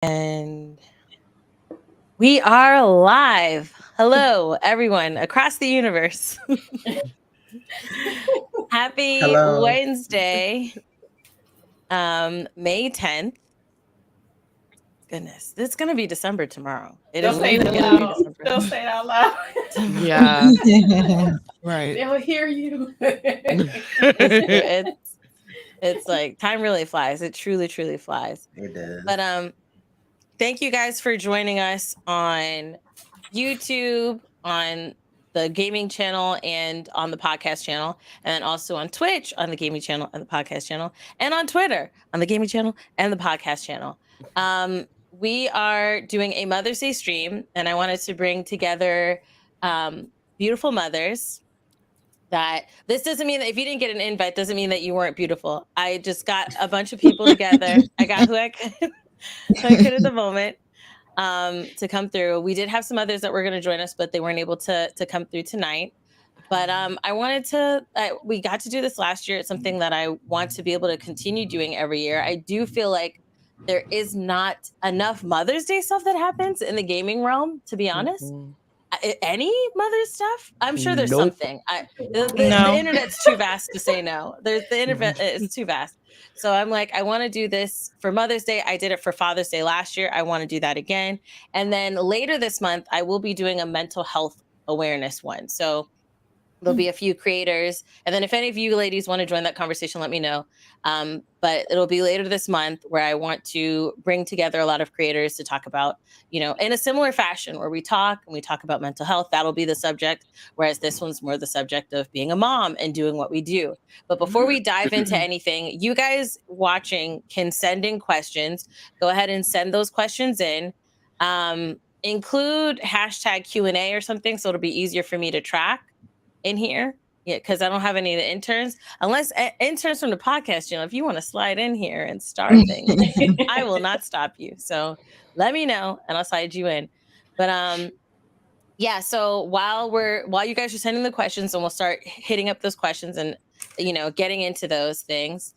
And we are live. Hello, everyone across the universe. Happy Hello. Wednesday, May 10th. Goodness, it's going to be December tomorrow. Don't say it loud. Don't say it out loud. Yeah. Right. They'll hear you. It's like time really flies. It truly, truly flies. It does. But thank you guys for joining us on YouTube, on the gaming channel, and on the podcast channel, and then also on Twitch on the gaming channel and the podcast channel, and on Twitter on the gaming channel and the podcast channel. We are doing a Mother's Day stream, and I wanted to bring together beautiful mothers. That this doesn't mean that if you didn't get an invite, doesn't mean that you weren't beautiful. I just got a bunch of people together. I got who I could at the moment to come through. We did have some others that were going to join us, but they weren't able to come through tonight. But I wanted to, we got to do this last year. It's something that I want to be able to continue doing every year. I do feel like there is not enough Mother's Day stuff that happens in the gaming realm, to be honest. Mm-hmm. Any Mother's stuff? I'm sure there's Nope. something. The internet's too vast to say no. The internet is too vast. So I'm like, I want to do this for Mother's Day. I did it for Father's Day last year. I want to do that again. And then later this month, I will be doing a mental health awareness one. So there'll be a few creators. And then if any of you ladies want to join that conversation, let me know. But it'll be later this month where I want to bring together a lot of creators to talk about, in a similar fashion where we talk about mental health. That'll be the subject. Whereas this one's more the subject of being a mom and doing what we do. But before we dive into anything, you guys watching can send in questions. Go ahead and send those questions in. Include hashtag Q&A or something so it'll be easier for me to track in here. Yeah, because I don't have any of the interns. Unless interns from the podcast channel, if you want to slide in here and start things, I will not stop you. So let me know and I'll slide you in. But yeah, so while you guys are sending the questions, and we'll start hitting up those questions and getting into those things.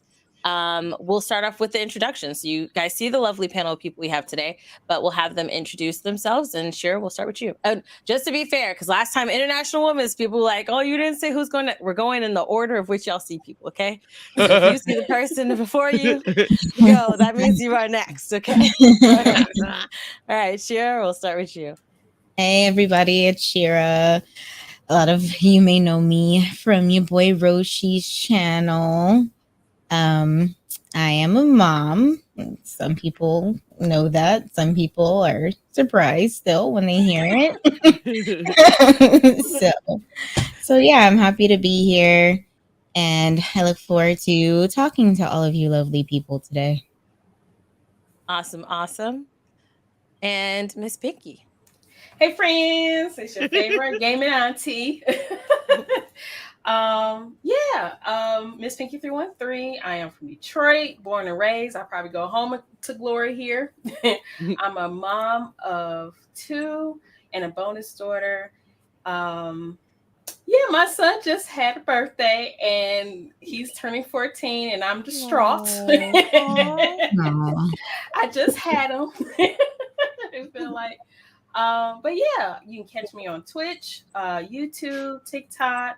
We'll start off with the introduction. So you guys see the lovely panel of people we have today, but we'll have them introduce themselves. And Sheera, we'll start with you. And just to be fair, because last time International Women's people were like, oh, you didn't say who's going to, we're going in the order of which y'all see people, okay? So if you see the person before you go, that means you are next, okay? All right, Sheera, we'll start with you. Hey, everybody, it's Sheera. A lot of you may know me from your boy Roshi's channel. I am a mom. Some people know that. Some people are surprised still when they hear it. So yeah, I'm happy to be here. And I look forward to talking to all of you lovely people today. Awesome. And MsPinky. Hey, friends. It's your favorite gaming auntie. MsPinky313. I am from Detroit, born and raised. I probably go home to glory here. I'm a mom of 2 and a bonus daughter. My son just had a birthday and he's turning 14 and I'm distraught. I just had him. It feel like but yeah, you can catch me on Twitch, YouTube, TikTok,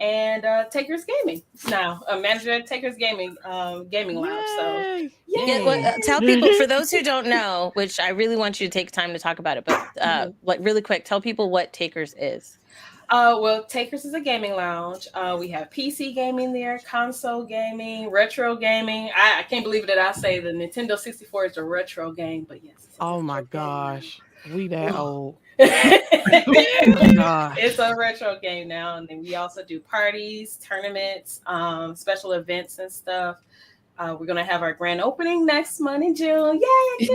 and Takers Gaming. Now, a manager at Takers Gaming Lounge. So tell people, for those who don't know, which I really want you to take time to talk about it, but really quick, tell people what Takers is. Well, Takers is a gaming lounge. We have PC gaming there, console gaming, retro gaming. I can't believe that I say the Nintendo 64 is a retro game, but yes. Oh my gosh. We that old. It's a retro game now. And then we also do parties, tournaments, special events and stuff. We're going to have our grand opening next month in June. Yay!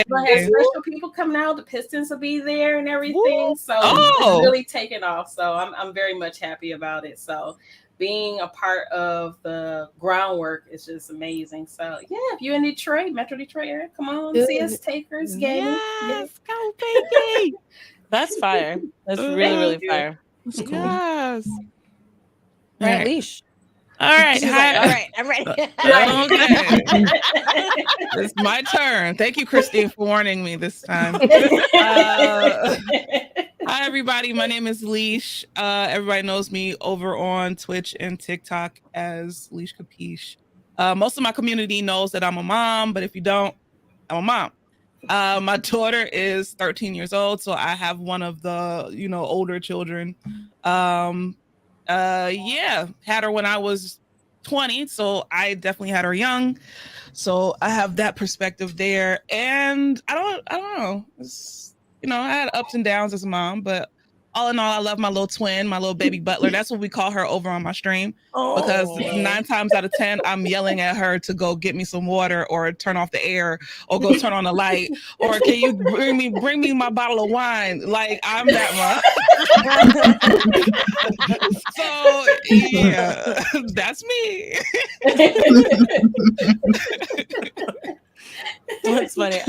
We'll have special people coming out. The Pistons will be there and everything. Woo! So it's really taken off. So I'm very much happy about it. So being a part of the groundwork is just amazing. So yeah, if you're in Detroit, Metro Detroit area, come on, see us, Takers Gaming. Yes, go baby. That's fire. That's really, really fire. Yes. All right, Leash. All right. She's like, all right, I'm ready. Okay. It's my turn. Thank you, Christine, for warning me this time. Hi, everybody. My name is Leash. Everybody knows me over on Twitch and TikTok as LeeshCapeesh. Most of my community knows that I'm a mom, but if you don't, I'm a mom. My daughter is 13 years old, so I have one of the, older children. Had her when I was 20, so I definitely had her young. So I have that perspective there. And I don't know. I had ups and downs as a mom, but all in all, I love my little twin, my little baby butler. That's what we call her over on my stream. Because 9 times out of 10, I'm yelling at her to go get me some water or turn off the air or go turn on the light. Or can you bring me my bottle of wine? Like, I'm that mom. So yeah, that's me. That's funny.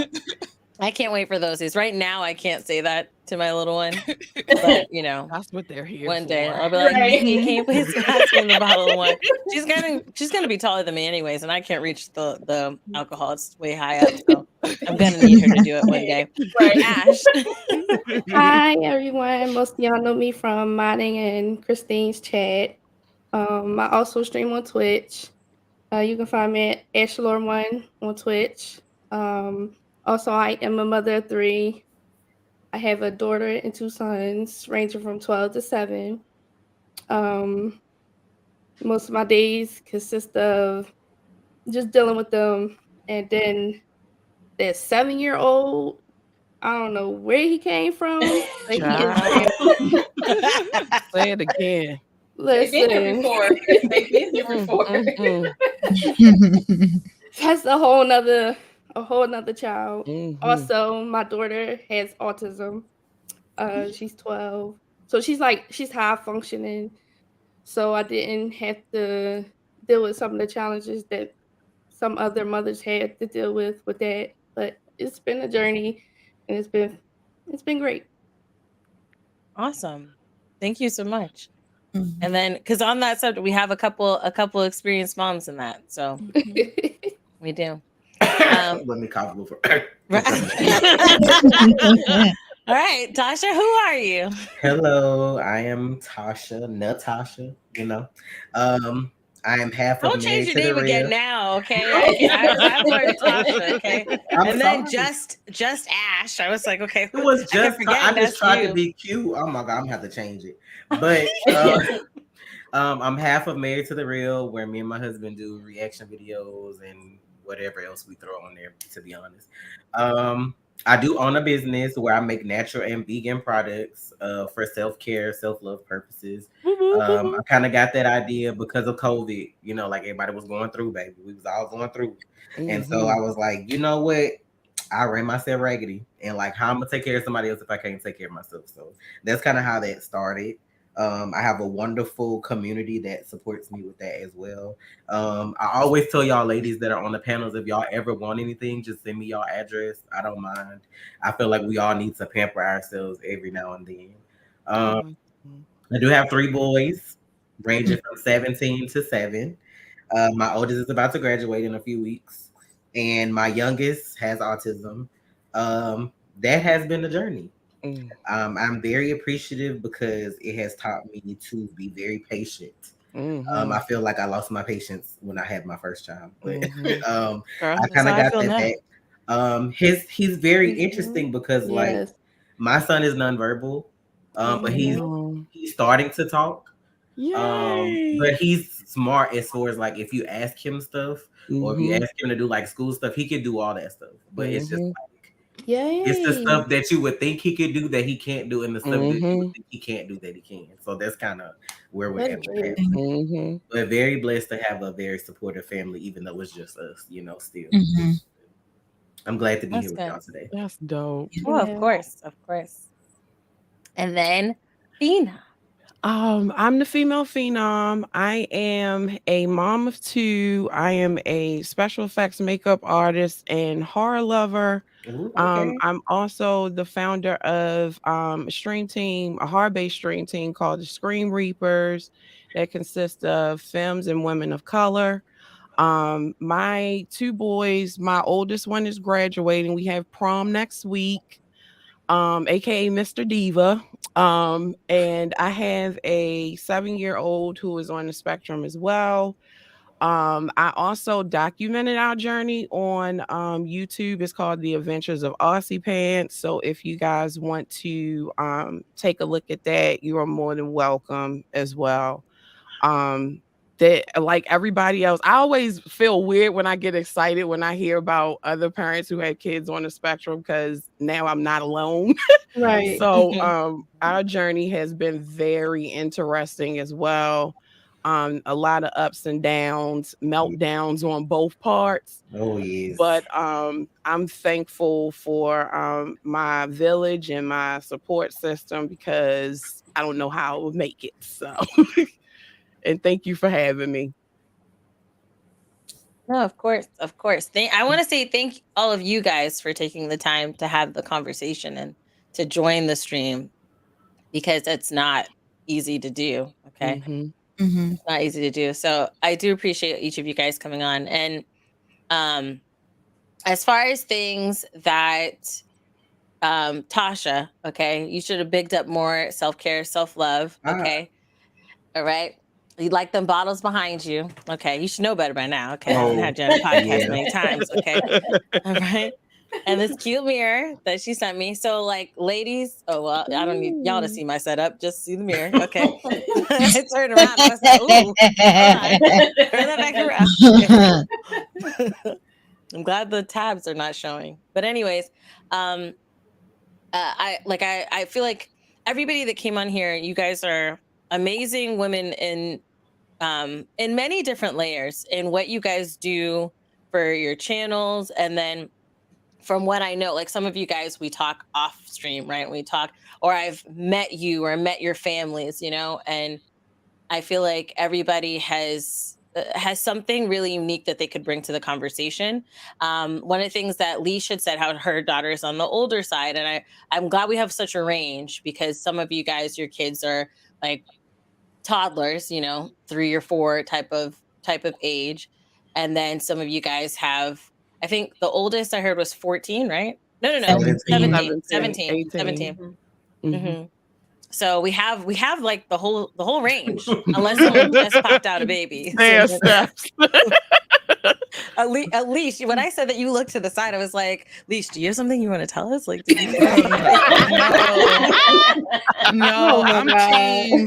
I can't wait for those days. Right now, I can't say that to my little one, but that's what they're here one for. day I'll be like, Mimi, can you please pass me the bottle of wine? She's gonna be taller than me anyways, and I can't reach the alcohol. It's way high up, so I'm gonna need her to do it one day. Right. Ash. Hi everyone. Most of y'all know me from modding and Christine's chat. I also stream on Twitch. You can find me at Allure1 on Twitch. Also, I am a mother of 3. I have a daughter and 2 sons, ranging from 12 to 7. Most of my days consist of just dealing with them, and then that 7-year-old, I don't know where he came from. Like, Say it again. Listen. They've been here before. That's a whole nother child. Mm-hmm. Also, my daughter has autism. She's 12. So she's high functioning. So I didn't have to deal with some of the challenges that some other mothers had to deal with that. But it's been a journey, and it's been great. Awesome. Thank you so much. And then, because on that subject, we have a couple experienced moms in that, so we do. Let me cough before. All right, Tasha, who are you? Hello, I am Tasha, Natasha. I am half of Don't change Married your name to the again Real. now, okay? I've learned Tasha, okay? I'm then sorry. just Ash. I was like, okay, It was just I just tried you. to be cute. Oh my god, I'm gonna have to change it. But I'm half of Married to the Real, where me and my husband do reaction videos and whatever else we throw on there, to be honest. I do own a business where I make natural and vegan products for self-care, self-love purposes. I kind of got that idea because of COVID, like everybody was going through, baby. We was all going through. Mm-hmm. And so I was like, you know what? I ran myself raggedy. And like, how I'm going to take care of somebody else if I can't take care of myself? So that's kind of how that started. I have a wonderful community that supports me with that as well. I always tell y'all ladies that are on the panels, if y'all ever want anything, just send me y'all address. I don't mind. I feel like we all need to pamper ourselves every now and then. I do have 3 boys, ranging from 17 to 7. My oldest is about to graduate in a few weeks, and my youngest has autism. That has been a journey. I'm very appreciative because it has taught me to be very patient. I feel like I lost my patience when I had my first child, but Girl, I kind of got that back. He's very interesting because like my son is nonverbal, but he's starting to talk. But he's smart as far as like if you ask him stuff or if you ask him to do like school stuff, he can do all that stuff. But it's just like it's the stuff that you would think he could do that he can't do, and the stuff that you would think he can't do that he can. So that's kind of where we're at. But very blessed to have a very supportive family, even though it's just us, still. I'm glad to be here with y'all today. That's dope. Oh, of course. And then Fina. I'm the female phenom. I am a mom of 2. I am a special effects makeup artist and horror lover. Ooh, okay. I'm also the founder of a stream team, a horror-based stream team called the Scream Reapers that consists of femmes and women of color. My 2 boys, my oldest one is graduating. We have prom next week, aka Mr. Diva. And I have a 7-year-old who is on the spectrum as well. I also documented our journey on YouTube. It's called The Adventures of Aussie Pants. So if you guys want to take a look at that, you are more than welcome as well. That, like everybody else, I always feel weird when I get excited when I hear about other parents who had kids on the spectrum, because now I'm not alone. Right. So our journey has been very interesting as well. A lot of ups and downs, meltdowns on both parts. Oh yes. But I'm thankful for my village and my support system, because I don't know how I would make it. So and thank you for having me. No, of course, of course. I want to say thank all of you guys for taking the time to have the conversation and to join the stream, because it's not easy to do. Okay. It's not easy to do. So I do appreciate each of you guys coming on. And as far as things that Tasha, okay, you should have bigged up more self-care, self-love. Okay. All right. You like them bottles behind you. Okay. You should know better by now. Okay. I've had you on the podcast many times. Okay. All right. And this cute mirror that she sent me. So, like, ladies, oh, well, I don't need y'all to see my setup. Just see the mirror. Okay. I turned around. I was like, ooh, turn that back around. I'm glad the tabs are not showing. But anyways, I feel like everybody that came on here, you guys are amazing women in many different layers in what you guys do for your channels. And then from what I know, like some of you guys, we talk off stream, right? We talk, or I've met you or met your families, you know, and I feel like everybody has something really unique that they could bring to the conversation. One of the things that Leesh had said, how her daughter is on the older side, and I'm glad we have such a range, because some of you guys, your kids are like toddlers, you know, 3 or 4 type of age, and then some of you guys have, I think the oldest I heard was 14, right? No, 17. 17. So we have like the whole range, unless someone just popped out a baby. At least when I said that you looked to the side, I was like, Leesh, do you have something you want to tell us? Like, no,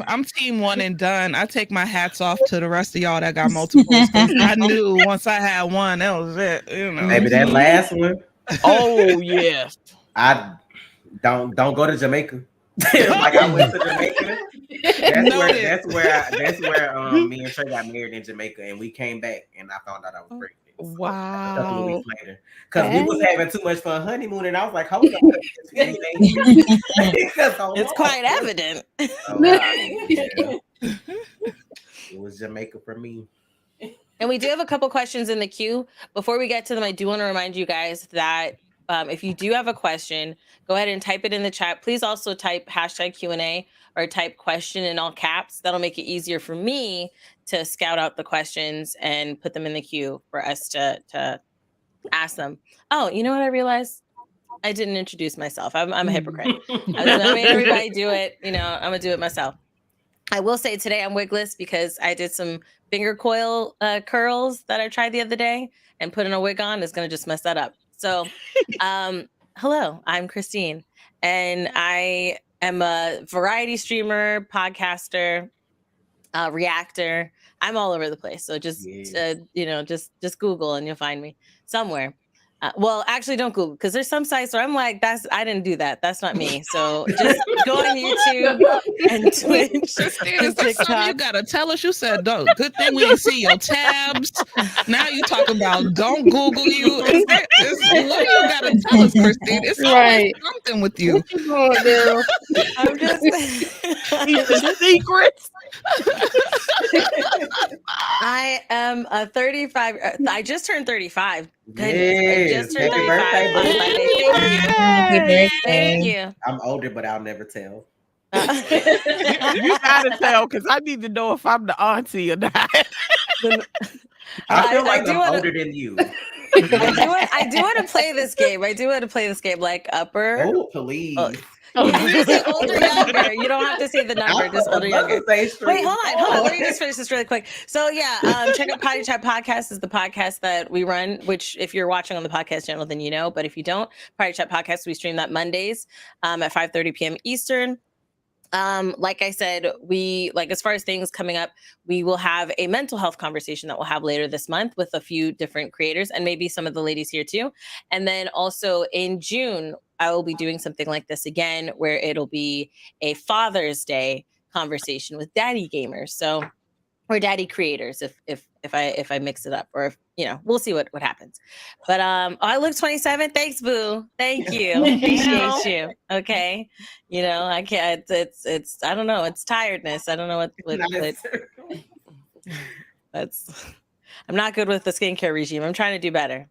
I'm team one and done. I take my hats off to the rest of y'all that got multiples. I knew once I had one, that was it. You know, maybe that last one. Oh yes. I don't go to Jamaica. Like I went to Jamaica. That's where me and Trey got married in Jamaica, and we came back and I found out I was pregnant. Wow. A couple of weeks later, because we was having too much fun honeymoon, and I was like, hold on, it's quite evident. Yeah. It was Jamaica for me. And we do have a couple questions in the queue. Before we get to them, I do want to remind you guys that if you do have a question, go ahead and type it in the chat. Please also type #Q&A or type question in all caps. That'll make it easier for me to scout out the questions and put them in the queue for us to ask them. Oh, you know what I realized? I didn't introduce myself. I'm a hypocrite. I made everybody do it. You know, I'm gonna do it myself. I will say today I'm wigless because I did some finger coil curls that I tried the other day, and putting a wig on is gonna just mess that up. So, hello, I'm Christine, and I am a variety streamer, podcaster, reactor. I'm all over the place. So just, just Google and you'll find me somewhere. Well, actually, don't Google because there's some sites where I'm like, I didn't do that. That's not me. So just go on YouTube and Twitch Christine, and is there something you TikTok. gotta tell us? You said, "Don't." Good thing we didn't see your tabs. Now you talking about don't Google you. What do you gotta tell us, Christine? It's always something with you. What you doing, girl? I'm just secrets. I am a 35. I just turned 35. Goodness, I Yes. just turned Happy 35 birthday, on boo. Monday. Thank you. Happy birthday. Thank you. I'm older, but I'll never tell. You gotta tell because I need to know if I'm the auntie or not. I feel like do I'm wanna- older than you. I do want to play this game. I do want to play this game like upper. Oh, please. You can say older, younger. You don't have to say the number, just older, younger. Wait, hold on. Let me just finish this really quick. So yeah, check out Potty Chat Podcast is the podcast that we run, which if you're watching on the podcast channel, then you know. But if you don't, Potty Chat Podcast, we stream that Mondays at 5:30 p.m. Eastern. Like I said, as far as things coming up, we will have a mental health conversation that we'll have later this month with a few different creators and maybe some of the ladies here too. And then also in June, I will be doing something like this again, where it'll be a Father's Day conversation with daddy gamers. So, or daddy creators, if I mix it up, or if we'll see what happens. But I look 27. Thanks, boo. Thank you. Appreciate you. Okay. I can't. It's I don't know. It's tiredness. I don't know what that's. I'm not good with the skincare regime. I'm trying to do better.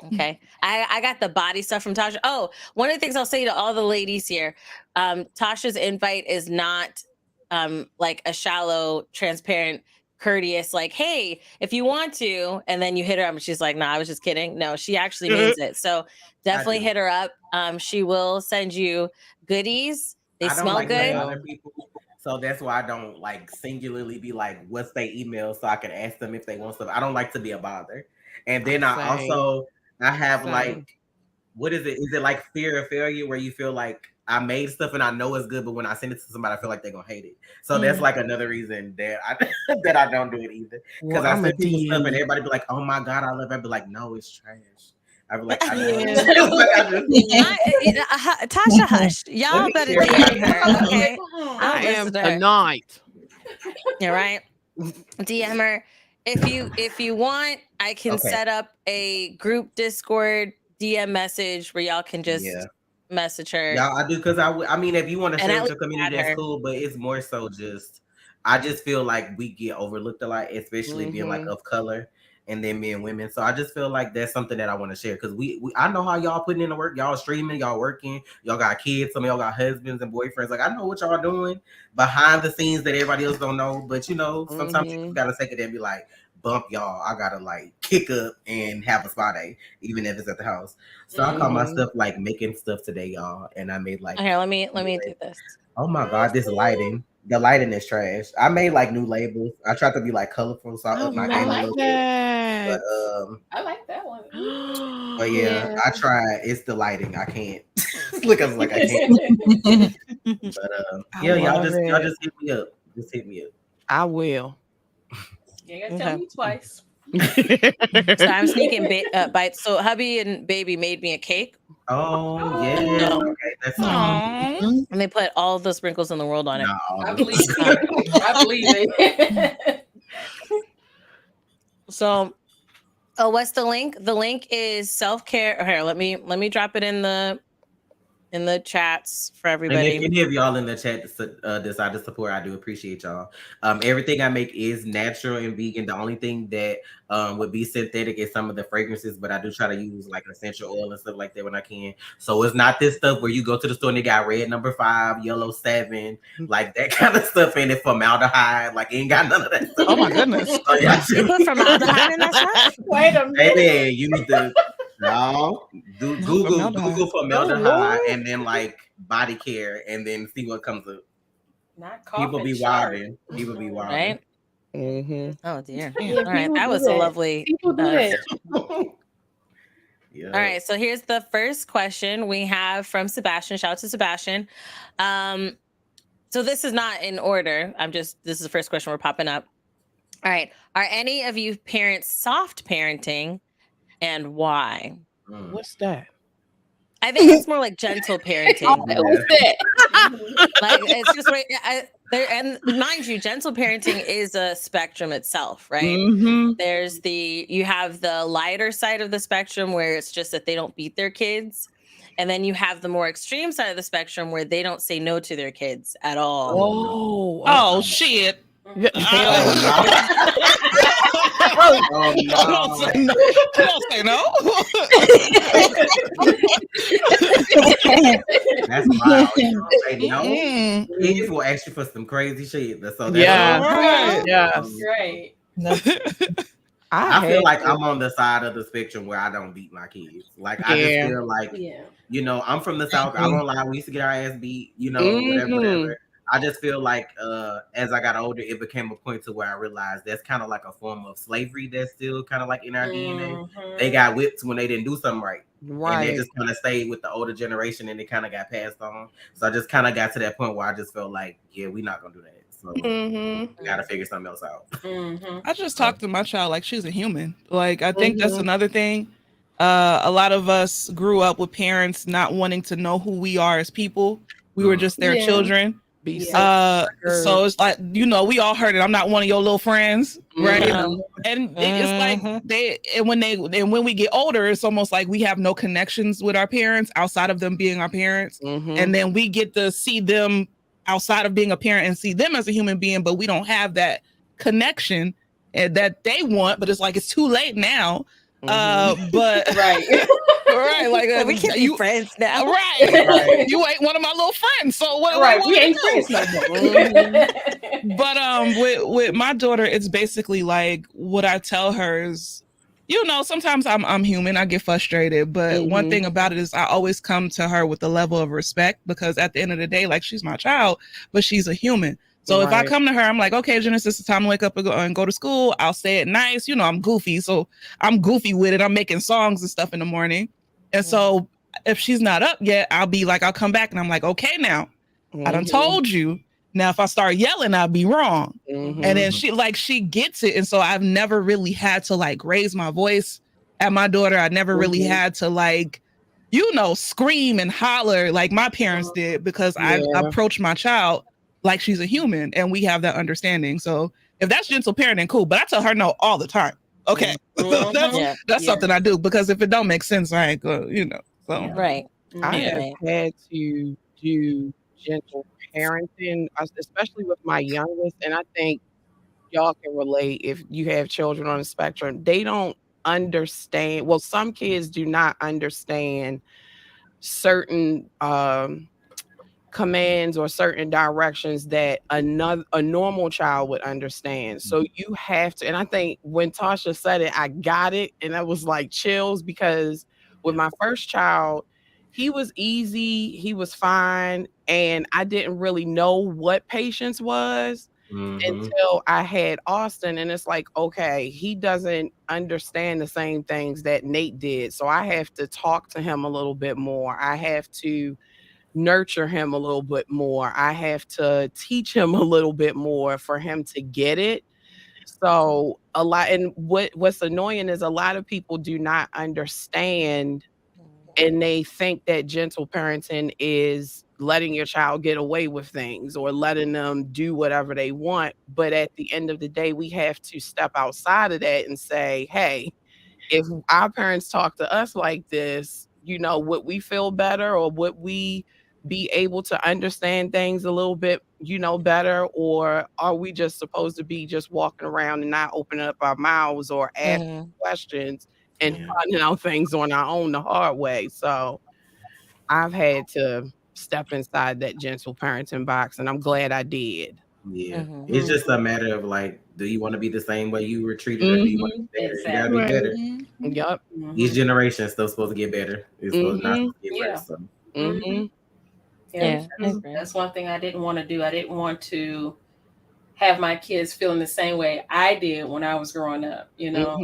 Okay. I got the body stuff from Tasha. Oh, one of the things I'll say to all the ladies here, Tasha's invite is not like a shallow, transparent, courteous, like, hey, if you want to, and then you hit her up and she's like, nah, I was just kidding. No, she actually means it. So definitely hit her up. She will send you goodies. They smell good. Other people, so that's why I don't like singularly be like, what's their email, so I can ask them if they want stuff. I don't like to be a bother. And then I have like, what is it? Is it like fear of failure where you feel like I made stuff and I know it's good, but when I send it to somebody, I feel like they're gonna hate it. So that's like another reason that I don't do it either. Because I send people stuff and everybody be like, "Oh my god, I love it." I'd be like, "No, it's trash." I'd be like, "I know." Tasha, hush. Y'all better DM her. Okay, I am tonight. You're right. DM her. If you want, I can set up a group Discord DM message where y'all can just message her. Yeah, I do, because I mean, if you want to share with your community, that's cool. But it's more so just, I just feel like we get overlooked a lot, especially being like of color, and then being women. So I just feel like that's something that I want to share, because I know how y'all putting in the work. Y'all streaming, y'all working, y'all got kids. Some of y'all got husbands and boyfriends. Like, I know what y'all doing behind the scenes that everybody else don't know. But sometimes you gotta take it and be like, bump y'all, I gotta like kick up and have a spa day, even if it's at the house. So I call my stuff like making stuff today, y'all. And I made like, here, let me do this. Oh my god, the lighting is trash. I made like new labels. I tried to be like colorful, so I upped my game a little bit. But I like that one. But yeah, I tried. It's the lighting. I can't look. I was like, I can't. But y'all just hit me up. Just hit me up. I will. You gotta tell me twice. So I'm sneaking bites. So hubby and baby made me a cake. Oh yeah. Okay, that's and they put all the sprinkles in the world on it. I believe it. I believe it. So, what's the link? The link is self-care. Here, let me drop it in the chats for everybody. And if any of y'all in the chat decide to support, I do appreciate y'all. Everything I make is natural and vegan. The only thing that would be synthetic is some of the fragrances, but I do try to use like essential oil and stuff like that when I can. So it's not this stuff where you go to the store and they got red number 5, yellow 7, like that kind of stuff in it, formaldehyde. Like, ain't got none of that stuff. Oh my goodness. So, yeah, you put formaldehyde in that stuff? Wait a minute. Baby, you need to Google formaldehyde and then like body care, and then see what comes up. People be wilding. Right? Mm-hmm. Oh dear. All right, that was a lovely. People do that. Yeah. All right, so here's the first question we have from Sebastian. Shout out to Sebastian. So this is not in order. This is the first question we're popping up. All right. Are any of you parents soft parenting, and why? What's that? I think it's more like gentle parenting. What's that? Like it's just right. And mind you, gentle parenting is a spectrum itself, right? There's you have the lighter side of the spectrum where it's just that they don't beat their kids. And then you have the more extreme side of the spectrum where they don't say no to their kids at all. Oh shit. No. Don't say no. That's wild. Say no. Kids will ask you for some crazy shit. So Yes. Right. I feel like I'm on the side of the spectrum where I don't beat my kids. Like I just feel like, you know, I'm from the South. I won't lie. We used to get our ass beat, you know, whatever. I just feel like as I got older, it became a point to where I realized that's kind of like a form of slavery that's still kind of like in our DNA. They got whipped when they didn't do something right. And they just kind of stayed with the older generation and it kind of got passed on. So I just kind of got to that point where I just felt like, yeah, we're not going to do that. So we got to figure something else out. I just talk to my child like she's a human. Like, I think that's another thing. A lot of us grew up with parents not wanting to know who we are as people. We were just their children. So it's like, you know, we all heard it. I'm not one of your little friends, right? And it's like when we get older, it's almost like we have no connections with our parents outside of them being our parents, and then we get to see them outside of being a parent and see them as a human being, but we don't have that connection that they want. But it's like it's too late now. But right, like we can't be friends now. Right. You ain't one of my little friends. So what we ain't friends no more. But with my daughter, it's basically like what I tell her is, you know, sometimes I'm human, I get frustrated, but one thing about it is I always come to her with a level of respect, because at the end of the day, like, she's my child, but she's a human. So if I come to her, I'm like, okay, Genesis, it's time to wake up and go to school. I'll say it nice. You know, I'm goofy. So I'm goofy with it. I'm making songs and stuff in the morning. And so if she's not up yet, I'll come back and I'm like, okay, now I done told you. Now, if I start yelling, I'll be wrong. And then she gets it. And so I've never really had to like raise my voice at my daughter. I never really had to like, you know, scream and holler like my parents did, because I approach my child like she's a human and we have that understanding. So if that's gentle parenting, cool. But I tell her no all the time. Okay. That's something I do, because if it don't make sense, I ain't go, you know. So I have had to do gentle parenting, especially with my youngest. And I think y'all can relate if you have children on the spectrum. They don't understand. Well, some kids do not understand certain commands or certain directions that a normal child would understand. So you have to, and I think when Tasha said it, I got it, and I was like chills, because with my first child, he was easy, he was fine, and I didn't really know what patience was until I had Austin. And it's like, okay, he doesn't understand the same things that Nate did, so I have to talk to him a little bit more. I have to nurture him a little bit more. I have to teach him a little bit more for him to get it. So a lot, and what's annoying is a lot of people do not understand, and they think that gentle parenting is letting your child get away with things or letting them do whatever they want. But at the end of the day, we have to step outside of that and say, hey, if our parents talk to us like this, you know, would we feel better, or would we be able to understand things a little bit, you know, better? Or are we just supposed to be just walking around and not opening up our mouths or asking questions and finding out things on our own the hard way? So I've had to step inside that gentle parenting box, and I'm glad I did. It's just a matter of like, do you want to be the same way you were treated, or do you want to be better? You gotta be better. Yep. Each generation is still supposed to get better. It's supposed not to get worse. So. That's one thing I didn't want to do. I didn't want to have my kids feeling the same way I did when I was growing up. You know,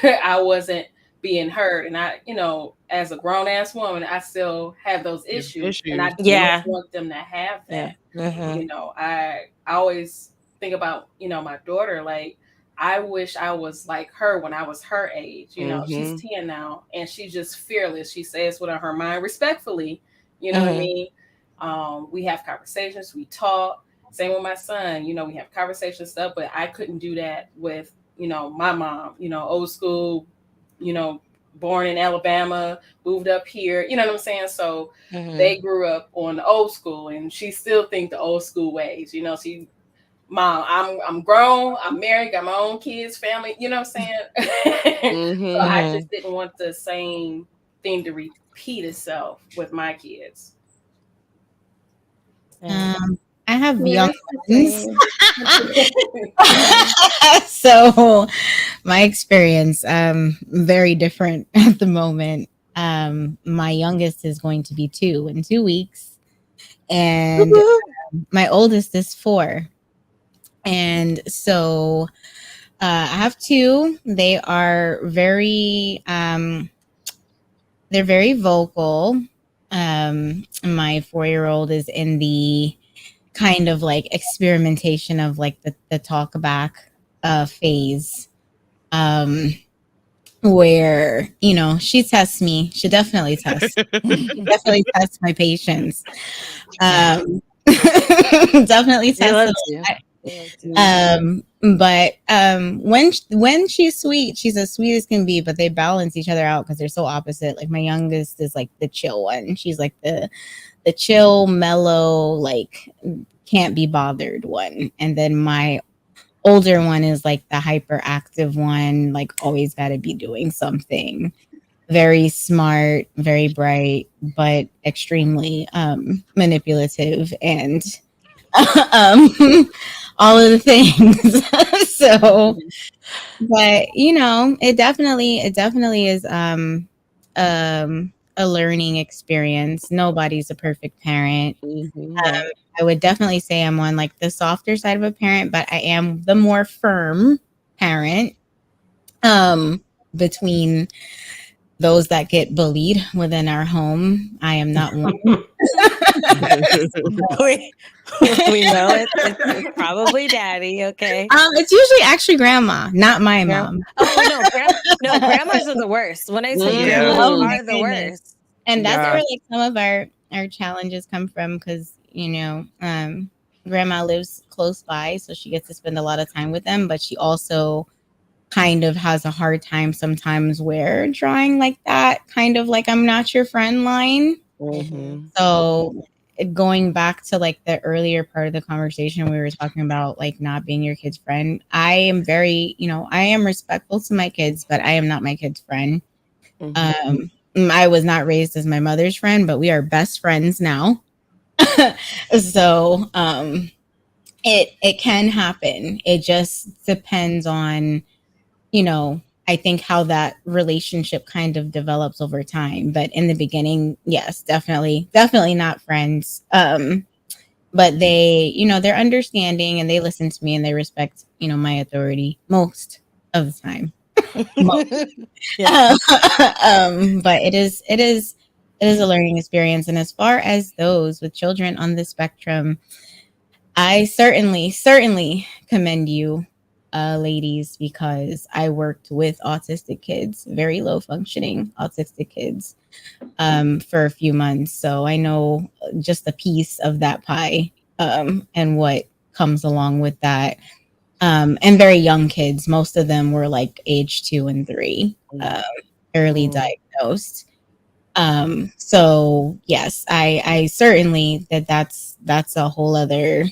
I wasn't being heard, and I, you know, as a grown ass woman, I still have those issues. And I don't want them to have that. You know, I always think about, you know, my daughter. Like, I wish I was like her when I was her age. You know, she's 10 now, and she's just fearless. She says what's on her mind respectfully. You know what I mean? We have conversations, we talk. Same with my son. You know, we have conversation stuff, but I couldn't do that with, you know, my mom. You know, old school. You know, born in Alabama, moved up here. You know what I'm saying? So they grew up on the old school, and she still think the old school ways. You know, Mom, I'm grown, I'm married, got my own kids, family, you know what I'm saying? So I just didn't want the same thing to repeat itself with my kids. I have young ones. So my experience, very different at the moment. My youngest is going to be 2 in 2 weeks, and my oldest is 4. And so I have 2. They are very they're very vocal. My 4-year-old is in the kind of like experimentation of like the talk back phase, where, you know, she tests me. She definitely tests my patience. Definitely tests but when she's sweet, she's as sweet as can be, but they balance each other out because they're so opposite. Like my youngest is like the chill one. She's like the chill, mellow, like can't be bothered one. And then my older one is like the hyperactive one, like always got to be doing something. Very smart, very bright, but extremely manipulative and all of the things. So, but you know, it definitely is a learning experience. Nobody's a perfect parent. I would definitely say I'm on like the softer side of a parent, but I am the more firm parent between those that get bullied within our home. I am not one. We know it's probably daddy. Okay. It's usually actually grandma, not my mom. Oh no, grandmas are the worst. When I say grandmas are the worst, and that's where like some of our challenges come from, because you know, grandma lives close by, so she gets to spend a lot of time with them, but she also kind of has a hard time sometimes where drawing like that kind of like I'm not your friend line. So going back to like the earlier part of the conversation, we were talking about like not being your kid's friend. I am very, you know, I am respectful to my kids, but I am not my kid's friend. I was not raised as my mother's friend, but we are best friends now. So it can happen. It just depends on, you know, I think how that relationship kind of develops over time. But in the beginning, yes, definitely not friends. But they, you know, they're understanding and they listen to me and they respect, you know, my authority most of the time. But it is a learning experience. And as far as those with children on the spectrum, I certainly commend you, ladies, because I worked with autistic kids, very low functioning autistic kids, for a few months. So I know just a piece of that pie, and what comes along with that. And very young kids. Most of them were like age 2 and 3, early diagnosed. So yes, I certainly that's a whole other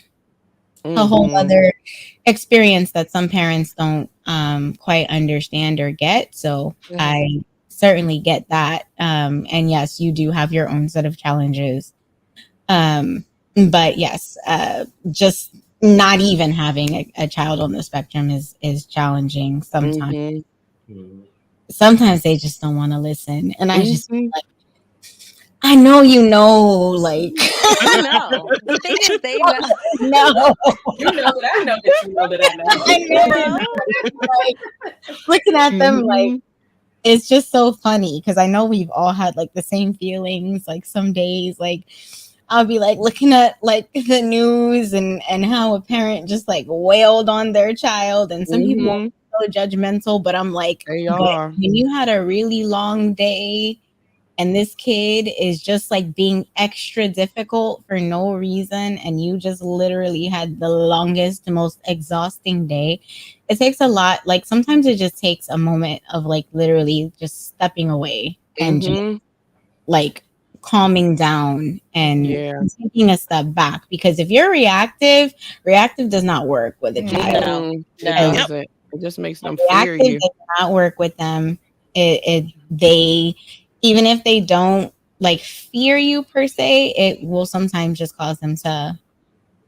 experience that some parents don't quite understand or get. So I certainly get that. And yes, you do have your own set of challenges. But yes, just not even having a child on the spectrum is challenging sometimes. Sometimes they just don't want to listen. And I just like, I know you know, like I know. The thing is they know. No. You know that I know that you know that I know. I know. Like, looking at them like it's just so funny because I know we've all had like the same feelings. Like some days, like I'll be like looking at like the news and how a parent just like wailed on their child, and some people so judgmental, but I'm like, they are. when you had a really long day and this kid is just like being extra difficult for no reason, and you just literally had the longest, most exhausting day, it takes a lot. Like sometimes it just takes a moment of like literally just stepping away and just like calming down and taking a step back, because if you're reactive does not work with a child. It just makes them fear reactive you. does not work with them. They, even if they don't like fear you per se, it will sometimes just cause them to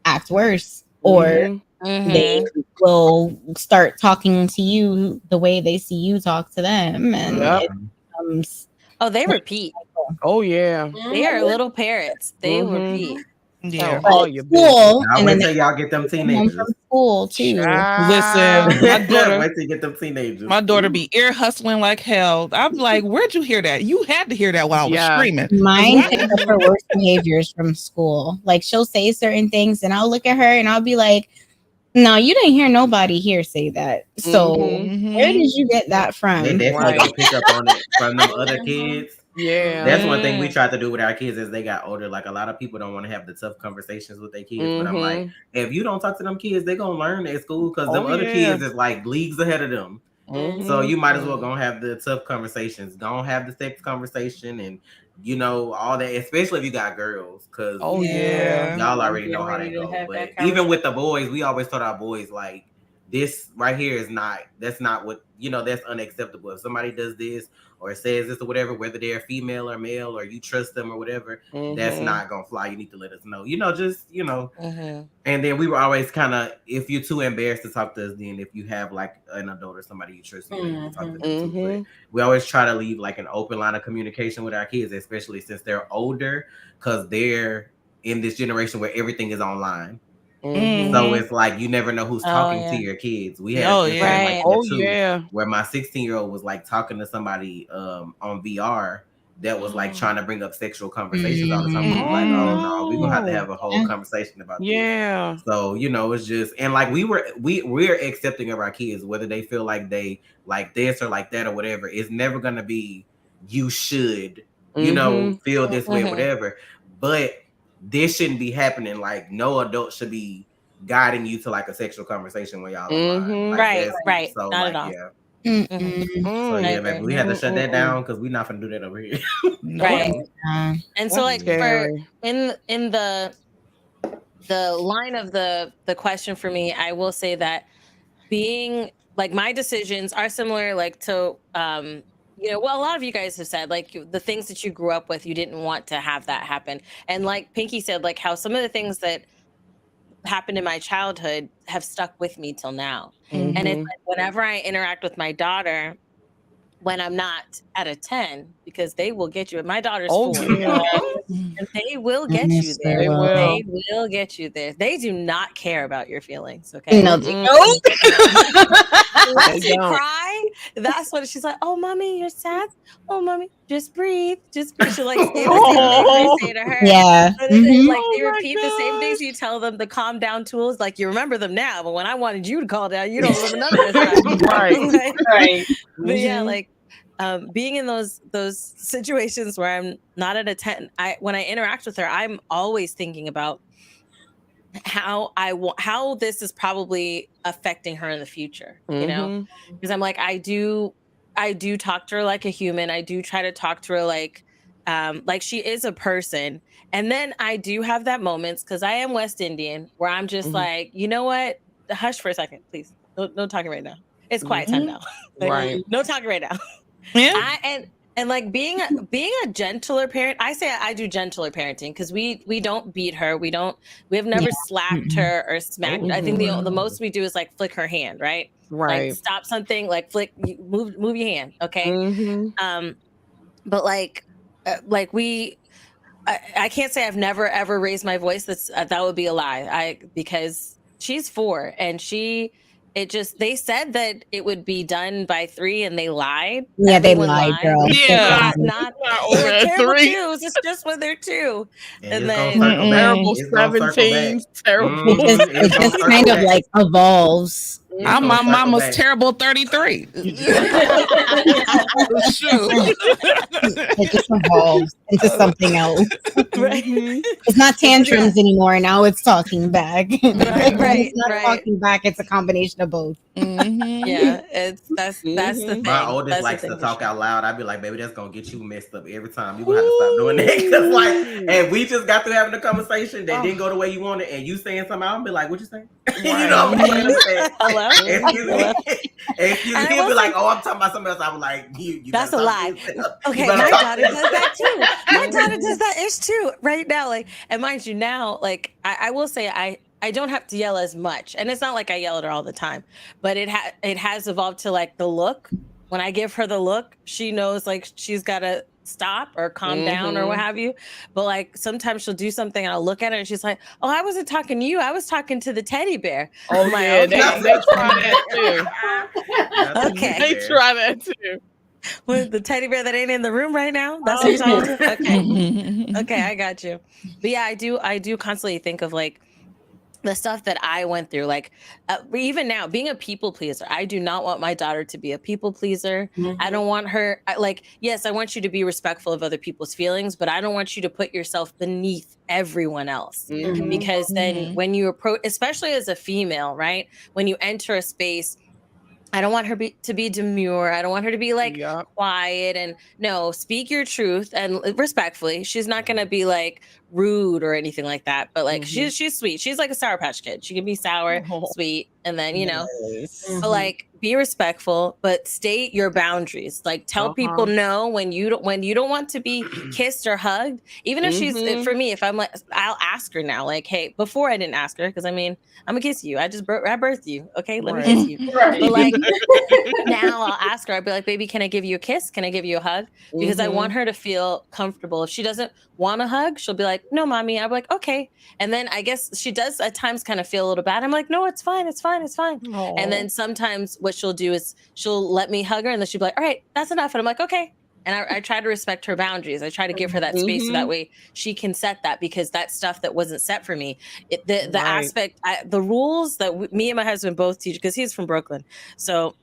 act worse, or they will start talking to you the way they see you talk to them, and it becomes they repeat. Oh yeah, they are little parrots. They repeat. Yeah. Oh, you school, and wait till y'all get them teenagers. From school too. Listen, my daughter. Wait till you get them teenagers. My daughter be ear hustling like hell. I'm like, where'd you hear that? You had to hear that while I was screaming. Mine picks up her worst behaviors from school. Like she'll say certain things, and I'll look at her and I'll be like, "No, you didn't hear nobody here say that. So where did you get that from?" They definitely gonna pick up on it from them other kids. Yeah, that's one thing we tried to do with our kids as they got older. Like a lot of people don't want to have the tough conversations with their kids, but I'm like, if you don't talk to them kids, they're gonna learn at school, because them other kids is like leagues ahead of them. So you might as well go have the tough conversations, go have the sex conversation, and you know all that, especially if you got girls, because y'all already know how they go. But even with the boys, we always told our boys like, this right here is that's not what, you know, that's unacceptable. If somebody does this or says this or whatever, whether they're female or male, or you trust them or whatever, that's not gonna fly. You need to let us know, you know, just, you know. And then we were always kind of, if you're too embarrassed to talk to us, then if you have like an adult or somebody you trust, you can talk to them too. But we always try to leave like an open line of communication with our kids, especially since they're older, because they're in this generation where everything is online. So it's like you never know who's talking to your kids. We had where my 16-year-old was like talking to somebody on VR that was like trying to bring up sexual conversations all the time. We were like, oh no, we're gonna have to have a whole conversation about this. So you know, it's just, and like we're accepting of our kids, whether they feel like they like this or like that or whatever. It's never gonna be you should, you know, feel this way or whatever. But this shouldn't be happening. Like no adult should be guiding you to like a sexual conversation when y'all online. Like, right. So not like, at all. So yeah, baby, we had to shut that down because we're not gonna do that over here. Right. And so like for in the line of the question for me, I will say that being like, my decisions are similar like to you know, well, a lot of you guys have said like the things that you grew up with, you didn't want to have that happen. And like Pinky said, like how some of the things that happened in my childhood have stuck with me till now. And it's like whenever I interact with my daughter, when I'm not at a 10, because they will get you. And my daughter's 4. And they will get you there. They will get you there. They do not care about your feelings. Okay. No, they don't. Unless you cry, that's what she's like. Oh, mommy, you're sad. Oh, mommy, just breathe. Just breathe. She like say the same thing they say to her. Yeah. But it's like they repeat the same things you tell them, the calm down tools. Like you remember them now, but when I wanted you to calm down, you don't remember none of this. Right. But yeah, like being in those situations where I'm not at a 10, when I interact with her, I'm always thinking about how this is probably affecting her in the future, you know, because I'm like, I do talk to her like a human. I do try to talk to her like she is a person. And then I do have that moments, because I am West Indian, where I'm just like, you know what, hush for a second, please. No talking right now. It's quiet time now. Like, Right. No talking right now. Yeah. And like being a gentler parent, I say I do gentler parenting, because we don't beat her. We have never slapped her or smacked. I think the most we do is like flick her hand, right? Like stop something, like flick, move your hand. Okay. But like I can't say I've never ever raised my voice. That would be a lie. Because she's 4 and they said that it would be done by 3 and they lied. Yeah, they lied, girl. Yeah. Not terrible 2s. It's just when they're 2. And then terrible 17s, terrible. It just kind of like evolves. I'm my mama's terrible 33. It just evolves into something else. Right. It's not tantrums anymore. Now it's talking back. Right. It's not talking back. It's a combination of both. Yeah, that's the thing. My oldest That's likes the to thing talk for sure. out loud. I'd be like, baby, that's gonna get you messed up every time. You gonna have to stop doing that. Cause like, and we just got through having a conversation that didn't go the way you wanted, and you saying something, I'll be like, what you saying? You know what I'm saying? Hello? Excuse Hello? me. Excuse me. He'll be like, oh, I'm talking about something else. I was like, you that's a gotta talk lie. to yourself. Okay, You gotta my talk daughter to does that too. My yourself. daughter does that ish too right now. Like, and mind you, now, like, I will say I don't have to yell as much, and it's not like I yell at her all the time, but it has evolved to like the look. When I give her the look, she knows like she's got to stop or calm down or what have you. But like sometimes she'll do something and I'll look at her and she's like, "Oh, I wasn't talking to you. I was talking to the teddy bear." Oh I'm like, yeah, okay. they try that too. Okay. They try that too. With the teddy bear that ain't in the room right now. That's what you're talking to? Okay. Okay, I got you. But yeah, I do constantly think of like the stuff that I went through, like even now being a people pleaser. I do not want my daughter to be a people pleaser. I don't want her like, yes, I want you to be respectful of other people's feelings, but I don't want you to put yourself beneath everyone else. Because then when you approach, especially as a female, right? When you enter a space, I don't want her to be demure. I don't want her to be like quiet and no, speak your truth and respectfully. She's not going to be like rude or anything like that. But like she's sweet. She's like a Sour Patch Kid. She can be sour, sweet, and then you know. But like be respectful, but state your boundaries. Like tell people no when you don't want to be kissed or hugged. Even if she's for me, if I'm like, I'll ask her now. Like, hey, before I didn't ask her because I mean I'm gonna kiss you. I birthed you. Okay, let me kiss you. But like now I'll ask her. I'll be like, baby, can I give you a kiss? Can I give you a hug? Because I want her to feel comfortable. If she doesn't want a hug, she'll be like, no, mommy. I'm like, okay. And then I guess she does at times kind of feel a little bad. I'm like, no, it's fine. It's fine. It's fine. Aww. And then sometimes what she'll do is she'll let me hug her and then she'll be like, all right, that's enough. And I'm like, okay. And I try to respect her boundaries. I try to give her that space so that way she can set that, because that's stuff that wasn't set for me. The aspect, the rules that me and my husband both teach, because he's from Brooklyn. So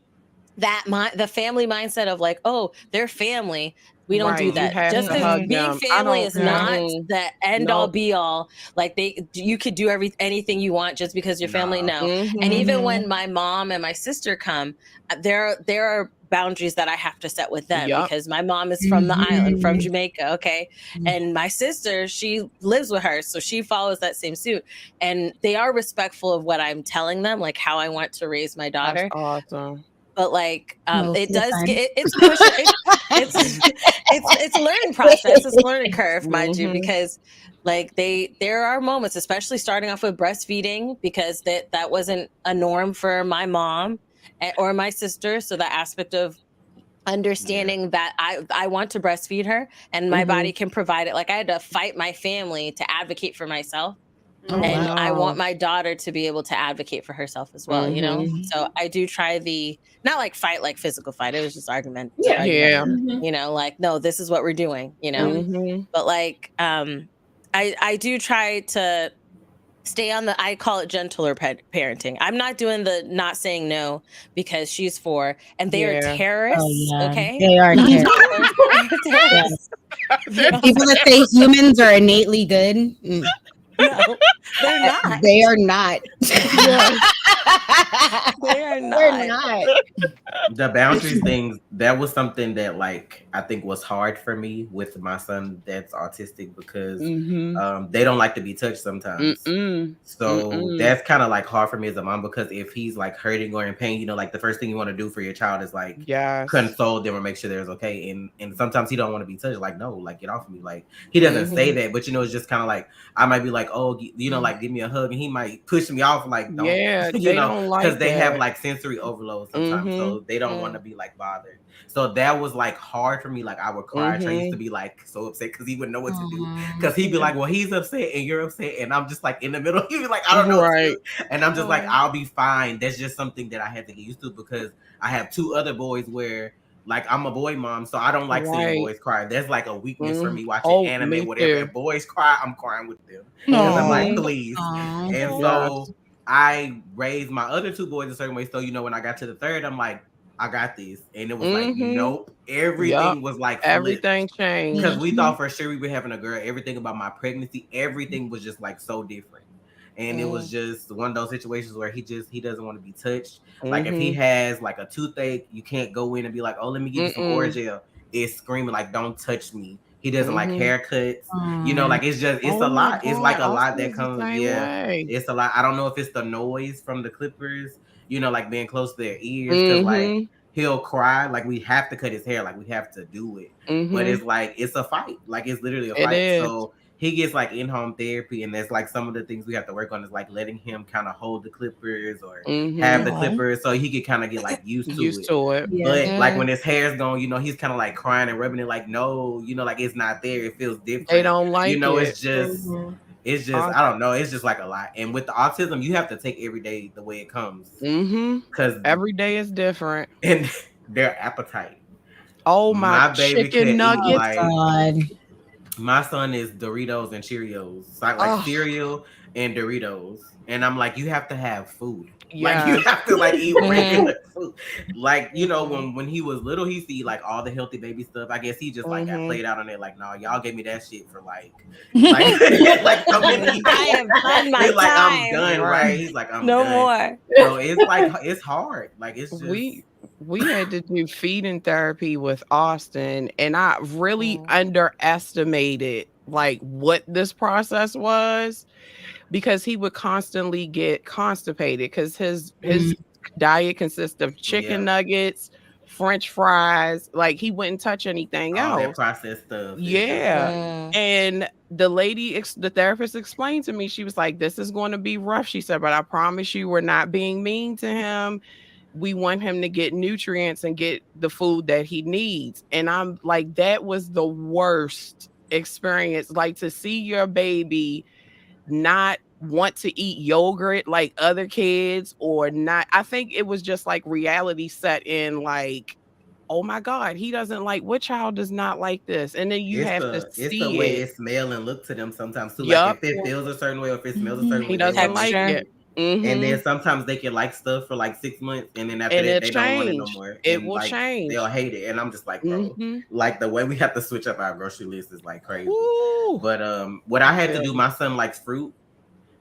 the family mindset of like, oh, they're family. We don't do that. Just being family is not the end all be all. Like you could do anything you want just because you're family. No. And even when my mom and my sister come, there are boundaries that I have to set with them because my mom is from the island, from Jamaica. Okay. And my sister, she lives with her. So she follows that same suit, and they are respectful of what I'm telling them, like how I want to raise my daughter. That's awesome. But like it does get it's a learning process. It's a learning curve, mind you, because like there are moments, especially starting off with breastfeeding, because that wasn't a norm for my mom or my sister. So the aspect of understanding that I want to breastfeed her and my body can provide it. Like I had to fight my family to advocate for myself. And I want my daughter to be able to advocate for herself as well, you know? So I do try not like fight, like physical fight. It was just argument. You know, like, no, this is what we're doing, you know? But like, I do try to stay on I call it gentler parenting. I'm not doing the not saying no because she's 4 and they are terrorists. Okay. They are terrorists. People that say humans are innately good. No, they're not. They are not. They are not. They're not. The boundaries things, that was something that like I think was hard for me with my son that's autistic, because they don't like to be touched sometimes. So that's kind of like hard for me as a mom, because if he's like hurting or in pain, you know, like the first thing you want to do for your child is like console them or make sure there's okay. And sometimes he don't want to be touched. Like, no, like get off of me. Like he doesn't say that, but you know, it's just kind of like I might be like, oh, you know, like give me a hug, and he might push me off, like don't, you know, because they have like sensory overload sometimes, so they don't want to be like bothered. So that was like hard for me. Like I would cry. I used to be like so upset because he wouldn't know what to do, because he'd be like, well, he's upset and you're upset, and I'm just like in the middle. He'd be like, I don't know what to do. And I'm just like, I'll be fine. That's just something that I had to get used to, because I have 2 other boys where like I'm a boy mom, so I don't like seeing boys cry. That's like a weakness for me watching anime, whatever. If boys cry, I'm crying with them, because I'm like, please. And so I raised my other two boys a certain way. So, when I got to the third, I'm like, I got this. And it was like, nope. Everything was like flipped. Everything changed. Because we thought for sure we were having a girl. Everything about my pregnancy, everything was just like so different. And it was just one of those situations where he doesn't want to be touched. Like if he has like a toothache, you can't go in and be like, oh, let me give you some oral gel. It's screaming like, don't touch me. He doesn't like haircuts. Like it's a lot. It's like a lot that comes. It's a lot. I don't know if it's the noise from the clippers, like being close to their ears. Because like he'll cry. Like we have to cut his hair. Like we have to do it. But it's like, it's a fight. Like it's literally a fight. So he gets like in-home therapy, and there's like some of the things we have to work on is like letting him kind of hold the clippers or have the clippers so he could kind of get like used to it. But like when his hair's gone, he's kind of like crying and rubbing it like, no, like it's not there. It feels different. They don't like it. It's just, I don't know. It's just like a lot. And with the autism, you have to take every day the way it comes. Because every day is different. And their appetite. Oh my baby chicken nuggets. God. My son is Doritos and Cheerios. So like cereal and Doritos. And I'm like, you have to have food. Like you have to like eat regular food. Like, when he was little, he used to eat like all the healthy baby stuff. I guess he just like got played out on it. Like, no, y'all gave me that shit for like so many. I have done my He's like, time. I'm done, right? He's like, I'm no done. more. So it's like, it's hard. Like it's just we had to do feeding therapy with Austin, and I really underestimated like what this process was, because he would constantly get constipated because his diet consists of chicken nuggets, French fries. Like he wouldn't touch anything else. That processed stuff. And the therapist explained to me, she was like, this is going to be rough. She said, but I promise you, we're not being mean to him. We want him to get nutrients and get the food that he needs. And I'm like, that was the worst experience. Like to see your baby not want to eat yogurt like other kids or not. I think it was just like reality set in, like, oh my God, he doesn't like, what child does not like this? And then you have to see it's the way it smell and look to them sometimes too. Like if it feels a certain way or if it smells a certain way, he doesn't like it. And then sometimes they can like stuff for like 6 months, and then after that they don't want it no more. It will change. They'll hate it, and I'm just like, bro, like the way we have to switch up our grocery list is like crazy. But what I had to do, my son likes fruit,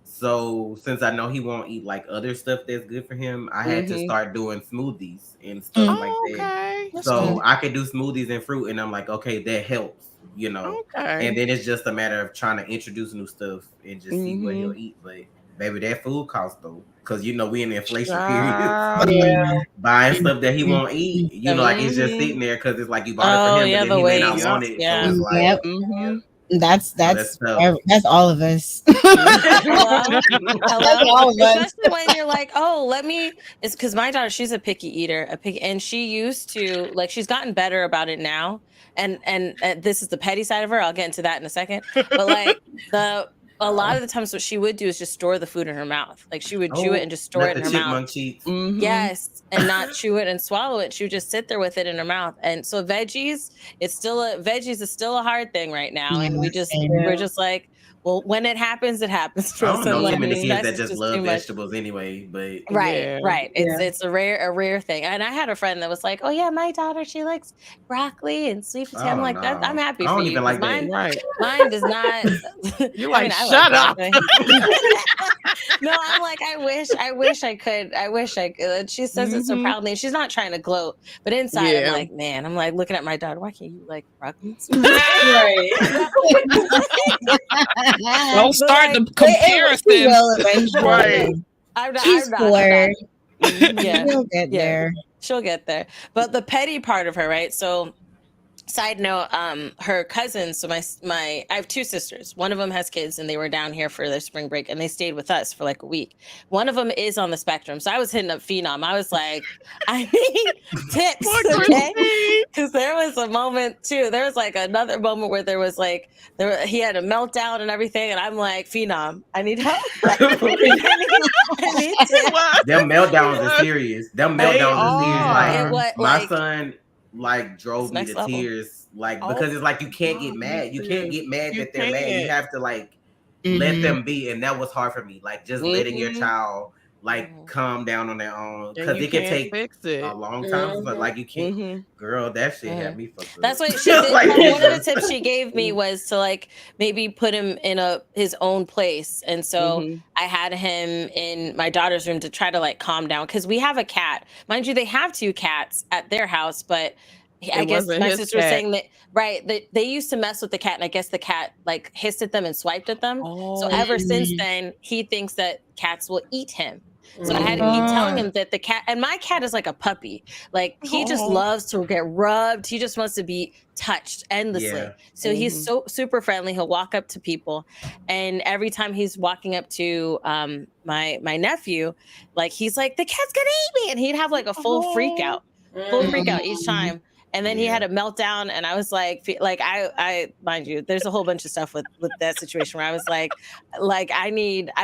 so since I know he won't eat like other stuff that's good for him, I had to start doing smoothies and stuff like that. So I could do smoothies and fruit, and I'm like, okay, that helps, And then it's just a matter of trying to introduce new stuff and just see what he'll eat, but. Baby, that food costs though, because we in the inflation period. Buying stuff that he won't eat, like it's just sitting there because it's like you bought it for him, but then he may not want it. So it's like, that's all of us. Hello? All of us. Especially when you're like, oh, it's because my daughter, she's a picky eater, and she used to like, she's gotten better about it now. And this is the petty side of her. I'll get into that in a second. But like a lot of the times what she would do is just store the food in her mouth. Like she would chew it and just store it in her mouth. Yes. And not chew it and swallow it. She would just sit there with it in her mouth. And so veggies is still a hard thing right now. And we're just like, well, when it happens, it happens. I don't know too many kids that just love vegetables anyway, but right. It's a rare thing. And I had a friend that was like, "Oh yeah, my daughter, she likes broccoli and sweet potato." I'm like, I'm happy for you. I don't even like mine, that. Mine does not. You're like, shut up. No, I'm like, I wish I could. She says it so proudly. And she's not trying to gloat, but inside, I'm like, man, I'm like looking at my daughter. Why can't you like broccoli? Right. Don't start the comparison. Right. She's 4. She'll get there. She'll get there. But the petty part of her, right? So side note, her cousins, so I have 2 sisters. One of them has kids and they were down here for their spring break and they stayed with us for like a week. One of them is on the spectrum. So I was hitting up Phenom. I was like, I need tips, okay? Because there was a moment too. There was like another moment where there was like, he had a meltdown and everything. And I'm like, Phenom, I need help. I need tips. Them meltdowns are serious. Like my son like drove me to tears, like because it's like you can't get mad. You can't get mad that they're mad. You have to like let them be, and that was hard for me. Like just letting your child like calm down on their own, because it can take fix it. a long time. But like you can't, girl, that shit had me fucked up. That's what she did. Like, one of the tips she gave me was to like maybe put him in his own place. And so I had him in my daughter's room to try to like calm down, because we have a cat. Mind you, they have 2 cats at their house, but I guess my sister was saying that, right, that they used to mess with the cat, and I guess the cat like hissed at them and swiped at them. So ever since then, he thinks that cats will eat him. So I had to keep telling him that the cat, and my cat is like a puppy. Like he just loves to get rubbed. He just wants to be touched endlessly. Yeah. So he's so super friendly. He'll walk up to people, and every time he's walking up to my nephew, like he's like, the cat's gonna eat me, and he'd have like a full freak out each time. And then he had a meltdown, and I was like I mind you, there's a whole bunch of stuff with that situation where I was like I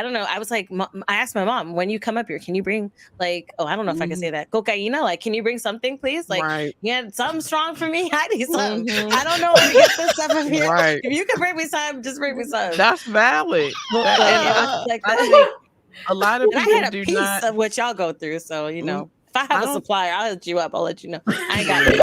don't know. I was like, I asked my mom, when you come up here, can you bring like, I don't know if I can say that, cocaine? Like, can you bring something, please? Like, you had something strong for me. I need something. I don't know where to get this stuff up here. Right. If you can bring me some, just bring me some. That's valid. A lot of people I had a piece of what y'all go through, so you know. If I have a supplier, I'll hit you up. I'll let you know. I ain't got it.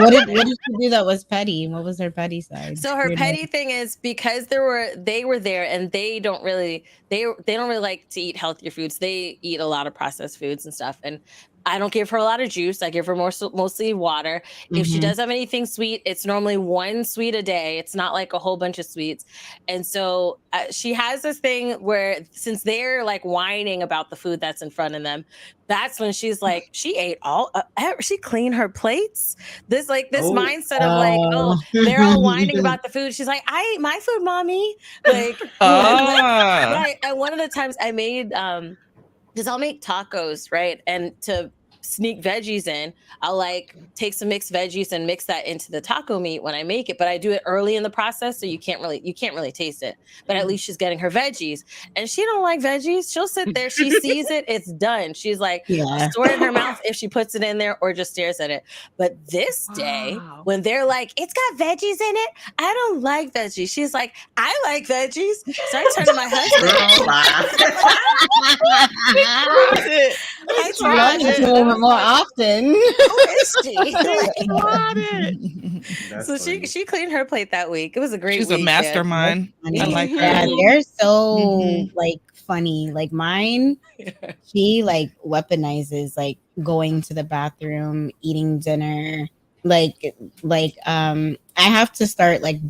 What did she do that was petty? What was her petty side? So her petty thing is, because they were there, and they don't really like to eat healthier foods. They eat a lot of processed foods and stuff. And I don't give her a lot of juice. I give her mostly water. If she does have anything sweet, it's normally 1 sweet a day. It's not like a whole bunch of sweets. And so she has this thing where, since they're like whining about the food that's in front of them, that's when she's like, she ate she cleaned her plates. This mindset of like, oh, they're all whining about the food. She's like, I ate my food, mommy. Like, right. And one of the times I made, because I'll make tacos, right? And to sneak veggies in, I'll like take some mixed veggies and mix that into the taco meat when I make it. But I do it early in the process, so you can't really taste it. But at least she's getting her veggies. And she don't like veggies. She'll sit there, she sees it, it's done. She's like, store it in her mouth if she puts it in there, or just stares at it. But this day, when they're like, it's got veggies in it, I don't like veggies. She's like, I like veggies. So I turn to my husband. I tried it more often. Who is she? So she cleaned her plate that week. It was a great week. She's a mastermind. I like that. They're so like funny. Like mine, she like weaponizes like going to the bathroom, eating dinner. Like I have to start like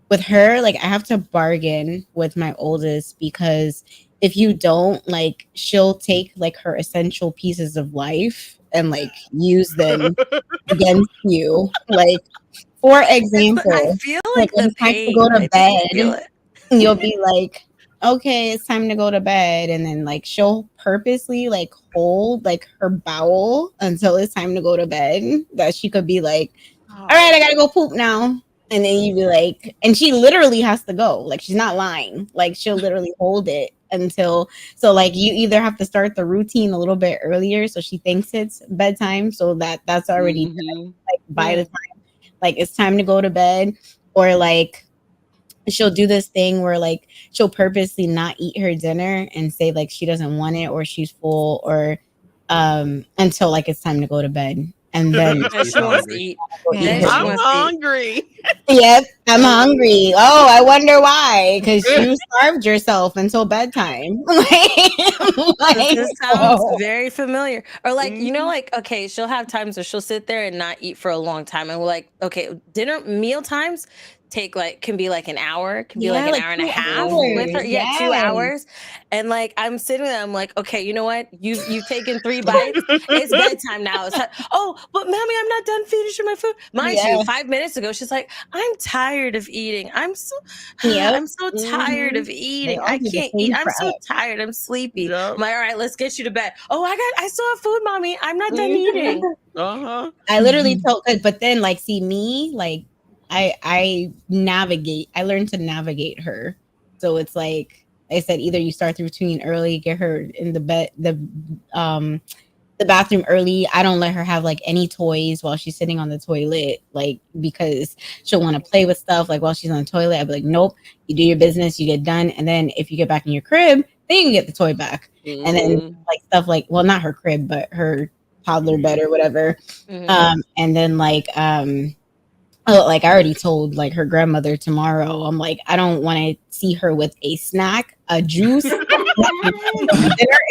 with her, like I have to bargain with my oldest, because if you don't, like, she'll take like her essential pieces of life and like use them against you. Like, for example, I feel like when it's time to go to bed, you'll be like, okay, it's time to go to bed. And then like she'll purposely like hold like her bowel until it's time to go to bed, that she could be like, all right, I gotta go poop now. And then you'd be like, and she literally has to go. Like, she's not lying. Like, she'll literally hold it until, so like you either have to start the routine a little bit earlier so she thinks it's bedtime, so that's already done, like by the time like it's time to go to bed. Or like she'll do this thing where like she'll purposely not eat her dinner and say like she doesn't want it or she's full, or until like it's time to go to bed. And then she wants to eat. I'm hungry. Yep, I'm hungry. Oh, I wonder why. Because you starved yourself until bedtime. This sounds very familiar. Or like, you know, like, okay, she'll have times where she'll sit there and not eat for a long time. And we're like, okay, meal times can be like an hour, can be like an hour and a half with her. Yeah, 2 hours. And like I'm sitting there, I'm like, okay, you know what? You've taken 3 bites. It's bedtime now. It's like, oh, but mommy, I'm not done finishing my food. Mind you, 5 minutes ago, she's like, I'm tired of eating. I'm so tired of eating. I can't eat. I'm so tired. I'm sleepy. Yep. I'm like, all right, let's get you to bed. Oh, I still have food, mommy. I'm not done eating. I literally told, but then like, see me, like, I learned to navigate her. So it's like I said, either you start the routine early, get her in the bathroom early. I don't let her have like any toys while she's sitting on the toilet, like, because she'll want to play with stuff like while she's on the toilet. I'd be like, nope, you do your business, you get done. And then if you get back in your crib, then you can get the toy back. And then like stuff like, well, not her crib, but her toddler bed or whatever. And then like like I already told like her grandmother tomorrow, I'm like, I don't want to see her with a snack, a juice. Dinner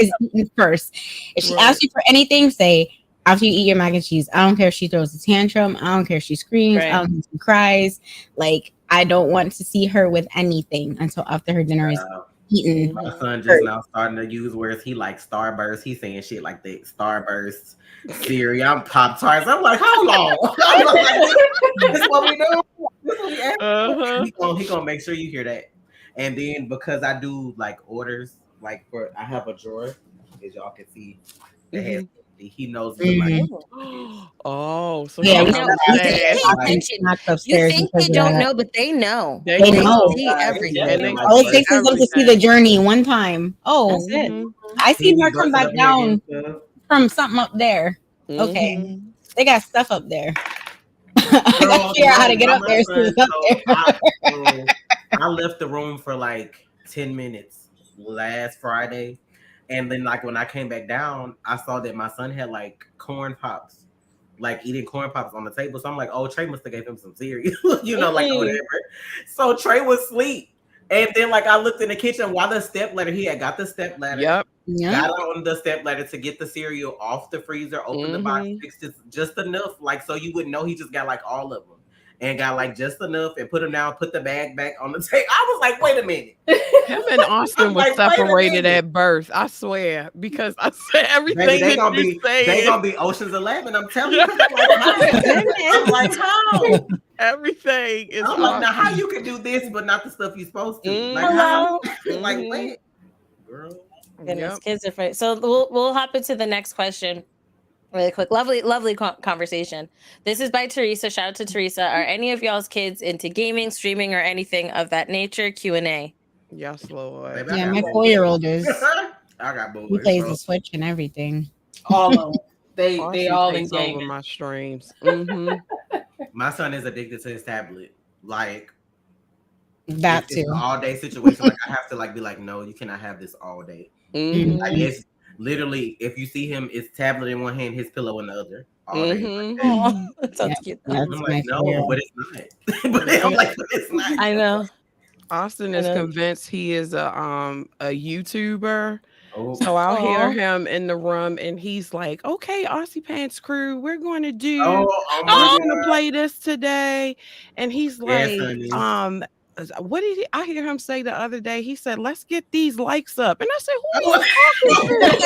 is eaten first. If she asks you for anything, say after you eat your mac and cheese. I don't care if she throws a tantrum. I don't care if she screams. I don't care if she cries. Like, I don't want to see her with anything until after her dinner is eaten. My son just now starting to use words. He like Starburst. He's saying shit like that. Starburst, cereal, I'm Pop-Tarts. I'm like, how long? I'm like, this is what we do. This is what we he gonna make sure you hear that. And then because I do like orders, like I have a drawer, as y'all can see, that has he knows like, so yeah, you think they don't know, but they know. They know. See everything. All it takes is them to see the journey one time. Oh, that's it. I seen her come back down from something up there. Okay, they got stuff up there. I gotta figure out how to get up there. I left the room for like 10 minutes last Friday. And then, like, when I came back down, I saw that my son had, like, corn pops, like, eating corn pops on the table. So I'm like, oh, Trey must have gave him some cereal, you know, like, whatever. So Trey was asleep. And then, like, I looked in the kitchen while the stepladder, he had got the stepladder. Got on the stepladder to get the cereal off the freezer, open the box, fixed it just enough, like, so you wouldn't know he just got, like, all of them. And got like just enough and put them down, put the bag back on the table. I was like, wait a minute. Him and Austin was separated at birth, I swear, because I said everything they gonna be Ocean's 11. I'm telling you. I'm like, how? Everything is. I'm like, now how you can do this but not the stuff you're supposed to? Like, how? Like, wait, girl. Goodness, kids are funny. So we'll hop into the next question. Really quick. Lovely conversation. This is by Teresa. Shout out to Teresa. Are any of y'all's kids into gaming, streaming, or anything of that nature? Q&A. Yes, Lord. Baby, yeah, my 4-year-old is. I got boys. He plays the Switch and everything. All of them. They all in over my streams. My son is addicted to his tablet. Like that it's too. An all-day situation. Like I have to like be like, no, you cannot have this all day. Like it's literally, if you see him, it's tablet in one hand, his pillow in the other. All day. That sounds cute. I'm like, no, but it's not. But I'm like, but it's not. I know. Austin is convinced he is a YouTuber. So I'll hear him in the room and he's like, okay, Aussie Pants crew, we're going to do, we're going to play this today. And he's like, what did I hear him say the other day? He said, let's get these likes up. And I said, who are you talking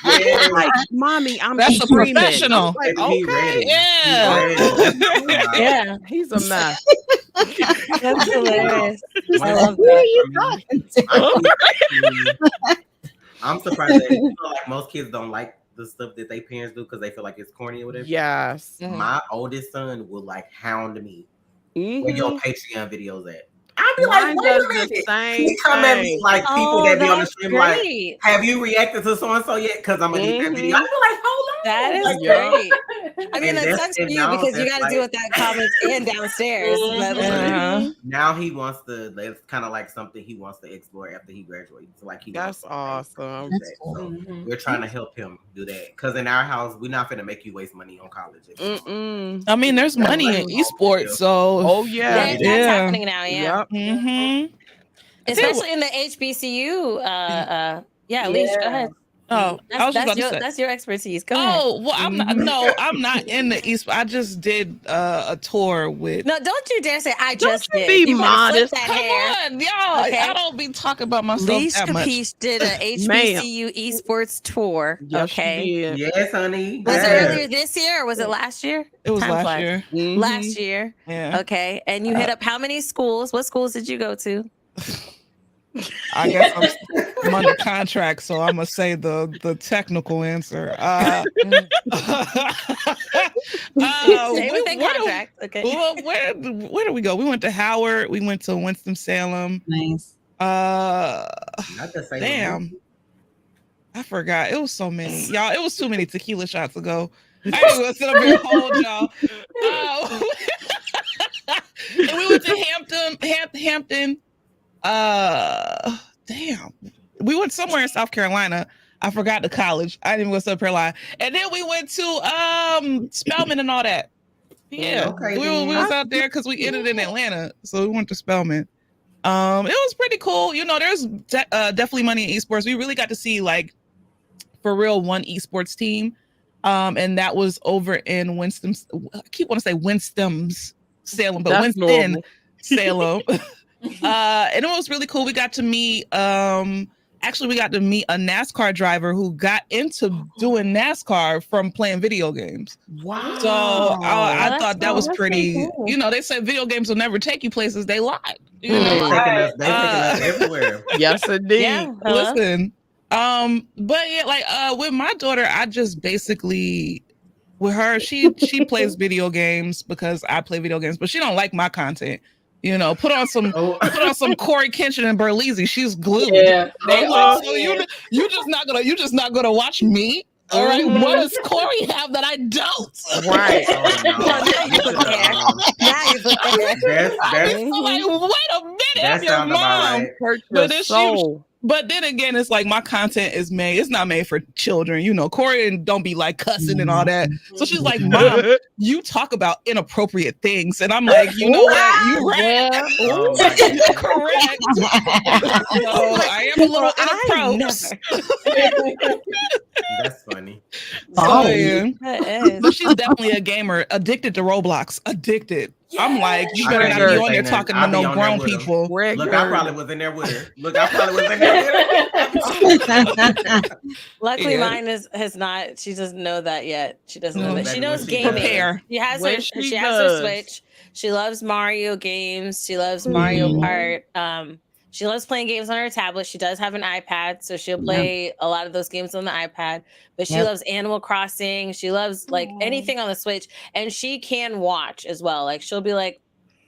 to? Like, mommy, That's a professional. Like, okay. Yeah. He's a mess. That's hilarious. I love that. Who are you talking to? I'm surprised that like most kids don't like the stuff that their parents do because they feel like it's corny or whatever. Yes. My oldest son will like hound me. Where your Patreon videos at? I'll be like, wait a minute. He come at me like people that be on the stream like, have you reacted to so and so yet? Because I'm gonna get that video. I'll be like, hold on. That is great. I mean, that sucks for you because you got to deal with that comments and downstairs. But now he wants to. It's kind of like something he wants to explore after he graduates. So like that's awesome. So we're trying to help him do that because in our house we're not gonna make you waste money on college. I mean, there's money in esports, so that's happening now. Yeah. Especially in the HBCU. Leash, go ahead. Oh, that's your expertise. Go ahead. Oh, well, I'm not in the East. I just did a tour with. No, don't you dare say I just did. Be modest. Come on, y'all. Okay. I don't be talking about myself that much. LeeshCapeesh did a HBCU esports tour. Okay. Yes, honey. Was it earlier this year or was it last year? It was last year. Last year. Yeah. Okay. And you hit up how many schools? What schools did you go to? I guess I'm under contract, so I'm gonna say the technical answer. Stay within contract. Okay. Well, where did we go? We went to Howard. We went to Winston-Salem. Nice. Damn. I forgot. It was so many, y'all. It was too many tequila shots ago. I ain't gonna sit up here and hold y'all. And we went to Hampton. damn. We went somewhere in South Carolina. I forgot the college. I didn't even go to South Carolina. And then we went to Spelman and all that. Yeah. Okay, we was out there because we ended in Atlanta. So we went to Spelman. It was pretty cool. You know, there's definitely money in esports. We really got to see like for real one esports team. And that was over in Winston. I keep wanting to say Winston-Salem, but That's normal. Winston-Salem. And it was really cool. We got to meet actually we got to meet a NASCAR driver who got into doing NASCAR from playing video games. Wow. So I thought that was pretty cool. You know, they said video games will never take you places. They lied. You know? They taking us everywhere. Yes, indeed. Yeah. Listen, but yeah, like with my daughter, I just basically with her, she plays video games because I play video games, but she don't like my content. You know, put on some Corey Kenshin and Berlizzi. She's glued. Yeah, they are. So you just not gonna watch me. All right, what does Corey have that I don't? Right. I'm like, wait a minute, I'm your mom. Hurt But your then soul. But then again, it's like my content is made. It's not made for children. You know, Corey don't be like cussing and all that. So she's like, Mom, you talk about inappropriate things, and I'm like, you know what? You right. Oh You're correct. So I am a little inappropriate. That's funny. So, yeah. That is. But she's definitely a gamer, addicted to Roblox, addicted. I'm like, you better not be on there talking to no grown people. Look, I probably was in there with her. Luckily, mine has not. She doesn't know that yet. She doesn't know that. She knows she gaming. Prepare. She has When her. she She has her Switch. She loves Mario games. She loves Mario Kart. She loves playing games on her tablet. She does have an iPad, so she'll play a lot of those games on the iPad. But she loves Animal Crossing. She loves like anything on the Switch, and she can watch as well. Like she'll be like,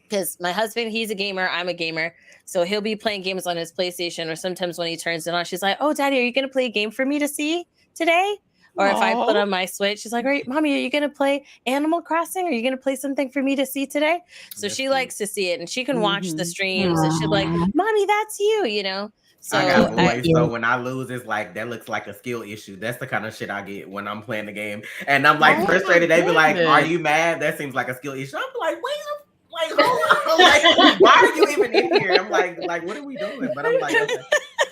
because my husband, he's a gamer, I'm a gamer, so he'll be playing games on his PlayStation, or sometimes when he turns it on, she's like, "Oh, Daddy, are you gonna play a game for me to see today?" Or if I put on my Switch, she's like, "All right, Mommy, are you gonna play Animal Crossing? Are you gonna play something for me to see today?" So she likes to see it, and she can watch the streams, and she'll be like, "Mommy, that's you," you know. So I got boys, so when I lose, it's like that looks like a skill issue. That's the kind of shit I get when I'm playing the game, and I'm like frustrated. They be like, "Are you mad?" That seems like a skill issue. I'm like, wait, hold on. Like, why are you even in here? I'm like, what are we doing? But I'm like, okay.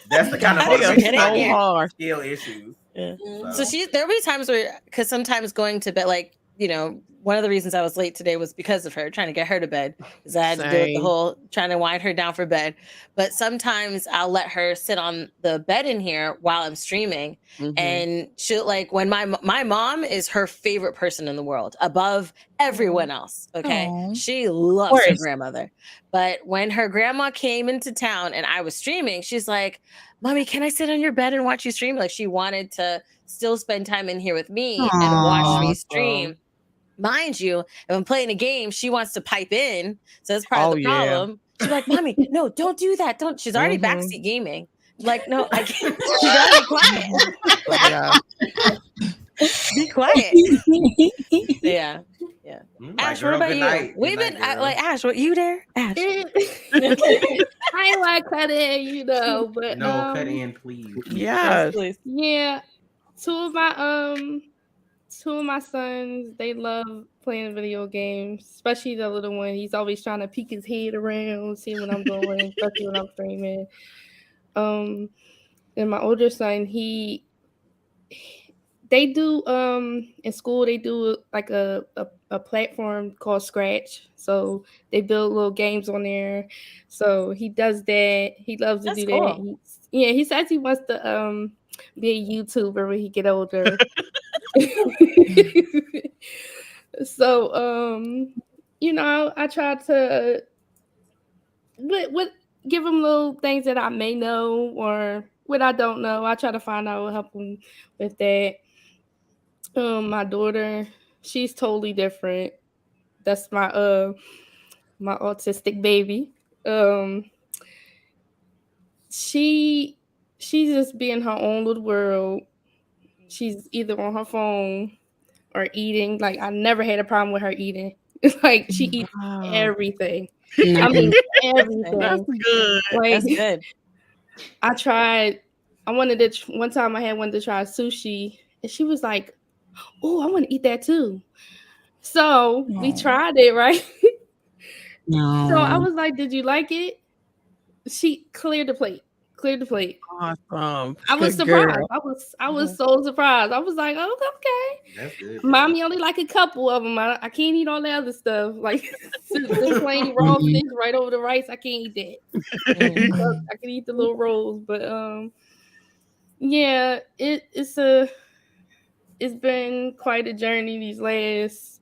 That's the kind of motivation I get. Skill issues. Yeah. So there'll be times where, because sometimes going to bed, like, you know, one of the reasons I was late today was because of her, trying to get her to bed, because I had to do it the whole trying to wind her down for bed. But sometimes I'll let her sit on the bed in here while I'm streaming, and she'll like, when my mom is her favorite person in the world above everyone else. Okay, she loves her grandmother, but when her grandma came into town and I was streaming, she's like, "Mommy, can I sit on your bed and watch you stream?" Like she wanted to still spend time in here with me and watch me stream. Mind you, if I'm playing a game, she wants to pipe in. So that's part of the problem. She's like, "Mommy, no, don't do that. Don't." She's already backseat gaming. I'm like, no, I can't. You gotta be quiet. Be quiet. Yeah. Yeah. Ash, what about you? We've been like, Ash, what you there? Ash. I like cut in, you know, but no, cut in, please. Yes, please. Yeah. Two of my sons, they love playing video games, especially the little one. He's always trying to peek his head around, see what I'm doing, especially when I'm streaming. And my older son, they do in school, they do like a platform called Scratch. So they build little games on there. So he does that. He loves to do that. He says he wants to be a YouTuber when he get older. So you know, I try to give him little things that I may know or what I don't know. I try to find out, help him with that. My daughter, she's totally different. That's my my autistic baby. She's just be in her own little world. She's either on her phone or eating. Like, I never had a problem with her eating. It's like she eats everything. I mean, everything. That's good. Like, That's good. I tried. One time I had wanted to try sushi, and she was like, "Oh, I want to eat that too." So we tried it, right? No. So I was like, "Did you like it?" She cleared the plate. Awesome. I was Good surprised. girl. I was so surprised. I was like, "Oh, okay." That's good. Mommy only like a couple of them. I can't eat all the other stuff. Like the plain raw fish right over the rice. I can't eat that. I can eat the little rolls, but yeah, it's been quite a journey these last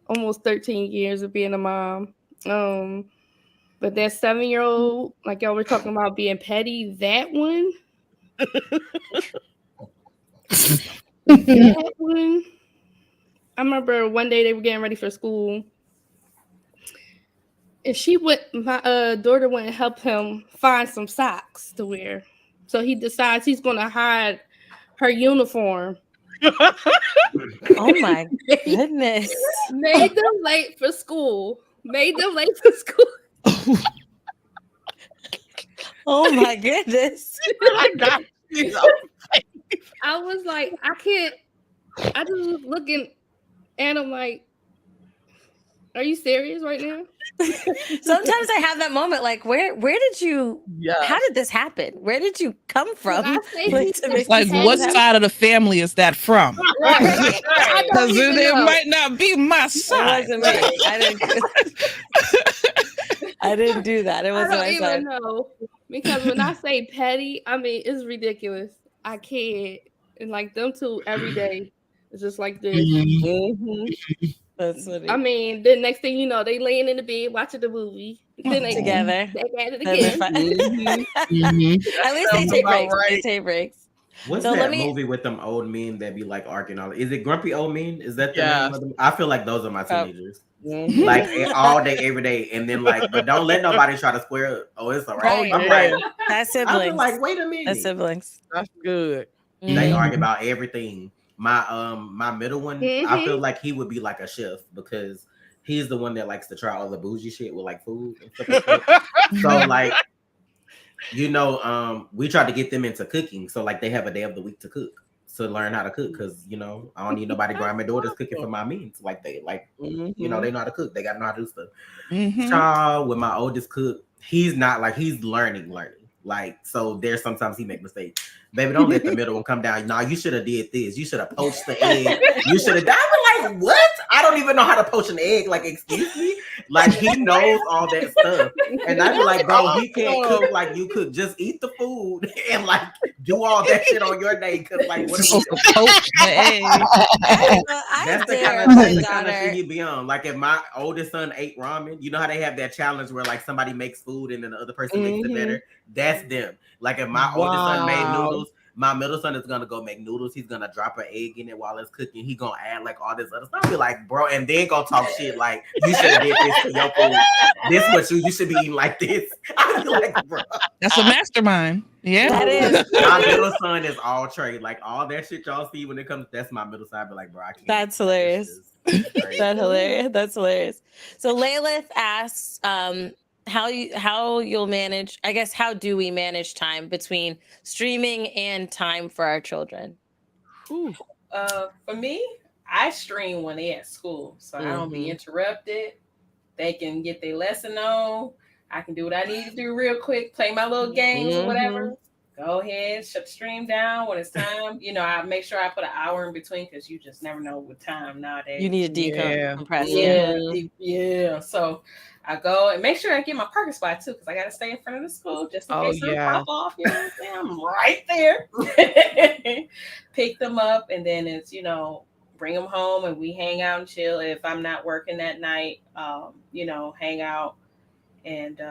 almost 13 years of being a mom. But that 7-year-old, like y'all were talking about being petty, that one. That one. I remember one day they were getting ready for school. And my daughter went and help him find some socks to wear. So he decides he's gonna hide her uniform. Oh my goodness. Made them late for school. Oh my goodness. I was like, I can't. I just was looking and I'm like, are you serious right now? Sometimes I have that moment, like, where did you? How did this happen? Where did you come from? Like, what side of the family is that from? Because it might not be my side. It wasn't me. I didn't do that. It wasn't my side. I don't even know, because when I say petty, I mean it's ridiculous. I can't. And like them two every day, it's just like this. That's funny. I mean, the next thing you know, they laying in the bed watching the movie. Then they together. Back at it again. At least they take breaks. Right. They take breaks. What's that movie with them old men that be like arguing all? Is it Grumpy Old Men? Is that the name of them? I feel like those are my teenagers. Like all day, every day, and then like, but don't let nobody try to square up. Oh, it's all right. I'm right. That's siblings. I feel like, wait a minute. That's siblings. That's good. They argue about everything. My middle one, I feel like he would be like a chef because he's the one that likes to try all the bougie shit with like food and stuff like that. So like, you know, we try to get them into cooking. So like they have a day of the week to cook, to learn how to cook, because you know, I don't need nobody grinding my daughter's cooking for my means. Like they like, you know, they know how to cook. They gotta know how to do stuff. Child, with my oldest cook, he's not like, he's learning. Like, so there's sometimes he make mistakes. Baby, don't let the middle one come down. No, you should have did this. You should have poached the egg. You should have died. I'm like, what? I don't even know how to poach an egg. Like, excuse me? Like, he knows all that stuff. And I'd be like, bro, he can't cook like you could. Just eat the food and like do all that shit on your day. Cause like, what are you doing? Poach the egg. That's the kind of shit he be on. Like, if my oldest son ate ramen, you know how they have that challenge where like somebody makes food and then the other person makes it better? That's them. Like, if my oldest son made noodles, my middle son is gonna go make noodles. He's gonna drop an egg in it while it's cooking. He gonna add like all this other stuff. I'll be like, bro, and then go talk shit like, you should have did this for your food. This what you should be eating like this. I'll be like, bro, that's a mastermind. Yeah, that is. My middle son is all trade. Like all that shit y'all see when it comes. That's my middle son. I be like, bro, I can't. That's hilarious. That's hilarious. That's hilarious. So Laylith asks, how you'll manage, I guess, how do we manage time between streaming and time for our children? For me, I stream when they at school, so I don't be interrupted. They can get their lesson on. I can do what I need to do real quick, play my little games or whatever. Go ahead, shut the stream down when it's time. You know, I make sure I put an hour in between because you just never know what time nowadays. You need to decompress. Yeah. So I go and make sure I get my parking spot too, because I got to stay in front of the school just in case they pop off. You know what I'm saying? I'm right there. Pick them up, and then it's, you know, bring them home and we hang out and chill. If I'm not working that night, you know, hang out and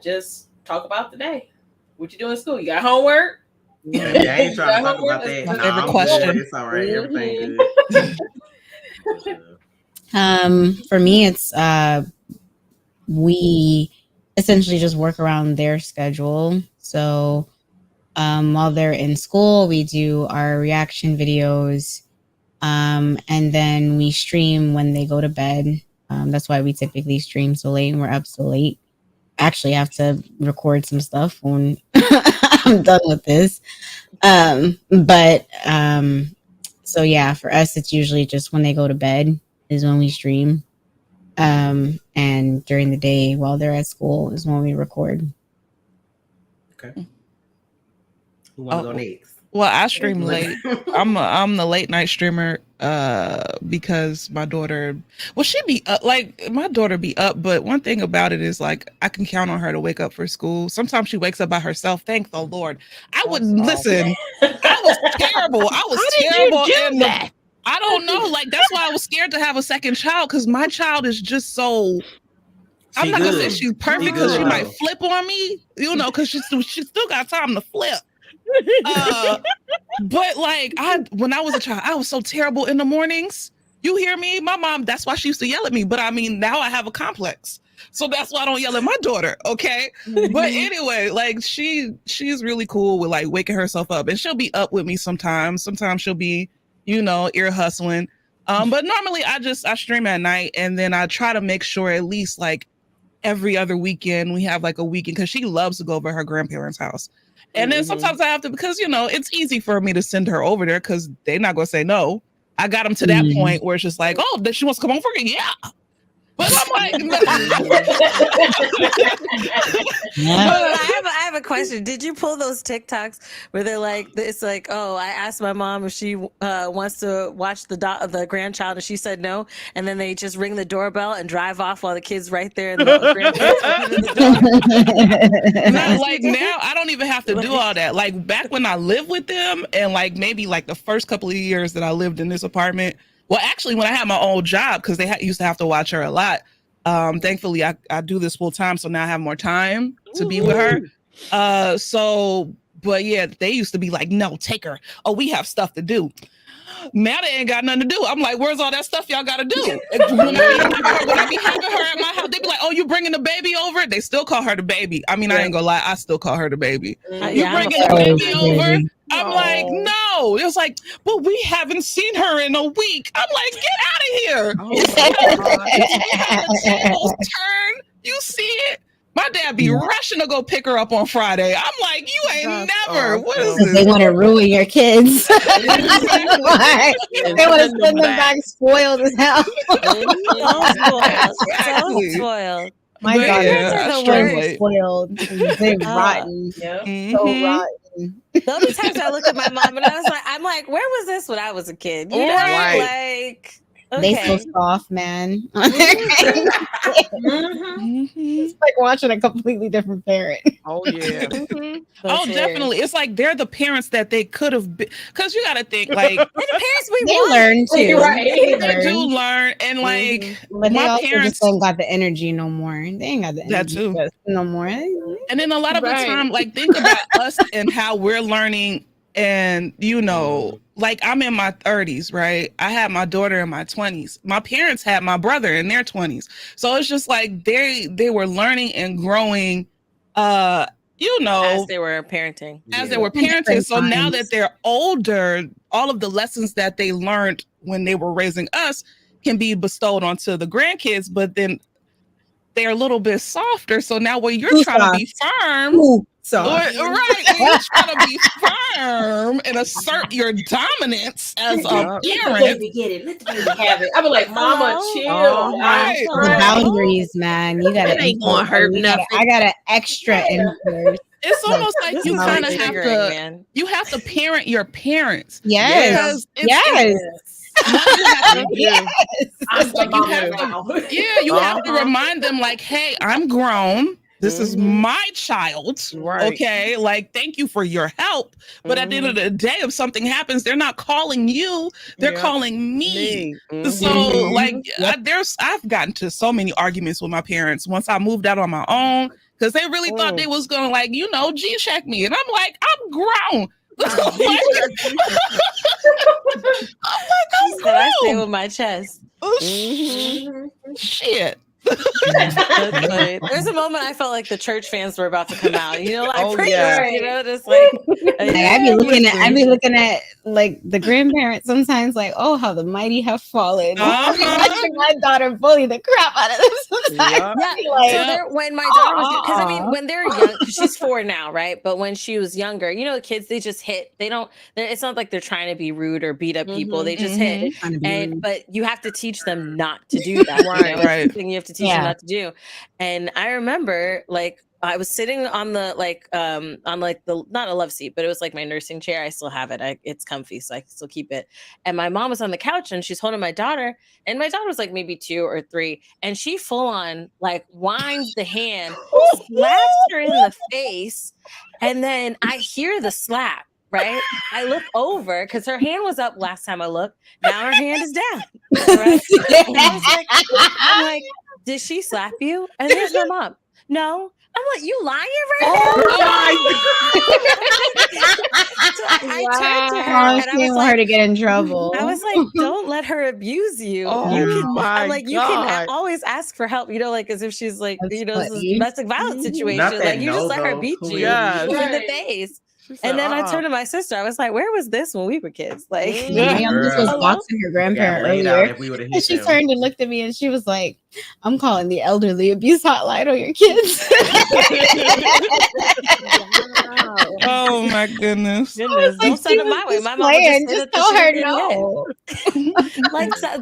just talk about the day. What you doing in school? You got homework? Yeah, I ain't trying to talk about that. My favorite question. It's all right. Everything good. For me, it's we essentially just work around their schedule. So while they're in school, we do our reaction videos, and then we stream when they go to bed. That's why we typically stream so late and we're up so late. actually have to record some stuff when I'm done with this. So yeah, for us, it's usually just when they go to bed is when we stream. And during the day while they're at school is when we record. Okay. Who want to go next? Well, I stream late. I'm the late night streamer because my daughter, well, she be up, like my daughter be up, but one thing about it is like I can count on her to wake up for school. Sometimes she wakes up by herself. Thank the Lord. I wouldn't listen. I was terrible. I was terrible. I don't know. Like that's why I was scared to have a second child because my child is just so. I'm not gonna say she's perfect because she might flip on me, you know, because she still got time to flip. But like when I was a child, I was so terrible in the mornings. You hear me? My mom, that's why she used to yell at me. But I mean, now I have a complex. So that's why I don't yell at my daughter. Okay. But anyway, like she's really cool with like waking herself up and she'll be up with me sometimes. Sometimes she'll be, you know, ear hustling. But normally I stream at night and then I try to make sure at least like every other weekend we have like a weekend because she loves to go over to her grandparents' house. And then sometimes I have to, because, you know, it's easy for me to send her over there because they're not going to say no. I got them to that point where it's just like, oh, that she wants to come over again. Yeah. But I'm like, no. I have a question. Did you pull those TikToks where they're like, it's like, oh, I asked my mom if she wants to watch the grandchild and she said no, and then they just ring the doorbell and drive off while the kid's right there and the grandparents open the door. Not like now, I don't even have to do all that. Like back when I lived with them, and like maybe like the first couple of years that I lived in this apartment. Well, actually, when I had my old job, because they used to have to watch her a lot. Thankfully, I do this full time, so now I have more time to be with her. But yeah, they used to be like, no, take her. Oh, we have stuff to do. Now they ain't got nothing to do. I'm like, where's all that stuff y'all got to do? When I be having her at my house, they be like, oh, you bringing the baby over? They still call her the baby. I mean, I ain't gonna lie, I still call her the baby. You bringing the baby over? I'm like, no. It was like, but we haven't seen her in a week. I'm like, get out of here. Turn. You see it? My dad be rushing to go pick her up on Friday. I'm like, you ain't never. What is this? They want to ruin your kids. They want to send them back spoiled as hell. So spoiled. My daughters are the worst spoiled. They're rotten. So rotten. There'll be times I look at my mom and I'm like, where was this when I was a kid? You know, like. Okay. They so soft, man. It's like watching a completely different parent. Oh yeah. Oh, definitely. It's like they're the parents that they could have been. Because you got to think, like, they're the parents we learn too. Right. They do learn, and like but my parents ain't got the energy no more. They ain't got the energy no more. And then a lot of the time, like, think about us and how we're learning. And, you know, like I'm in my 30s, right? I had my daughter in my 20s. My parents had my brother in their 20s. So it's just like they were learning and growing, you know. As they were parenting. So now that they're older, all of the lessons that they learned when they were raising us can be bestowed onto the grandkids. But then they're a little bit softer. So now when you're trying to be firm. Right, you're trying to be firm and assert your dominance as a parent. Let the baby have it. I be like, Mama, chill. Right. Boundaries, man. You gotta. It ain't gonna hurt nothing. I got an extra influence. It's almost like you kind of have to. You have to parent your parents. Yes. You have to remind them, like, hey, I'm grown. This is my child. Right. Okay. Like, thank you for your help. But at the end of the day, if something happens, they're not calling you. They're calling me. So like I've gotten to so many arguments with my parents once I moved out on my own, because they really thought they was going to, like, you know, G-check me. And I'm like, I'm grown. I'm grown. I stay with my chest. Shit. That's funny. There's a moment I felt like the church fans were about to come out. You know, like Oh, praise, yeah. you know, just like I be looking at like the grandparents sometimes, like, oh, how the mighty have fallen. I be watching my daughter bully the crap out of them sometimes. Yeah. Like, So there, when my daughter was, because I mean, when they're young, she's 4 now, right? But when she was younger, you know, the kids, they just hit. They don't. It's not like they're trying to be rude or beat up people. They just hit. And but you have to teach them not to do that. Right, you know? right. Something you have to teach them not to do. And I remember, like, I was sitting on the the not a love seat, but it was like my nursing chair. I still have it. It's comfy, so I can still keep it. And my mom was on the couch and she's holding my daughter, and my daughter was like maybe 2 or 3, and she full on like winds the hand, slaps her in the face, and then I hear the slap. Right, I look over because her hand was up last time I looked. Now her hand is down. Right? I'm like, did she slap you? And there's my mom. No. I'm like, you lying right now? So I turned to her and I was like, her to get in trouble. I was like, don't let her abuse you. I'm like, you can always ask for help, you know, like as if she's like, you know, this is a domestic violence situation. Like you just let her beat you in the face. And then I turned to my sister. I was like, where was this when we were kids? Like, I'm just was boxing her grandparent earlier. And she turned and looked at me and she was like, I'm calling the elderly abuse hotline on your kids. Oh my goodness. Don't send it my way. My mom just tell her no.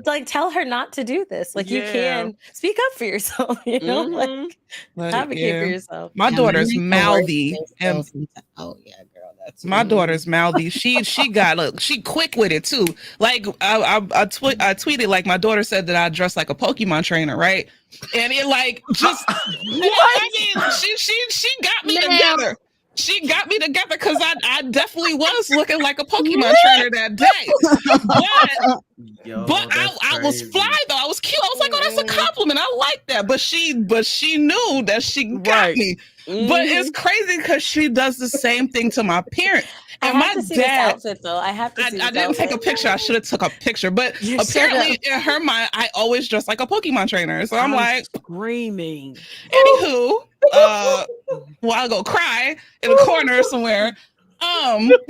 like tell her not to do this. Like you can speak up for yourself, you know, like advocate for yourself. My daughter's mouthy. Oh yeah, girl, that's my daughter's mouthy. She she quick with it too. Like I tweeted like my daughter said that I dress like a Pokemon trainer, right? And it like just I mean she got me together. She got me together because I definitely was looking like a Pokemon trainer that day. But I was fly though. I was cute. I was like, oh, that's a compliment. I like that. But she knew that she got me. But it's crazy because she does the same thing to my parents. And my dad, outfit, though. I have to see I didn't take a picture. I should have took a picture. But apparently in her mind, I always dress like a Pokemon trainer. So I'm like screaming. Anywho, well, I'll go cry in a corner somewhere. But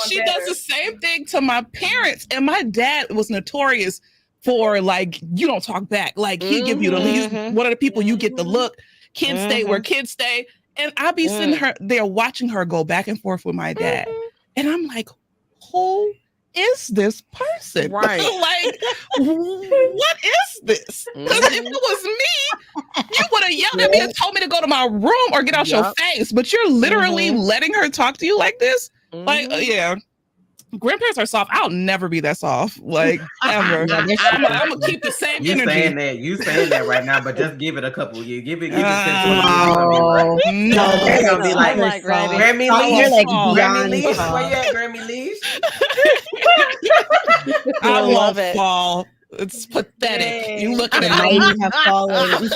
she does the same thing to my parents. And my dad was notorious for like, you don't talk back. Like he give you the least, one of the people you get the look, kids stay where kids stay. And I'll be sitting her there watching her go back and forth with my dad. And I'm like, who is this person? Right. Like, what is this? Because if it was me, you would have yelled at me and told me to go to my room or get out your face. But you're literally letting her talk to you like this? Like, yeah. Grandparents are soft. I'll never be that soft, like ever. I'm gonna keep the same energy. You saying that right now, but just give it a couple years. Give it 6 months. No, they're gonna be like Grammy Leash. Like Grammy Leash. Where you at, Grammy Leash? I love it. Fall. It's pathetic. Yay. You look at it. Mighty have fallen.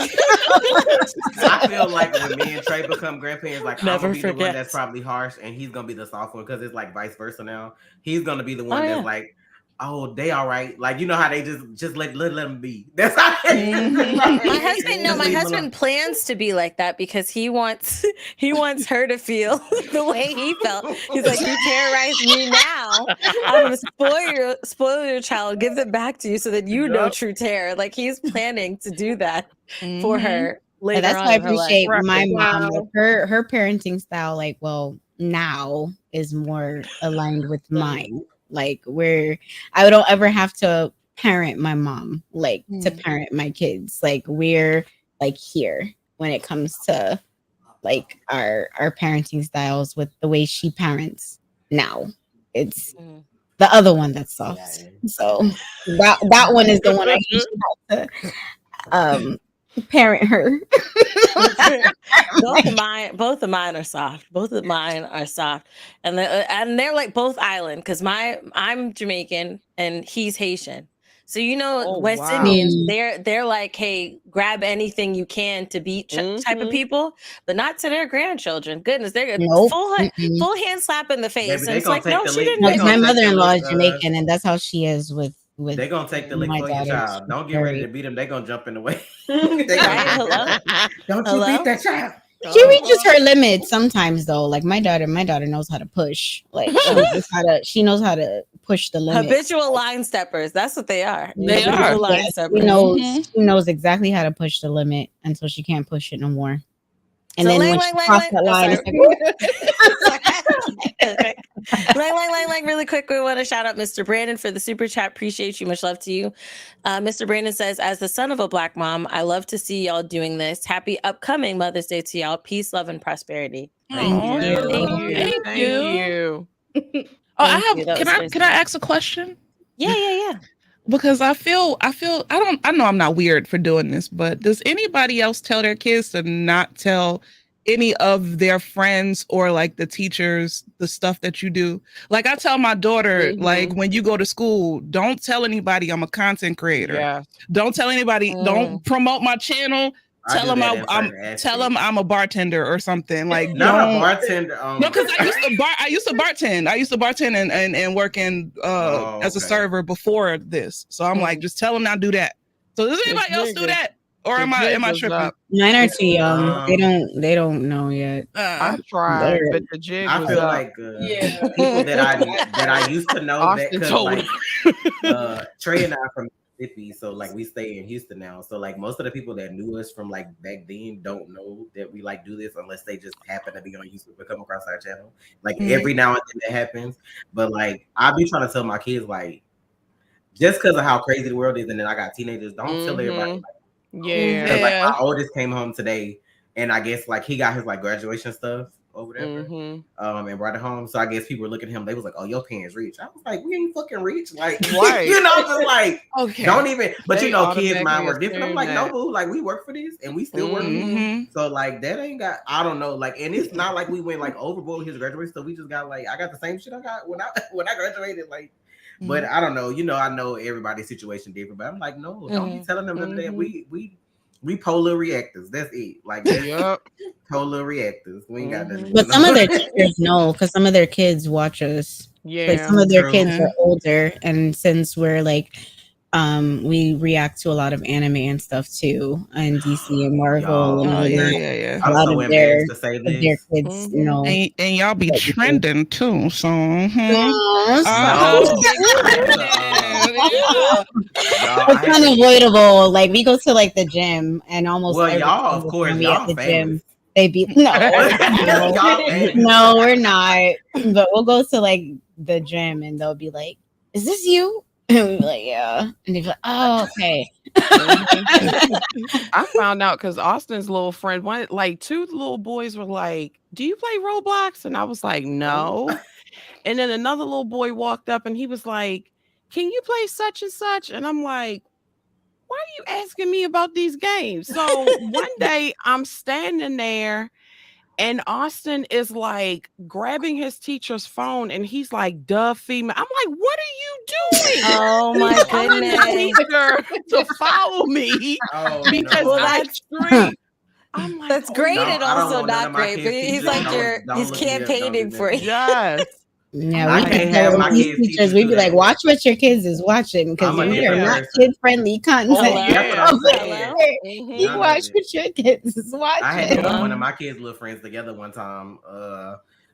I feel like when me and Trey become grandparents, like Never I'm gonna be forget. the one that's probably harsh, and he's gonna be the soft one because it's like vice versa now. He's gonna be the one that's like, oh, they all right. Like you know how they just let them be. That's how my husband plans to be like that because he wants her to feel the way he felt. He's like, you terrorize me now. I'm gonna spoil your child, give them back to you so that you know true terror. Like he's planning to do that for her later. That's on why I in her life. appreciate my mom. Like, her parenting style, like, well, now is more aligned with mine. Like where I don't ever have to parent my mom, like to parent my kids. Like we're like here when it comes to like our parenting styles with the way she parents now. It's the other one that's soft. So that one is the one I usually have to parent her. both of mine are soft. Both of mine are soft, and they're like both island because I'm Jamaican and he's Haitian. So West Indians, they're like, hey, grab anything you can to beat type of people, but not to their grandchildren. Goodness, they're full hand slap in the face. And it's like, no, she didn't. My mother-in-law is Jamaican, and that's how she is with with They're gonna take the lick my for your daughter. child. Don't get ready to beat them. They're gonna jump in the way. Right? Hello? Don't you beat that child. She reaches her limit sometimes though. Like my daughter knows how to push. Like she knows how to push the limit. Habitual line steppers. That's what they are. They Habitual are. line Yes, steppers. she knows exactly how to push the limit until she can't push it no more. And So then when she crosses that line, it's like, really quick, we want to shout out Mr. Brandon for the super chat. Appreciate you. Much love to you. Mr. Brandon says, as the son of a Black mom, I love to see y'all doing this. Happy upcoming Mother's Day to y'all. Peace, love, and prosperity. Thank you. Can I ask a question? Yeah. Because I know I'm not weird for doing this, but does anybody else tell their kids to not tell any of their friends or like the teachers the stuff that you do? Like I tell my daughter, like when you go to school, don't tell anybody I'm a content creator. Yeah. Don't tell anybody, don't promote my channel. Tell them I'm a bartender or something. Like not a bartender. No, because I used to bartend. I used to bartend and work in as a server before this. So I'm like, just tell them not do that. So does anybody else do that? Or am I tripping? Mine are too young. They don't know yet. I tried, but the jig was feel up. like people that I used to know that because like Trey and I from Mississippi, so like we stay in Houston now. So like most of the people that knew us from like back then don't know that we like do this unless they just happen to be on YouTube or come across our channel. Like every now and then that happens. But like I be trying to tell my kids like just because of how crazy the world is, and then I got teenagers, don't tell everybody. Like, like my oldest came home today, and I guess like he got his like graduation stuff or whatever, and brought it home. So I guess people were looking at him. They was like, "Oh, your parents rich." I was like, "We ain't fucking rich." Like, you know, just like don't even. But you know, kids' mind work different. I'm like, no, boo. Like we work for this, and we still work. So like that ain't got. I don't know. Like, and it's not like we went like overboard with his graduation. So we just got like I got the same shit I got when I graduated. Like. But I don't know, I know everybody's situation different, but I'm like, no, don't be telling them that we polar reactors. That's it. Like polar reactors. We ain't got nothing. But some of their teachers know because some of their kids watch us. Yeah. Like some of their kids are older, and since we're like we react to a lot of anime and stuff too, and DC and Marvel and a I'm lot so of their kids, know, and y'all be trending too. So it's unavoidable. Like we go to like the gym, and almost y'all of course y'all at the famous. gym. They be no, we're not. But we'll go to like the gym, and they'll be like, "Is this you?" And we'll be like, "Yeah," and they'll be like, "Oh, okay." I found out because Austin's little friend, two little boys were like, "Do you play Roblox?" And I was like, "No." And then another little boy walked up and he was like, "Can you play such and such?" And I'm like, "Why are you asking me about these games?" So one day I'm standing there and Austin is like grabbing his teacher's phone and he's like, "Duh, female." I'm like, "What are you doing?" Oh my goodness. Teacher to follow me because I'm straight. I'm like, that's great and also not great, but he's like he's campaigning for you. Yes. Yeah, we can tell my teachers. We'd be like, "Watch what your kids is watching because we are not kid-friendly content." You watch what your kids is watching. I had to put one of my kids' little friends together one time.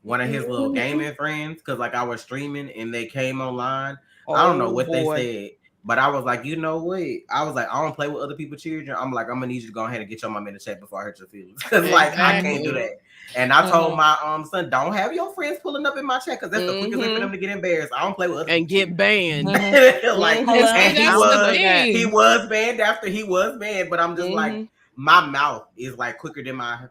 One of his little gaming friends, because like I was streaming and they came online. I don't know what they said, but I was like, you know what? I was like, I don't play with other people's children. I'm like, I'm gonna need you to go ahead and get your mom in the chat before I hurt your feelings, because like I can't do that. And I told my son, don't have your friends pulling up in my chat because that's the quickest way for them to get embarrassed. I don't play with other and get banned. Like and he was banned after he was banned, but I'm just like my mouth is like quicker than my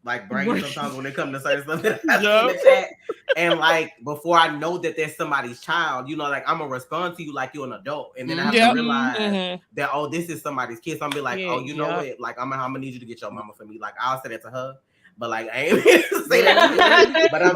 like brain sometimes when it comes to certain stuff that I see in the chat. And like before I know that there's somebody's child, like I'm gonna respond to you like you're an adult, and then I have to realize that this is somebody's kid. So I'm be like, you know what? Like I'm gonna need you to get your mama for me. Like I'll say that to her. But like I ain't say that, but I'm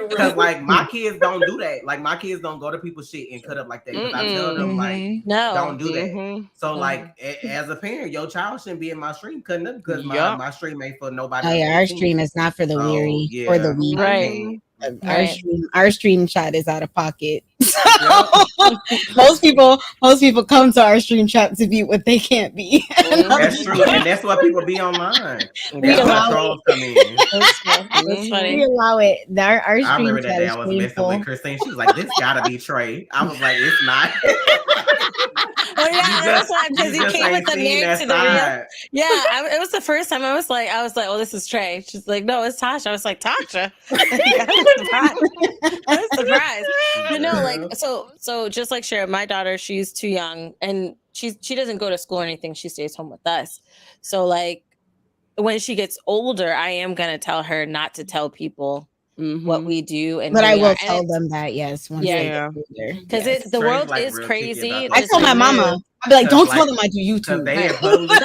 because like my kids don't do that. Like my kids don't go to people's shit and cut up like that. Because I tell them like, no, don't do that. So like as a parent, your child shouldn't be in my stream cutting up because my stream ain't for nobody. Oh yeah, our stream is not for the weary or the weak. Right. Our stream chat is out of pocket. most people come to our stream chat to be what they can't be. That's true, and that's why people be online. We allow trolls come in. That's funny. We allow it. Our I stream remember that chat day is I was messing shameful. with Christine. She was like, "This gotta be Trey." I was like, "It's not." Oh yeah, that was why, because he just came with ain't the seen Married that to the Real. side. Yeah, it was the first time I was like, "Oh, this is Trey." She's like, "No, it's Tasha." I was like, "Tasha." I was surprised. But no, like so just like Sheera, my daughter, she's too young, and she doesn't go to school or anything. She stays home with us. So like when she gets older, I am gonna tell her not to tell people what we do, and but I will tell them that, yes, once they get older. Because the world is crazy. I told my mama, I'd be like, don't tell them I do YouTube. They have publicly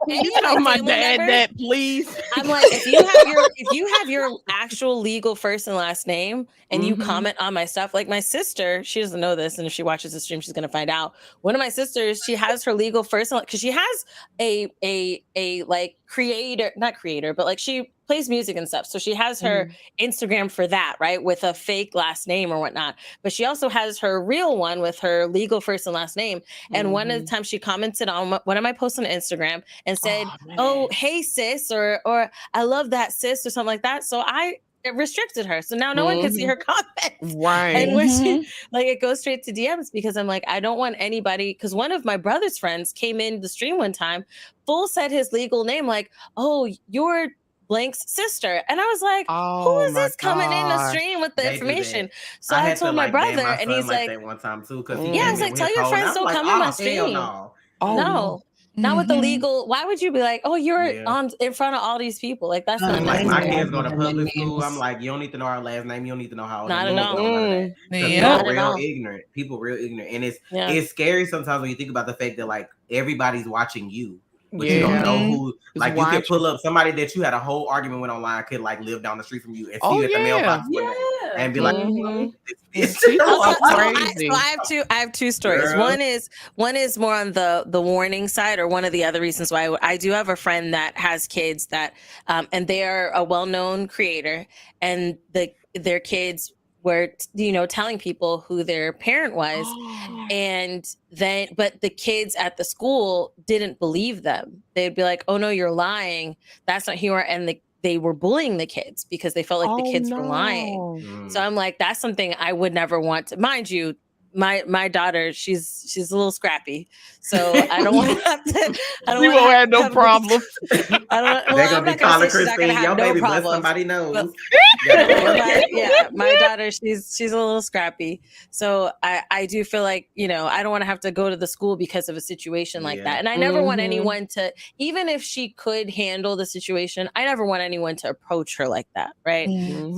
Can you tell my dad that, please? I'm like, if you have your actual legal first and last name and you comment on my stuff, like my sister, she doesn't know this, and if she watches the stream, she's gonna find out. One of my sisters, she has her legal first, because she has a like not creator, but like she plays music and stuff. So she has her Instagram for that, right? With a fake last name or whatnot. But she also has her real one with her legal first and last name. And one of the times she commented on one of my posts on Instagram and said, "Oh, hey sis," or "I love that sis," or something like that. So it restricted her. So now no one can see her comments. Right. And when she, like, it goes straight to DMs, because I'm like, I don't want anybody, because one of my brother's friends came in the stream one time, full said his legal name, like, "Oh, you're blank's sister." And I was like, who is this coming in the stream with the information? So I told my brother, and he's like, that one time too, because I was like, tell your friends don't come in my stream. No. Not with the legal. Why would you be like, "Oh, you're on in front of all these people"? Like, that's not like necessary. my kids go to public school. I'm like, you don't need to know our last name. You don't need to know how old. Not at all. People real ignorant. People real ignorant, and it's scary sometimes when you think about the fact that like everybody's watching you. But you don't know who, like, you could pull up somebody that you had a whole argument with online, could like live down the street from you and see you at the mailbox one day and be like, it's crazy. So I have two stories. Girl. One is more on the warning side, or one of the other reasons why I do have a friend that has kids that, and they are a well-known creator, and their kids were, telling people who their parent was. But the kids at the school didn't believe them. They'd be like, "Oh no, you're lying. That's not who you are." And they were bullying the kids because they felt like the kids were lying. So I'm like, that's something I would never want to, mind you. My daughter, she's a little scrappy, so I don't want to have to. We won't have no problem. I don't. They're gonna be calling Christine, "Your baby, but somebody knows." My daughter, she's a little scrappy, so I do feel like, I don't want to have to go to the school because of a situation like that, and I never want anyone to, even if she could handle the situation, I never want anyone to approach her like that, right?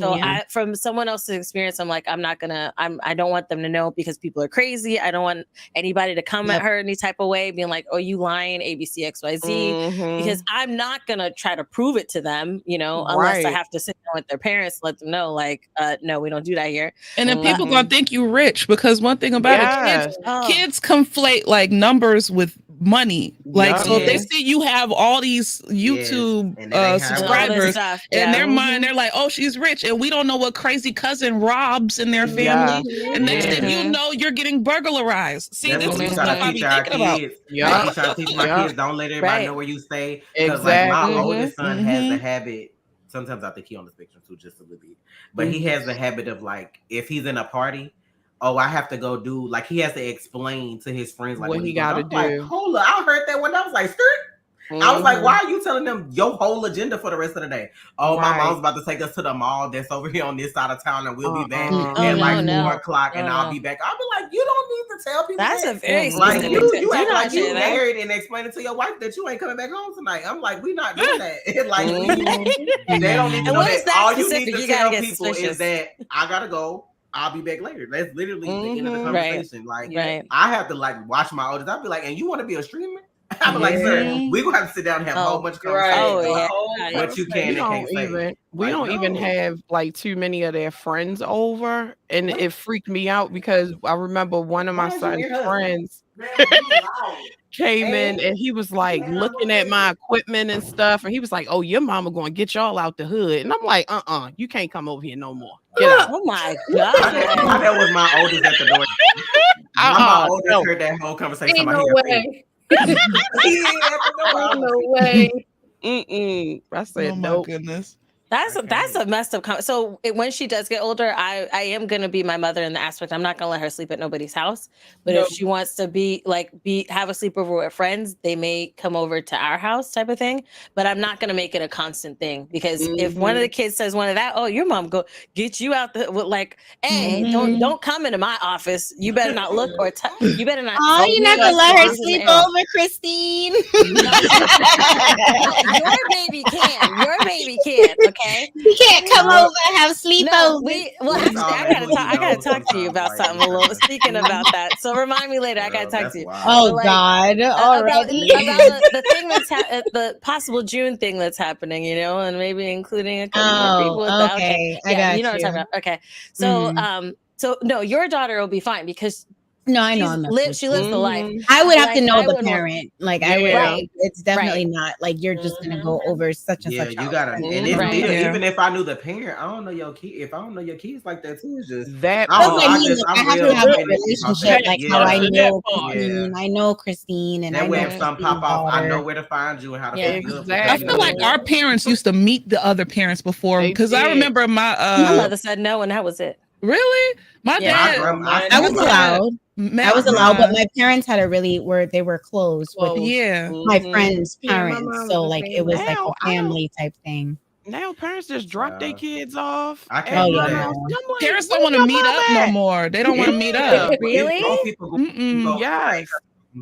So from someone else's experience, I'm like, I don't want them to know, because people are crazy. I don't want anybody to come at her any type of way, being like, "Oh, you lying, ABC, XYZ," because I'm not gonna try to prove it to them, unless I have to sit down with their parents, let them know, like, no, we don't do that here. And then people gonna think you rich, because one thing about it, kids conflate like numbers with money. Like, so if they see you have all these YouTube subscribers, in their mind, they're like, "Oh, she's rich," and we don't know what crazy cousin robs in their family. And next thing you know, you're getting burglarized. See, this is stuff I be thinking about. I try to teach my kids, don't let everybody know where you stay. Because like my oldest son has the habit. Sometimes I think he on the spectrum too, just a little bit. But he has the habit of, like, if he's in a party, I have to go do, like, he has to explain to his friends like what he got to do. Like, hold up, I heard that one. I was like, skirt. I was like, why are you telling them your whole agenda for the rest of the day? Oh, my mom's about to take us to the mall that's over here on this side of town, and we'll be back at like 4 o'clock, and I'll be back. I'll be like, you don't need to tell people that's that. A very like you act like you that. married and explaining to your wife that you ain't coming back home tonight. I'm like, we not doing that. Like, they don't need to know that. All you need to tell people is that I gotta go. I'll be back later. That's literally the end of the conversation. Like, I have to like watch my oldest. I'll be like, "And you want to be a streamer?" I'm like, sir, we're gonna have to sit down and have a whole bunch of conversations. What you can and can't say. We don't even have like too many of their friends over, and it freaked me out because I remember one of my son's friends came in and he was like looking at my equipment and stuff, and he was like, "Oh, your mama gonna get y'all out the hood," and I'm like, you can't come over here no more. Get out. Oh my god! That was my oldest at the door. My oldest heard that whole conversation. Ain't no way. No way. I said, oh my nope. goodness. That's a messed up comment. So when she does get older, I am gonna be my mother in the aspect. I'm not gonna let her sleep at nobody's house. But if she wants to have a sleepover with friends, they may come over to our house type of thing. But I'm not gonna make it a constant thing because if one of the kids says one of that, oh, your mom go get you out the hey, don't come into my office. You better not look or you better not. Oh, you're not gonna let her sleep over, Christine. Your baby can. Your baby can. Okay, we can't come over and have sleepovers. Actually, I gotta talk to you about something a little. Speaking about that, so remind me later. I gotta talk to you. Oh God! About the thing that's the possible June thing that's happening, and maybe including a couple more people. Okay, I got you know what I'm talking about. Okay, so so no, your daughter will be fine because. No, I know. She lives the life. I would have to know the parent. I would. Right. It's definitely not like you're just gonna go over such and such. You gotta. And even if I knew the parent, I don't know your kid. If I don't know your kids like that too, it's just that. I have to have a relationship like how I know Christine. I know Christine, and that way if something pop off, I know where to find you and how to pick you up. I feel like our parents used to meet the other parents before because I remember my mother said no, and that was it. Really? My dad. I was allowed. I was allowed, but my parents had they were close with my friends' parents. So it was like a family type thing. Now parents just drop their kids off. I can't do that. Parents don't want to meet up no more. They don't want to meet up. Really? Yes.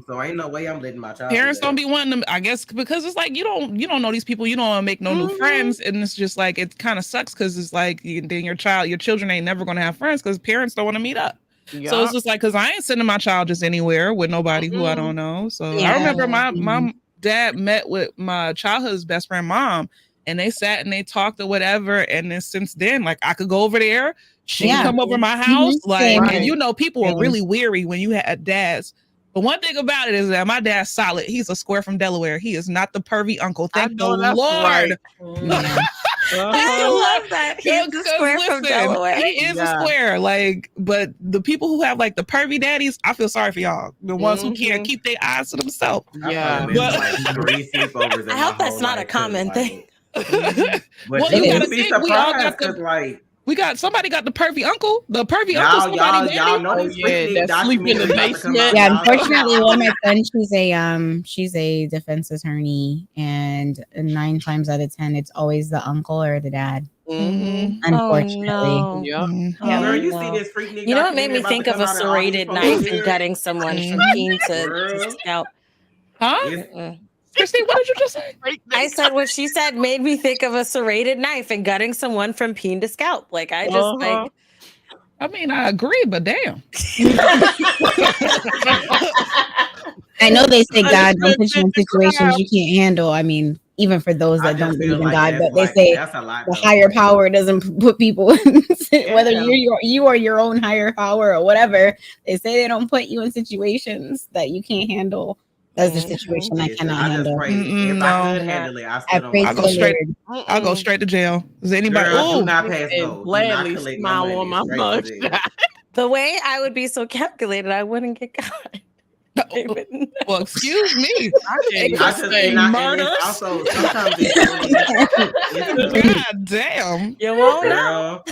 So ain't no way I'm letting my child. Parents don't be wanting them, I guess, because it's like you don't know these people. You don't want to make no new friends, and it's just like it kind of sucks because it's like then your children ain't never gonna have friends because parents don't want to meet up. Yep. So it's just like because I ain't sending my child just anywhere with nobody who I don't know. So I remember my dad met with my childhood's best friend mom, and they sat and they talked or whatever. And then since then, I could go over there. She can come over my house. And people are really weary when you had dads. But one thing about it is that my dad's solid. He's a square from Delaware. He is not the pervy uncle. Thank the Lord. Right. I love that. He's a square from Delaware. He is a square. But the people who have the pervy daddies, I feel sorry for y'all. The ones who can't keep their eyes to themselves. Yeah. I hope that's not a common thing. But you gotta be surprised because somebody got the pervy uncle. The pervy uncle. Y'all know that sleep in the basement. Yeah, unfortunately, one of my friends, she's a defense attorney, and 9 times out of 10, it's always the uncle or the dad. Unfortunately, Girl, you see this freak nigga. You know what made me think of a serrated knife and gutting someone from peen to scalp? Huh? Christine, what did you just say? I said what she said made me think of a serrated knife and gutting someone from peen to scalp. I mean, I agree, but damn. I know they say God don't put you in situations you can't handle. I mean, even for those that don't believe in God, but they say the higher power doesn't put people in, whether you are your own higher power or whatever. They say they don't put you in situations that you can't handle. That's the situation I cannot handle. If I could handle it, I still don't. I'll go straight to jail. Is anybody? Do not pass go. Gladly smile on my mug. The way I would be so calculated, I wouldn't get caught. Well, excuse me. Murder. Also, sometimes God damn. You won't know.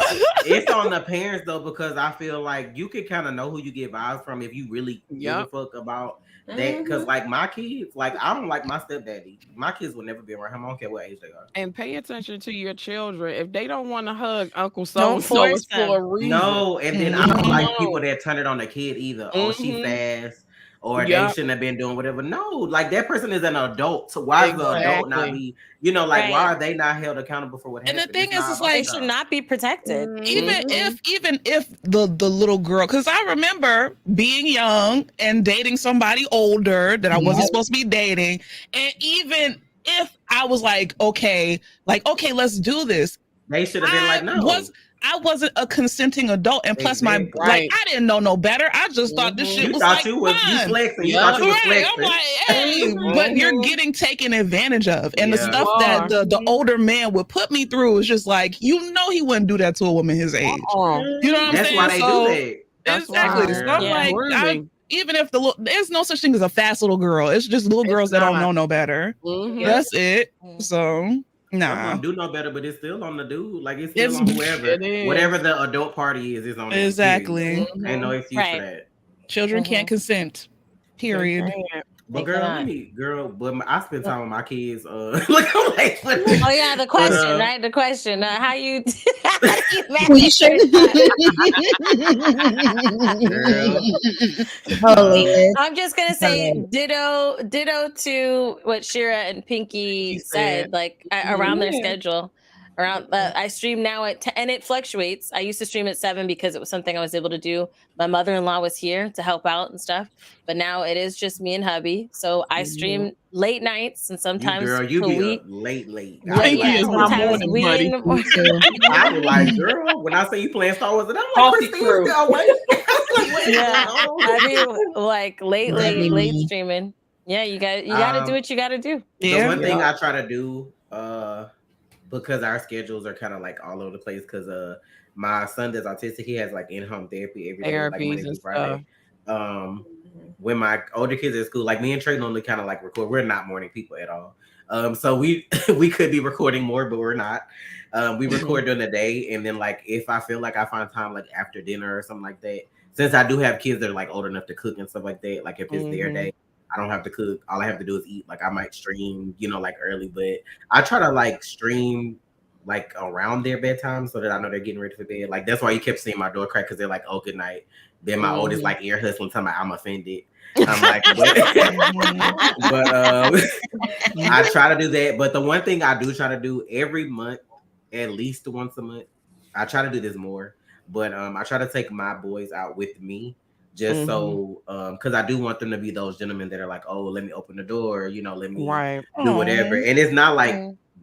It's on the parents though, because I feel like you can kind of know who you get vibes from if you really give a fuck about that. Because my kids, I don't like my stepdaddy. My kids will never be around him. I don't care what age they are. And pay attention to your children. If they don't want to hug Uncle So-and-so, it's for a reason. No, and then I don't like people that turn it on the kid either. Oh, she's fast. or they shouldn't have been doing whatever. No, like that person is an adult. So why is the adult not be, you know, like why are they not held accountable for what happened? And the thing is, it's like they should not be protected. Even if the little girl, because I remember being young and dating somebody older that I wasn't supposed to be dating, and even if I was like, okay, let's do this, they should have been like, no. I wasn't a consenting adult, and plus I didn't know no better. I just thought this shit was like fun. You flexing. You thought you was flexing. I'm like, hey, but you're getting taken advantage of, and the stuff that the older man would put me through is just like, you know, he wouldn't do that to a woman his age. You know what I'm saying? That's why they do that. Exactly. So I'm like, even if there's no such thing as a fast little girl, it's just little girls that don't know no better. That's it. So. Nah, do no better, but it's still on the dude. Like it's still on whoever, whatever the adult party is on. Exactly. Ain't no excuse for that. Children can't consent. Period. But girl, I spend time with my kids. The question, right? The question, how you I'm just gonna say ditto to what Sheera and Pinky said. Like around their schedule. I stream now at 10, and it fluctuates. I used to stream at 7 because it was something I was able to do. My mother-in-law was here to help out and stuff, but now it is just me and hubby. So I stream late nights and sometimes you be week. Late. Is my morning buddy. I was like, girl, when I say you playing Star Wars, and I'm like, Christine still awake. I mean, like late streaming. Yeah, you got to do what you got to do. The one thing I try to do, because our schedules are kind of like all over the place, because my son is autistic. He has like in-home therapy every day, like Monday through Friday. When my older kids are at school, like me and Trey normally kind of like record. We're not morning people at all. So we could be recording more, but we're not. We record during the day, and then like if I feel like I find time like after dinner or something like that, since I do have kids that are like old enough to cook and stuff like that, like if it's their day, I don't have to cook. All I have to do is eat. Like I might stream, you know, like early, but I try to like stream like around their bedtime so that I know they're getting ready for bed. Like that's why you kept seeing my door crack, because they're like, oh, good night. Then my oldest like ear hustling, telling me I'm offended. I'm like, but I try to do that. But the one thing I do try to do every month, at least once a month, I try to do this more, but I try to take my boys out with me. Just so, because I do want them to be those gentlemen that are like, oh, let me open the door, you know, let me do whatever. And it's not like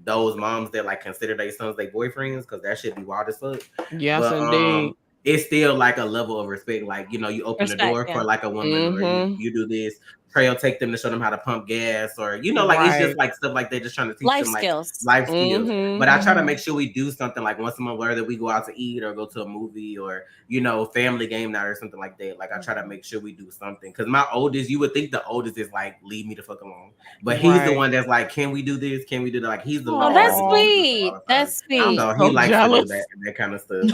those moms that like consider their sons their boyfriends, because that should be wild as fuck. Yes, but, indeed. It's still like a level of respect. Like, you know, you open the door for like a woman, or you do this. Trey will take them to show them how to pump gas, or you know, like it's just like stuff like that, just trying to teach them like life skills. But I try to make sure we do something like once a month, whether we go out to eat or go to a movie, or you know, family game night or something like that. Like I try to make sure we do something, because my oldest, you would think the oldest is like, leave me the fuck alone, but he's the one that's like, can we do this? Can we do that? Like he's the that's sweet. That's sweet. I don't know, he likes to do that kind of stuff.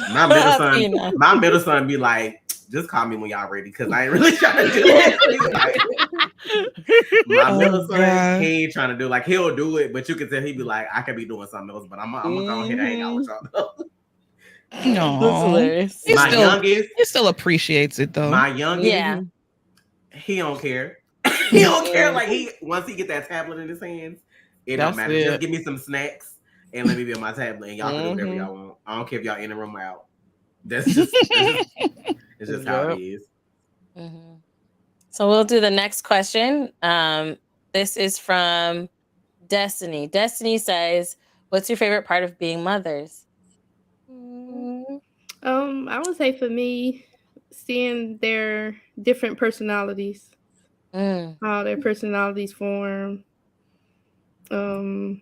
My middle son be like, just call me when y'all ready, because I ain't really trying to do it. My middle son, he ain't trying to do, like he'll do it, but you can tell he be like, I could be doing something else, but I'm gonna go ahead and hang out with y'all though. No, that's hilarious. Youngest, he still appreciates it though. My youngest, he don't care. He don't care. Like once he get that tablet in his hands, it don't matter. Just give me some snacks and let me be on my tablet, and y'all can do whatever y'all want. I don't care if y'all in the room or out. That's just it's just how it is. So we'll do the next question. This is from Destiny. Destiny says, what's your favorite part of being mothers? I would say for me, seeing their different personalities, how their personalities form. You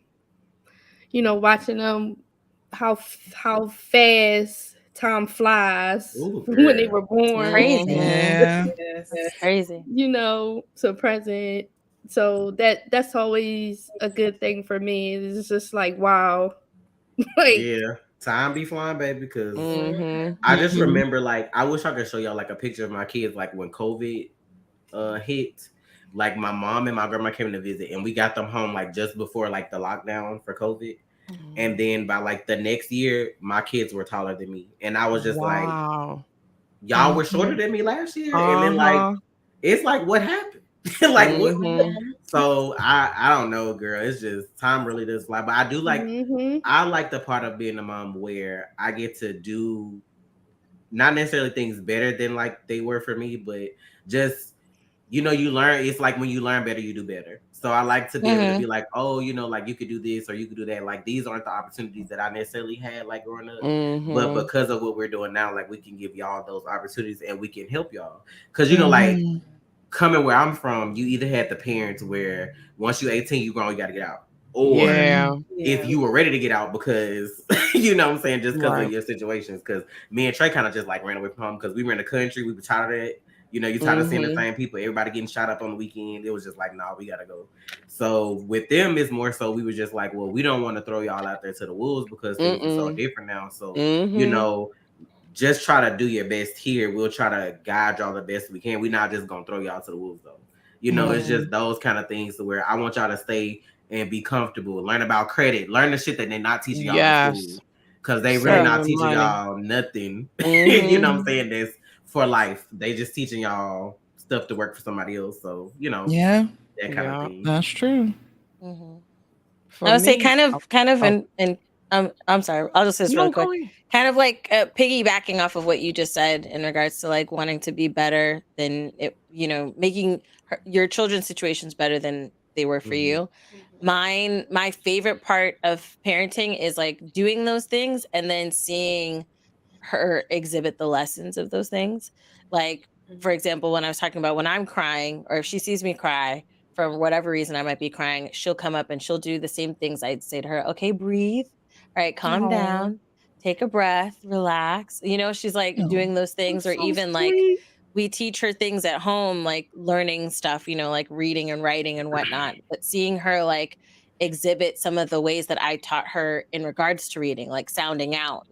know, watching them, how fast time flies when they were born. Crazy. Yeah. Crazy. You know, to present. So that's always a good thing for me. It's just like, wow. Time be flying, baby, because I just remember, like, I wish I could show y'all like a picture of my kids, like when COVID hit. Like my mom and my grandma came to visit, and we got them home like just before like the lockdown for COVID. And then by like the next year, my kids were taller than me, and I was just like, y'all were shorter than me last year. And then like it's like, what happened? Like what? So I don't know, girl. It's just time really does fly. But I do like I like the part of being a mom where I get to do not necessarily things better than like they were for me, but just you learn. It's like when you learn better, you do better. So I like to be able to be like, oh, like you could do this or you could do that. Like these aren't the opportunities that I necessarily had like growing up, but because of what we're doing now, like we can give y'all those opportunities and we can help y'all. Because like coming where I'm from, you either had the parents where once you're 18, you grown, you got to get out, or if you were ready to get out because you know what I'm saying, just because of your situations. Because me and Trey kind of just like ran away from home because we were in the country, we were tired of it. You tired of seeing the same people, everybody getting shot up on the weekend. It was just like, nah, we gotta go. So with them, it's more so we were just like, well, we don't want to throw y'all out there to the wolves because things are so different now. So just try to do your best here. We'll try to guide y'all the best we can. We're not just gonna throw y'all to the wolves though. It's just those kind of things to where I want y'all to stay and be comfortable. Learn about credit. Learn the shit that they're not teaching y'all in school. Because they really not teaching y'all nothing. You know what I'm saying? That's for life. They just teaching y'all stuff to work for somebody else. So, that kind of thing. That's true. I would say kind of and I'm sorry, I'll just say this really quick. Kind of like piggybacking off of what you just said in regards to like wanting to be better than it, making your children's situations better than they were for you. My favorite part of parenting is like doing those things and then seeing her exhibit the lessons of those things. Like, for example, when I was talking about when I'm crying, or if she sees me cry for whatever reason I might be crying, she'll come up and she'll do the same things I'd say to her. Okay, breathe. All right, calm down. Take a breath. Relax. She's like doing those things, or even like we teach her things at home, like learning stuff, like reading and writing and whatnot. But seeing her like exhibit some of the ways that I taught her in regards to reading, like sounding out,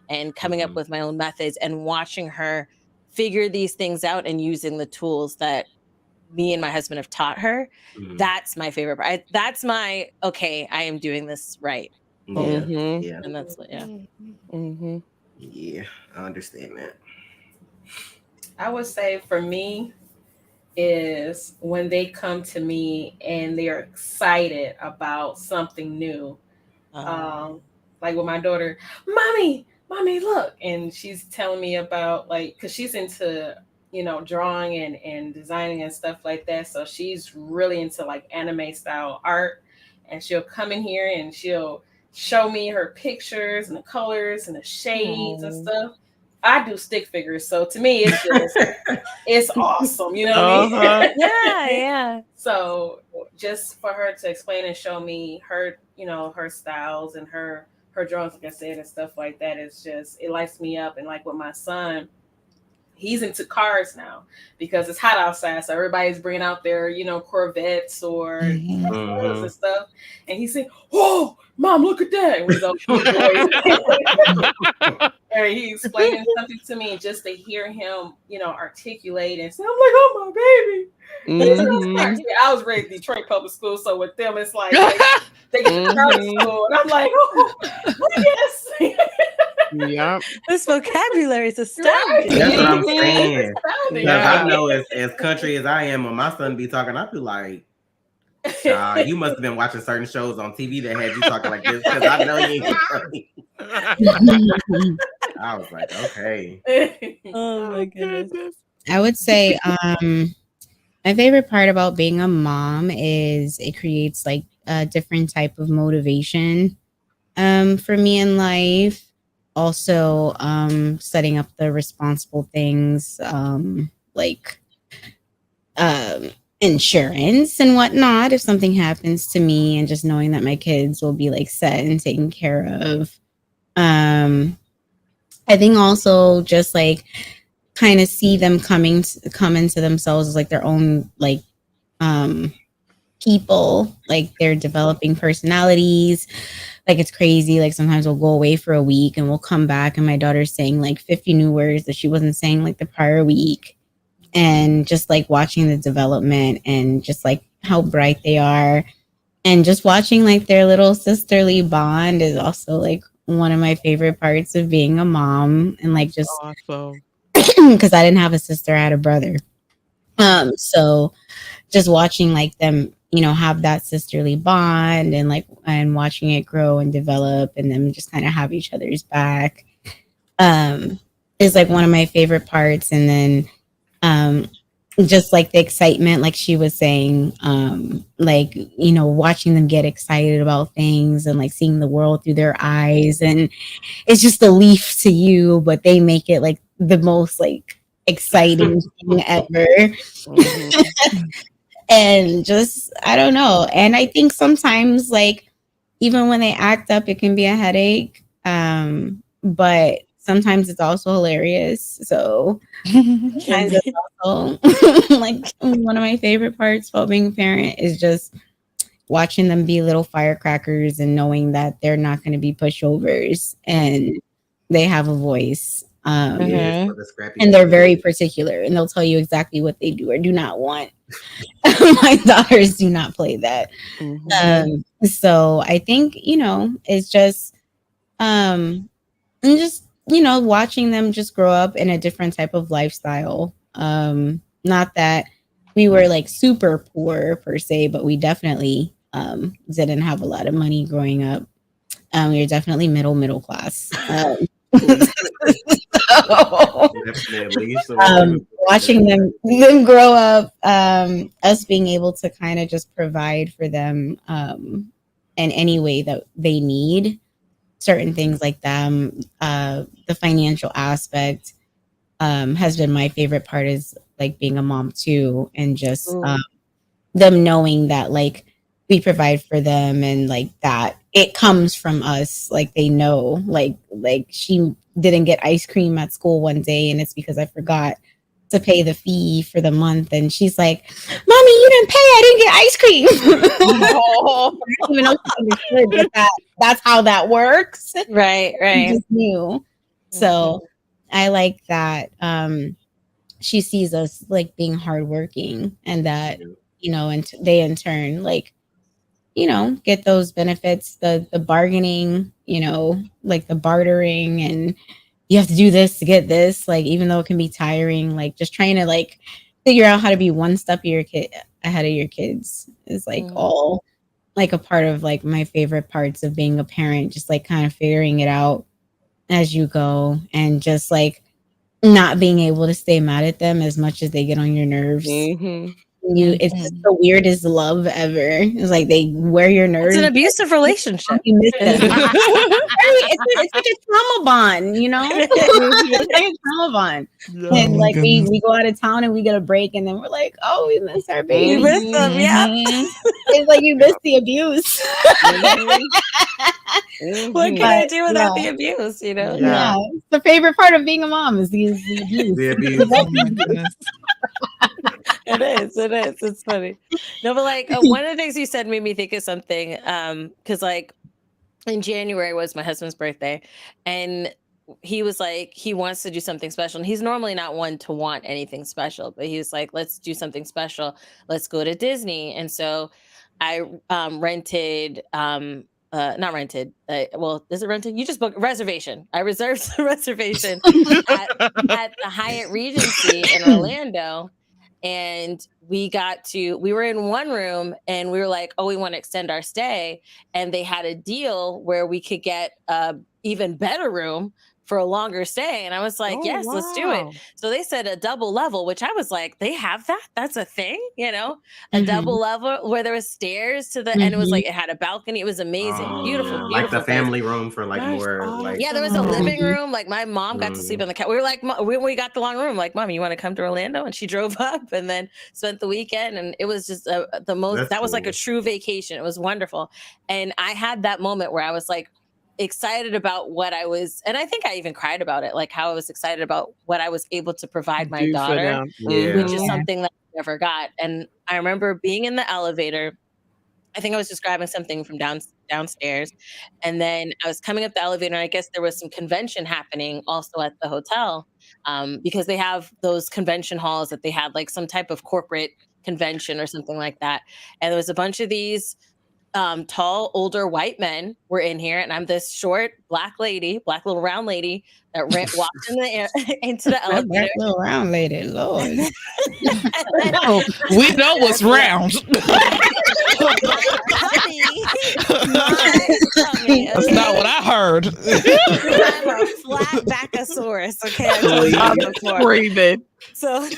and coming up with my own methods and watching her figure these things out and using the tools that me and my husband have taught her. That's my favorite part. That's my, okay, I am doing this right. Yeah. And that's what, Yeah, I understand that. I would say for me is when they come to me and they're excited about something new. Like with my daughter, mommy, look. And she's telling me about like, cause she's into, drawing and designing and stuff like that. So she's really into like anime style art, and she'll come in here and she'll show me her pictures and the colors and the shades and stuff. I do stick figures, so to me it's just it's awesome, what I mean? Yeah. So just for her to explain and show me her, her styles and her drawings, like I said, and stuff like that, it's just, it lights me up. And like with my son, he's into cars now because it's hot outside, so everybody's bringing out their, Corvettes or and stuff, and he said, "Oh, Mom, look at that!" And we go, and he's explaining something to me, and just to hear him, articulate and say, I'm like, "Oh, my baby." I was raised in Detroit public school, so with them, it's like they get to private school, and I'm like, "Oh, yes." Yeah, this vocabulary is astounding. That's what I'm saying. Because I know as country as I am, when my son be talking, I be like, you must have been watching certain shows on TV that had you talking like this, because I know you ain't funny. I was like, okay. Oh my goodness. I would say my favorite part about being a mom is it creates like a different type of motivation for me in life. Also, setting up the responsible things like insurance and whatnot if something happens to me, and just knowing that my kids will be like set and taken care of. I think also just like kind of see them come into themselves as like their own like people, like they're developing personalities. Like it's crazy. Like sometimes we'll go away for a week and we'll come back and my daughter's saying like 50 new words that she wasn't saying like the prior week. And just like watching the development and just like how bright they are, and just watching like their little sisterly bond is also like one of my favorite parts of being a mom. And like just awesome. because I didn't have a sister, I had a brother. So just watching like them, have that sisterly bond and watching it grow and develop and them just kind of have each other's back is like one of my favorite parts. And then just like the excitement, like she was saying, watching them get excited about things and like seeing the world through their eyes. And it's just a leaf to you, but they make it like the most like exciting thing ever. And just, I don't know. And I think sometimes like even when they act up, it can be a headache. But sometimes it's also hilarious. So sometimes it's also like one of my favorite parts about being a parent is just watching them be little firecrackers and knowing that they're not going to be pushovers and they have a voice. And they're very particular and they'll tell you exactly what they do or do not want. My daughters do not play that. So I think, it's just and just watching them just grow up in a different type of lifestyle. Not that we were like super poor per se, but we definitely didn't have a lot of money growing up. We were definitely middle class. Watching them grow up, us being able to kind of just provide for them in any way that they need certain things like them. The financial aspect has been my favorite part, is like being a mom too, and just them knowing that like we provide for them and like that it comes from us. Like they know, like she didn't get ice cream at school one day and it's because I forgot to pay the fee for the month, and she's like, "Mommy, you didn't pay. I didn't get ice cream." I don't even know if she understood that's how that works. Right. She just knew. So I like that she sees us like being hardworking, and that and they in turn like get those benefits, the bargaining, like the bartering, and you have to do this to get this, like even though it can be tiring, like just trying to like figure out how to be one step ahead of your kids is like all like a part of like my favorite parts of being a parent, just like kind of figuring it out as you go and just like not being able to stay mad at them as much as they get on your nerves. It's just the weirdest love ever. It's like they wear your nerves. It's an abusive relationship. You miss them. It's like a trauma bond, it's like a trauma bond. And like we go out of town and we get a break, and then we're like, oh, we miss our baby. You miss them, yeah. It's like you miss the abuse. What can I do without the abuse? Yeah. The favorite part of being a mom is the abuse. The abuse. It is. It's funny. No, but like one of the things you said made me think of something. Because like in January was my husband's birthday, and he was like, he wants to do something special, and he's normally not one to want anything special, but he was like, let's do something special. Let's go to Disney. And so I rented. Not rented. Well, is it rented? You just booked reservation. I reserved the reservation at the Hyatt Regency in Orlando. And we were in one room and we were like, oh, we want to extend our stay. And they had a deal where we could get a even better room for a longer stay. And I was like, yes, let's do it. So they said a double level, which I was like, they have that? That's a thing, a double level where there was stairs to the, and it was like, it had a balcony. It was amazing. Beautiful. Like the family room for like more like. Yeah, there was a living room. Like my mom got to sleep on the couch. We were like, when we got the long room, like, Mom, you want to come to Orlando? And she drove up and then spent the weekend. And it was just the most, that was like a true vacation. It was wonderful. And I had that moment where I was like, excited about what I was, and I think I even cried about it, like how I was excited about what I was able to provide my daughter, which is something that I never got. And I remember being in the elevator. I think I was just grabbing something from downstairs, and then I was coming up the elevator, and I guess there was some convention happening also at the hotel, because they have those convention halls that they had like some type of corporate convention or something like that. And there was a bunch of these tall, older white men were in here, and I'm this short black little round lady that walked into the elevator. Black little round lady, Lord. And then, we know what's round. Tummy, That's not what I heard. I'm a flat backosaurus. Okay, I told you before. Breathing. So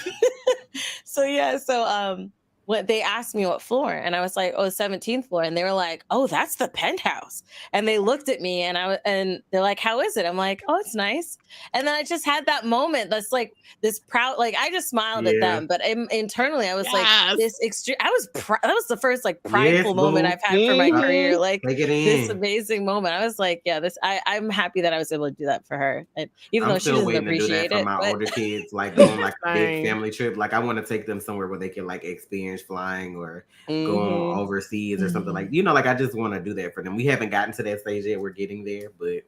when they asked me what floor, and I was like, oh, 17th floor, and they were like, oh, that's the penthouse. And they looked at me, and they're like, how is it? I'm like, oh, it's nice. And then I just had that moment that's like this proud, like I just smiled at them, but internally I was like this extreme. I was that was the first like prideful moment I've had for my career, like this amazing moment. I was like, yeah, I'm happy that I was able to do that for her, and even though she doesn't appreciate it. For my older kids, like going like a big family trip, like I want to take them somewhere where they can like experience flying or going overseas or something like, like I just want to do that for them. We haven't gotten to that stage yet. We're getting there, but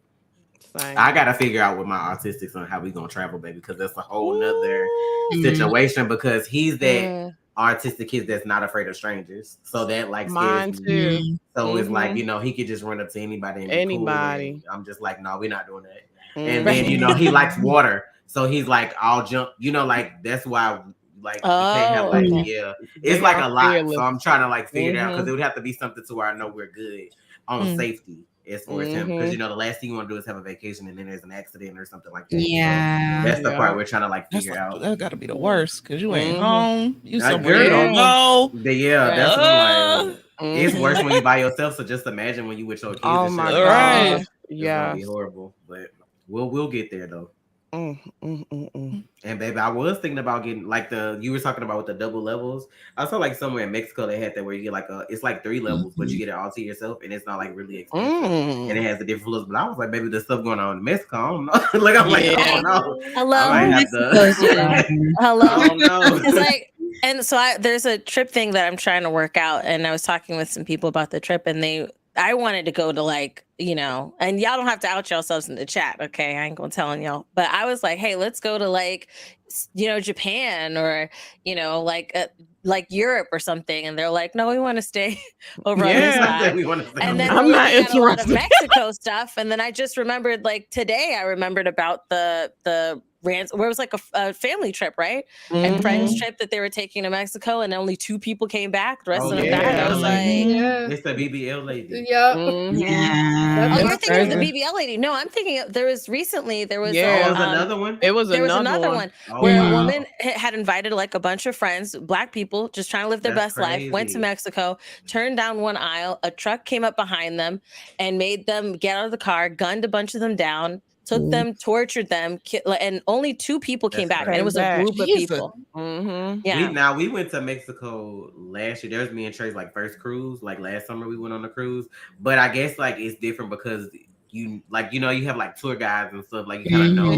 I gotta figure out with my autistics on how we gonna travel, baby, because that's a whole nother situation, because he's that autistic kid that's not afraid of strangers, so that like mine too. So it's like, he could just run up to anybody and cool. I'm just like, no, we're not doing that. And then he likes water, so he's like, I'll jump, like that's why like you can't have like it's like a lot. So I'm trying to like figure it out, because it would have to be something to where I know we're good on safety as far as him, because the last thing you want to do is have a vacation and then there's an accident or something like that. Yeah, so that's the part we're trying to like figure out. That got to be the worst, because you ain't home, you somewhere you don't know. That's what I'm like. It's worse when you by yourself. So just imagine when you with your kids. Oh my God, right. It's gonna be horrible, but we'll get there though. And baby, I was thinking about getting like you were talking about with the double levels. I saw like somewhere in Mexico they had that where you get like it's like 3 levels, but you get it all to yourself, and it's not like really expensive, and it has the different floors. But I was like, baby, the stuff going on in Mexico, I don't know. Like I'm like, I don't know. Hello, I don't know. It's like, and so there's a trip thing that I'm trying to work out, and I was talking with some people about the trip, and I wanted to go to like, and y'all don't have to out yourselves in the chat. Okay. I ain't gonna tell y'all, but I was like, hey, let's go to like, Japan or, like Europe or something. And they're like, no, we want to stay over on this side. And then I'm not interested. A lot of Mexico stuff. And then I just remembered like today, I remembered about the where it was like a family trip, right? And friends trip that they were taking to Mexico, and only 2 people came back. The rest of them died. I was like, it's the BBL lady. Yeah. Oh, you're thinking of the BBL lady? No, I'm thinking there was another one. It was another one where a woman had invited like a bunch of friends, Black people, just trying to live their best life. Went to Mexico, turned down one aisle. A truck came up behind them and made them get out of the car, gunned a bunch of them down. Took them, tortured them, and only 2 people came back, and it was a group of people. Yeah. We went to Mexico last year. There was me and Trey's like first cruise. Like last summer, we went on a cruise. But I guess like it's different because you have like tour guides and stuff. Like you kind of know.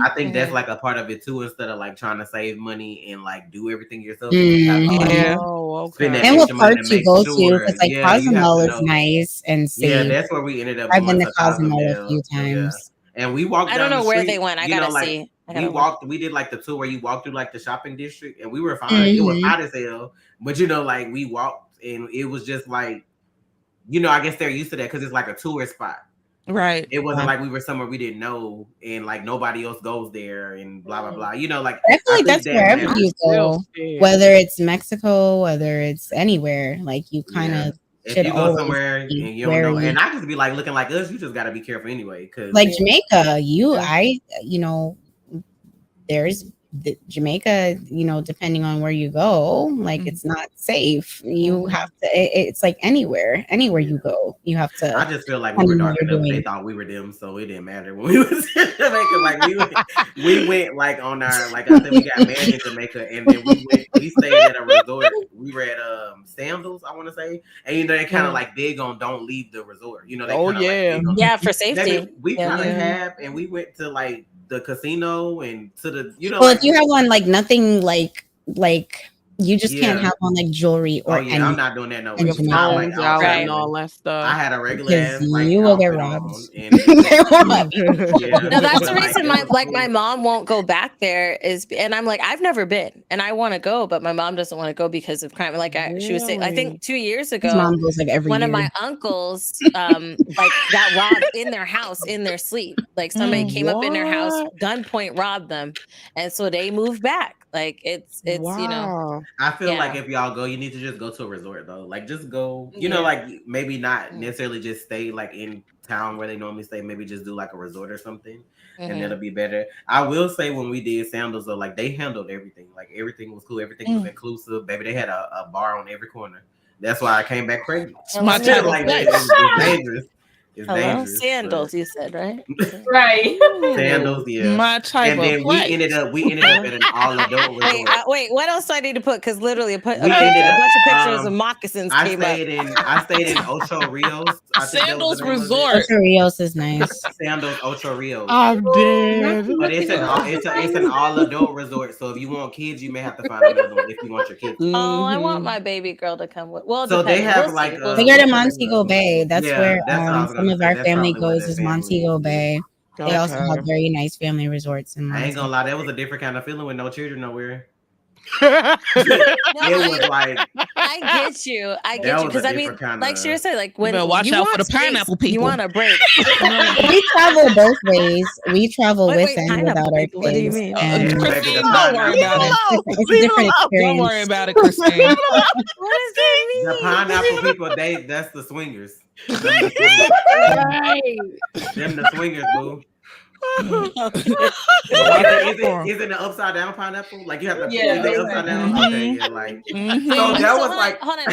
I think that's like a part of it too. Instead of like trying to save money and like do everything yourself. And what parts you go to? Because like Cozumel is nice and safe. Yeah, that's where we ended up. I've been to Cozumel a few times. And we walked. I don't know where they went. I gotta see. We did like the tour where you walk through like the shopping district, and we were fine. It was hot as hell, but like we walked, and it was just like, I guess they're used to that because it's like a tourist spot, right? It wasn't like we were somewhere we didn't know, and like nobody else goes there, and blah blah blah. Like I feel like that's wherever you go, whether it's Mexico, whether it's anywhere, like you kind of. If you go somewhere and you don't know, and I just be like looking like us, you just got to be careful anyway. Because like Jamaica, there's Jamaica, depending on where you go, like it's not safe. You have to. It's like anywhere you go, you have to. I just feel like we were dark enough. They thought we were them, so it didn't matter when we was in Jamaica. Like we went like on our I said we got married in Jamaica, and then we stayed at a resort. We were at Sandals, I want to say, and they kind of like big on don't leave the resort. They for safety. We kind of have, and we went to like the casino and to the Well, if you have one like nothing like You just can't have on like jewelry or anything. I'm not doing that no your way. phones out and all that stuff. I had a regular ass you will get robbed. and No, that's the reason my mom won't go back there and I'm like, I've never been and I want to go, but my mom doesn't want to go because of crime. Like she was saying, I think 2 years ago, mom goes like every one year. of my uncles like got robbed in their house in their sleep. Like somebody came up in their house, gunpoint robbed them, and so they moved back. Like it's you know. I feel like if y'all go, you need to just go to a resort though. Like just go, you know, like maybe not necessarily just stay like in town where they normally stay. Maybe just do like a resort or something, and that'll be better. I will say when we did Sandals though, like they handled everything. Like everything was cool. Everything was inclusive. Baby, they had a bar on every corner. That's why I came back pregnant. My like it's dangerous. It's dangerous. Sandals, you said, right? Right. Sandals, yeah. My type and then of we ended up at an all adult resort. Wait, what else do I need to put? Because literally a bunch of pictures of moccasins came up. I stayed in Ocho Rios. Sandals Resort. Ocho Rios is nice. Sandals Ocho Rios. I'm dead. But it's an all adult resort. So if you want kids, you may have to find another one if you want your kids. Oh, I want my baby girl to come with. Well, so they have like they go to Montego Bay. That's where some of our family goes is Montego Bay. They also have very nice family resorts in Montego. I ain't gonna lie, that was a different kind of feeling with no children nowhere. It was like I get you because I mean, like Sheera said, like when you watch out for the pineapple people. You want a break. We travel both ways. We travel with and without our kids. What do you mean? Christine, don't worry about it. It's a different experience. Don't worry about it, Christine. What does that mean? The pineapple people, that's the swingers. Them the swingers, boo. Is it an upside down pineapple? Like you have to is it upside down? Okay, yeah, like so that was like hold on.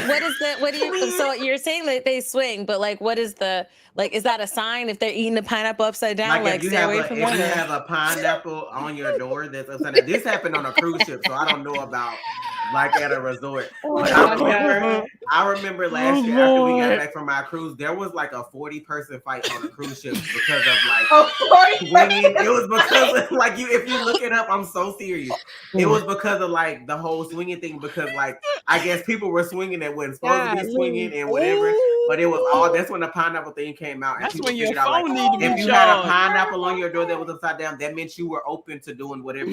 What do you so you're saying that they swing, but like what is the is that a sign if they're eating the pineapple upside down? Like stay away from that? If you have a pineapple on your door that's upside down. This happened on a cruise ship, so I don't know about like at a resort. But I remember last year after we got back from our cruise, there was like a 40-person fight on a cruise ship because of like swinging. It was because of like if you look it up, I'm so serious. It was because of like the whole swinging thing because like I guess people were swinging that wasn't supposed to be swinging and whatever. But it was all that's when the pineapple thing came out. And that's people when your figured phone out, need to be if you had a pineapple on your door that was upside down, that meant you were open to doing whatever.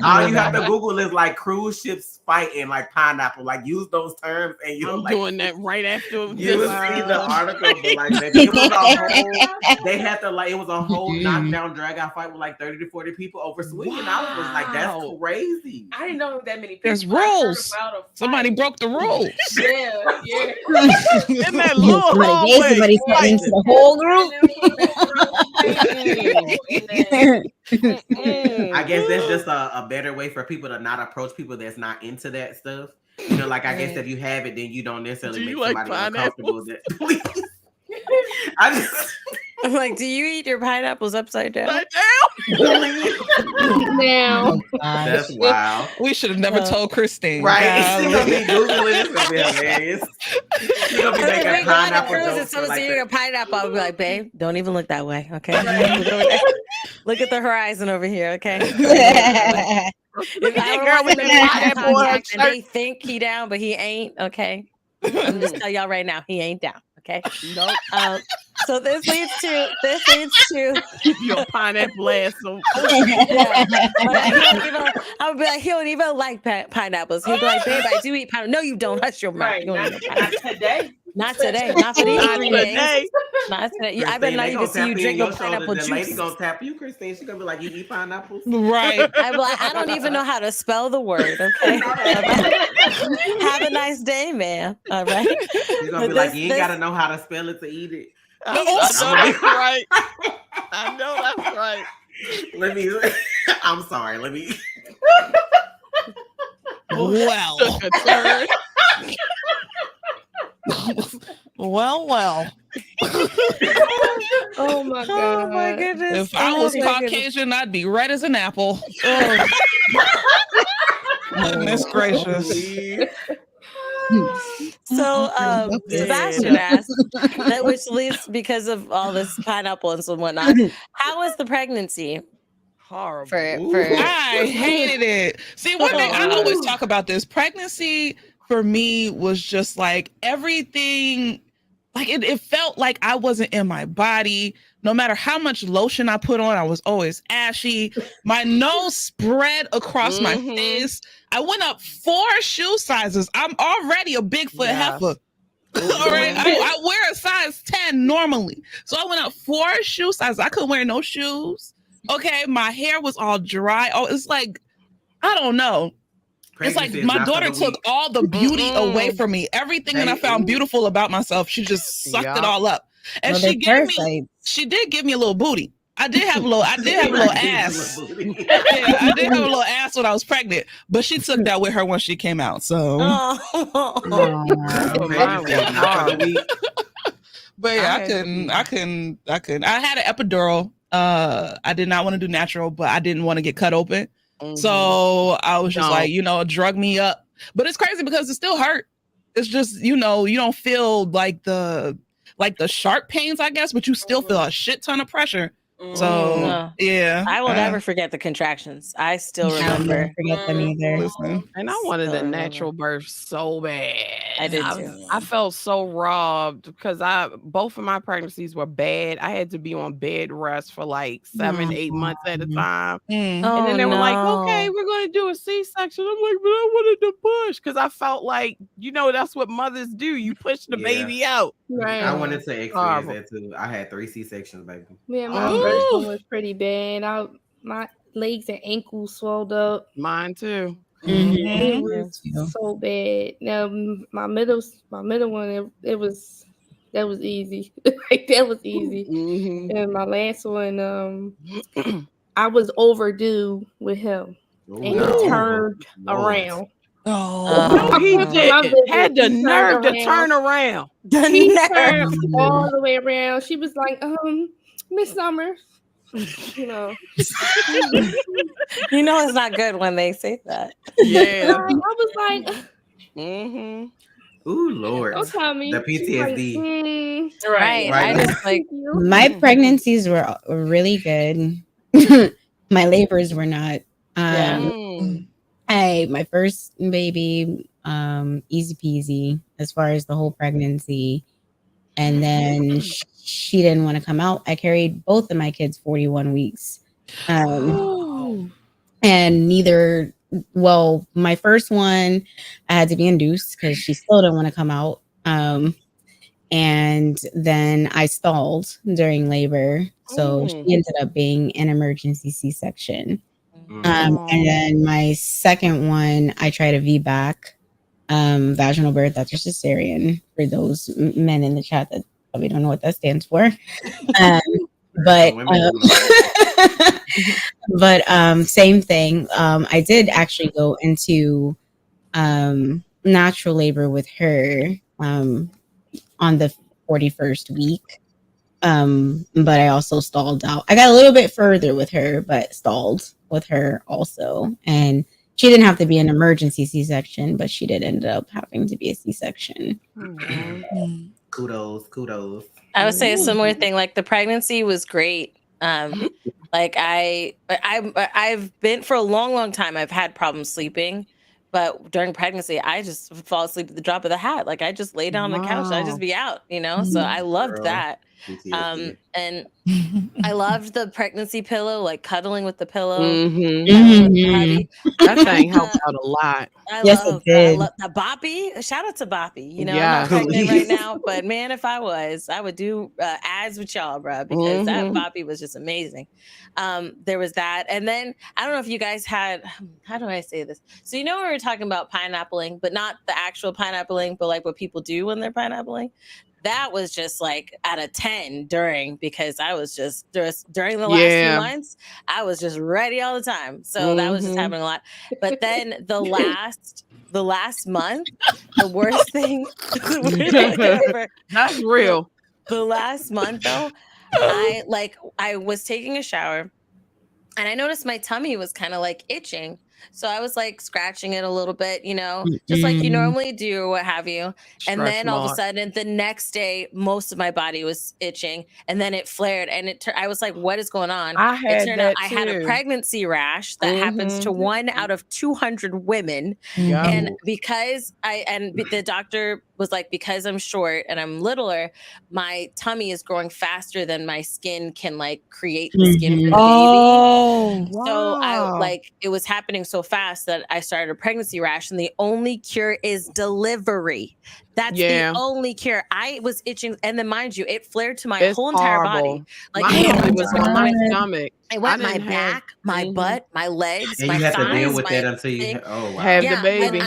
All you have to Google is like cruise ships fighting like pineapple. Like use those terms and you're I'm like doing that right after you will see the article. But like it was a whole, they had to like it was a whole knockdown drag out fight with like 30 to 40 people over swinging. I was just like, that's crazy. I didn't know that many people. There's rules. Somebody broke the rules. Yeah. In that little somebody stepped into the whole group. I guess that's just a better way for people to not approach people that's not into that stuff. You know, like I guess if you have it, then you don't necessarily make somebody uncomfortable. I'm like, do you eat your pineapples upside down? Now. That's wild. We should have never told Christine. Right. She's gonna be Googling. It's gonna be hilarious. She's gonna be making pineapple jokes. Someone's eating a pineapple. I'll be like, babe, don't even look that way, okay? Look at the horizon over here, okay? If I with the and they think he down, but he ain't, okay? I'm just tell y'all right now, he ain't down. Okay. Nope. So this leads to your pineapple ass. I'll be like, he don't even like pineapples. He'll be like, babe, I do eat pineapple. No, you don't. Hush your mouth. Right. Not today. Not today. Not for these 3 days. Not today. I bet not even see you drink no pineapple juice. The lady gonna tap you, Christine. She's gonna be like, you eat pineapples? Right. I'm like, I don't even know how to spell the word. Okay. Have a nice day, man. All right. She's gonna be like, you ain't gotta know how to spell it to eat it. I know that's right. I know that's right. I'm sorry. Let me. Well. Well. Oh my god. Oh my goodness. If I was Caucasian, I'd be red as an apple. Oh. Goodness gracious. So Sebastian asked that, which leads because of all this pineapple and so whatnot. How was the pregnancy? Horrible. I hated it. See, one thing I always talk about this pregnancy for me was just like everything. Like it felt like I wasn't in my body. No matter how much lotion I put on, I was always ashy. My nose spread across my face. I went up 4 shoe sizes. I'm already a Bigfoot heifer. All right, I wear a size 10 normally. So I went up 4 shoe sizes. I couldn't wear no shoes. Okay, my hair was all dry. Oh, it's like, I don't know. Pregnancy, it's like my daughter took all the beauty away from me. Everything that I found beautiful about myself, she just sucked it all up. And she did give me a little booty. I did have a little ass. Yeah, I did have a little ass when I was pregnant, but she took that with her when she came out. So but yeah, I couldn't. I had an epidural. I did not want to do natural, but I didn't want to get cut open. So I was just like, drug me up. But it's crazy because it still hurt. It's just, you don't feel like the sharp pains, I guess, but you still feel a shit ton of pressure. So yeah, I will never forget the contractions. I still remember. I'll never forget them either. Listen, and I wanted a natural birth so bad. I did too. I felt so robbed because both of my pregnancies were bad. I had to be on bed rest for like 7-8 months at a time. And then they were like, okay, we're going to do a C-section. I'm like, but I wanted to push because I felt like, that's what mothers do. You push the baby out. Right. I wanted to experience that too. I had 3 C-sections, baby. Yeah, my first one was pretty bad. My legs and ankles swelled up. Mine too. It was so bad. Now my middle one, that was easy. Like that was easy. And my last one, I was overdue with him, and he turned around. No, he did. Had the nerve to turn around. He turned all the way around. She was like, Miss Summers. It's not good when they say that. Yeah. I was like, ooh, Lord. Don't tell me. The PTSD. Right. I just like my pregnancies were really good. My labors were not. My first baby, easy peasy as far as the whole pregnancy. And then she didn't want to come out. I carried both of my kids 41 weeks. And my first one, I had to be induced because she still didn't want to come out. And then I stalled during labor. So she ended up being an emergency C-section. And then my second one, I tried a VBAC, vaginal birth after cesarean, for those men in the chat that probably don't know what that stands for. But same thing. I did actually go into natural labor with her on the 41st week. But I also stalled out. I got a little bit further with her, but stalled with her also. And she didn't have to be an emergency C-section, but she did end up having to be a C-section. Kudos. I would say a similar thing. Like the pregnancy was great. Like I've been for a long time. I've had problems sleeping, but during pregnancy, I just fall asleep at the drop of the hat. Like I just lay down on the couch. And I just be out, So I loved that. And I loved the pregnancy pillow, like cuddling with the pillow. That thing helped out a lot. I love the Boppy. Shout out to Boppy. I'm not pregnant right now, but man, if I was, I would do ads with y'all, bro, because that Boppy was just amazing. There was that, and then I don't know if you guys had. How do I say this? So we were talking about pineappling, but not the actual pineappling, but like what people do when they're pineappling. That was just like at a 10 because I was just during the last few months, I was just ready all the time. So that was just happening a lot. But then the last month, the worst thing ever. That's real. The last month though, I was taking a shower and I noticed my tummy was kind of like itching. So I was like scratching it a little bit, just like you normally do or what have you. And then all of a sudden the next day, most of my body was itching, and then it flared, and I was like, what is going on? It turned out I had a pregnancy rash that happens to 1 out of 200 women. And because the doctor was like, because I'm short and I'm littler, my tummy is growing faster than my skin can like create the skin for the baby. Oh, so it was happening so fast that I started a pregnancy rash, and the only cure is delivery. That's the only cure. I was itching, and then mind you, it flared to my whole entire body. Like it was on my stomach. It went my back, my butt, my legs, and my you have thighs, to deal with that until you have the baby.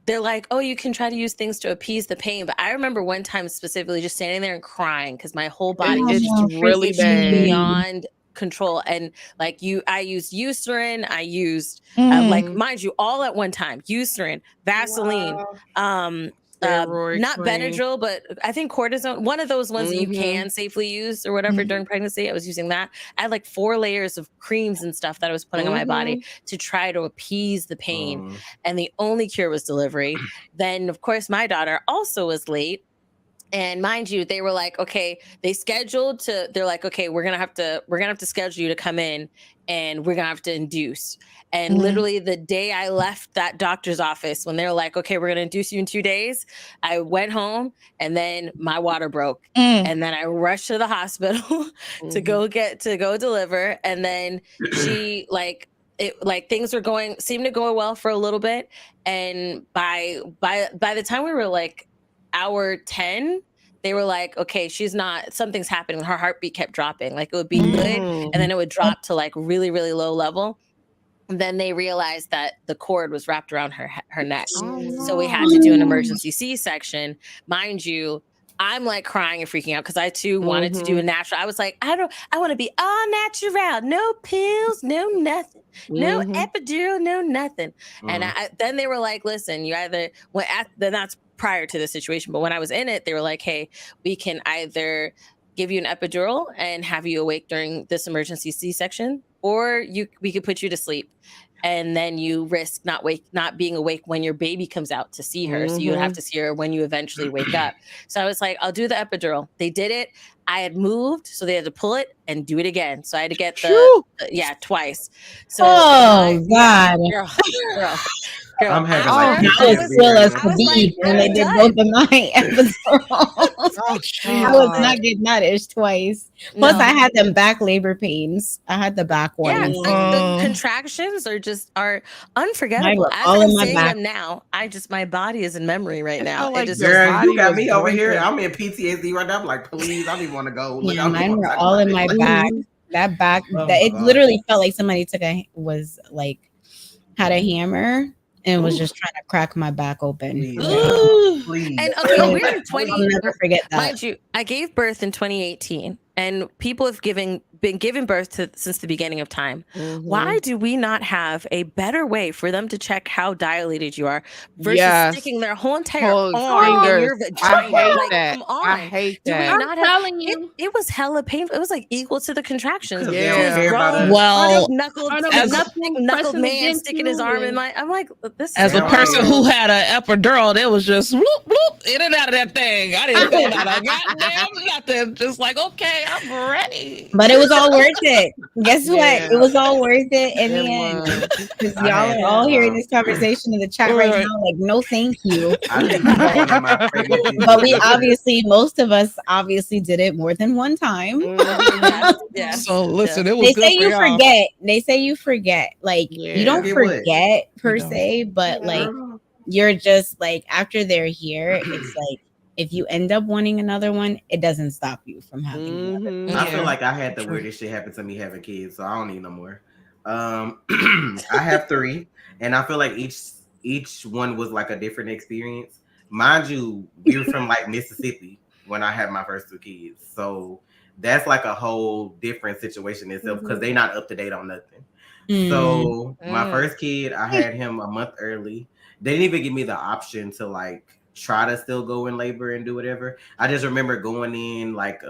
They're like, oh, you can try to use things to appease the pain. But I remember one time specifically just standing there and crying because my whole body was just really bad, beyond control. And like I used Eucerin, I used like, mind you, all at one time, Eucerin, Vaseline, not Benadryl, but I think cortisone, one of those ones that you can safely use or whatever during pregnancy. I was using that. I had like 4 layers of creams and stuff that I was putting on my body to try to appease the pain. And the only cure was delivery. Then of course my daughter also was late. And mind you, they were like, okay, they're like, okay, we're gonna have to schedule you to come in, and we're gonna have to induce. And literally the day I left that doctor's office, when they were like, okay, we're gonna induce you in 2 days, I went home, and then my water broke. And then I rushed to the hospital to go deliver. And then she things seemed to go well for a little bit. And by the time we were like hour 10, they were like, okay, something's happening. Her heartbeat kept dropping. Like it would be good, and then it would drop to like really, really low level. And then they realized that the cord was wrapped around her neck. So we had to do an emergency C-section. Mind you, I'm like crying and freaking out because I too wanted to do a natural. I was like, I want to be all natural, no pills, no nothing, no epidural, no nothing. And then they were like, listen, then that's prior to the situation. But when I was in it, they were like, hey, we can either give you an epidural and have you awake during this emergency C-section, or we could put you to sleep. And then you risk not being awake when your baby comes out to see her. So you would have to see her when you eventually wake up. So I was like, I'll do the epidural. They did it. I had moved, so they had to pull it and do it again. So I had to get twice. So God. Girl. I'm having when they did both of my episodes. I was not getting that itch twice. Plus, I had them back labor pains. I had the back ones. The contractions are unforgettable. As all I'm in my saying back. them now, my body is in memory right now. Like, girl, you got me over here. I'm in PTSD right now. I'm like, please, I don't even want to go. Yeah, mine were all in my back. That back, it literally felt like somebody had a hammer and was just trying to crack my back open. Please. And okay, we're in I'll never forget that. Mind you, I gave birth in 2018, and people have been giving birth since the beginning of time. Why do we not have a better way for them to check how dilated you are versus sticking their whole entire arm in your vagina? Come on. I hate that. I'm telling you, it was hella painful. It was like equal to the contractions. Well, knuckled man sticking his arm in my. I'm like, this. As a person who had an epidural, it was just whoop whoop in and out of that thing. I didn't feel that. Goddamn nothing. Just like, okay, I'm ready. But it was all worth it. Guess what? It was all worth it in the end. Because y'all are all hearing this conversation in the chat right now. Like, no, thank you. But most of us obviously did it more than one time. So listen, it was. They say you forget. They say you forget. Like you don't forget per se, but like you're just like after they're here, it's like. If you end up wanting another one, it doesn't stop you from having another. I feel like I had the weirdest shit happen to me having kids, so I don't need no more. I have 3, and I feel like each one was like a different experience. Mind you, we were from like Mississippi when I had my first 2 kids, so that's like a whole different situation itself because they not up to date on nothing. So my first kid, I had him a month early. They didn't even give me the option to like try to still go in labor and do whatever. I just remember going in like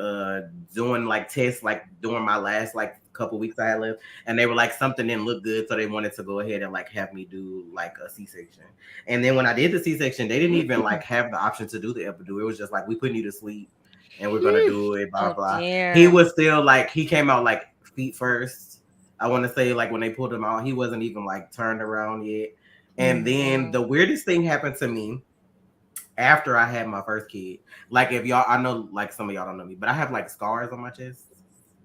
doing like tests like during my last like couple weeks I had left, and they were like something didn't look good, so they wanted to go ahead and like have me do like a C-section. And then when I did the C-section, they didn't even like have the option to do the epidural. It was just like, we putting you to sleep and we're gonna do it, blah blah. He was still like, he came out like feet first. I want to say like when they pulled him out, he wasn't even like turned around yet. And then the weirdest thing happened to me after I had my first kid. Like, if y'all, I know like some of y'all don't know me, but I have like scars on my chest.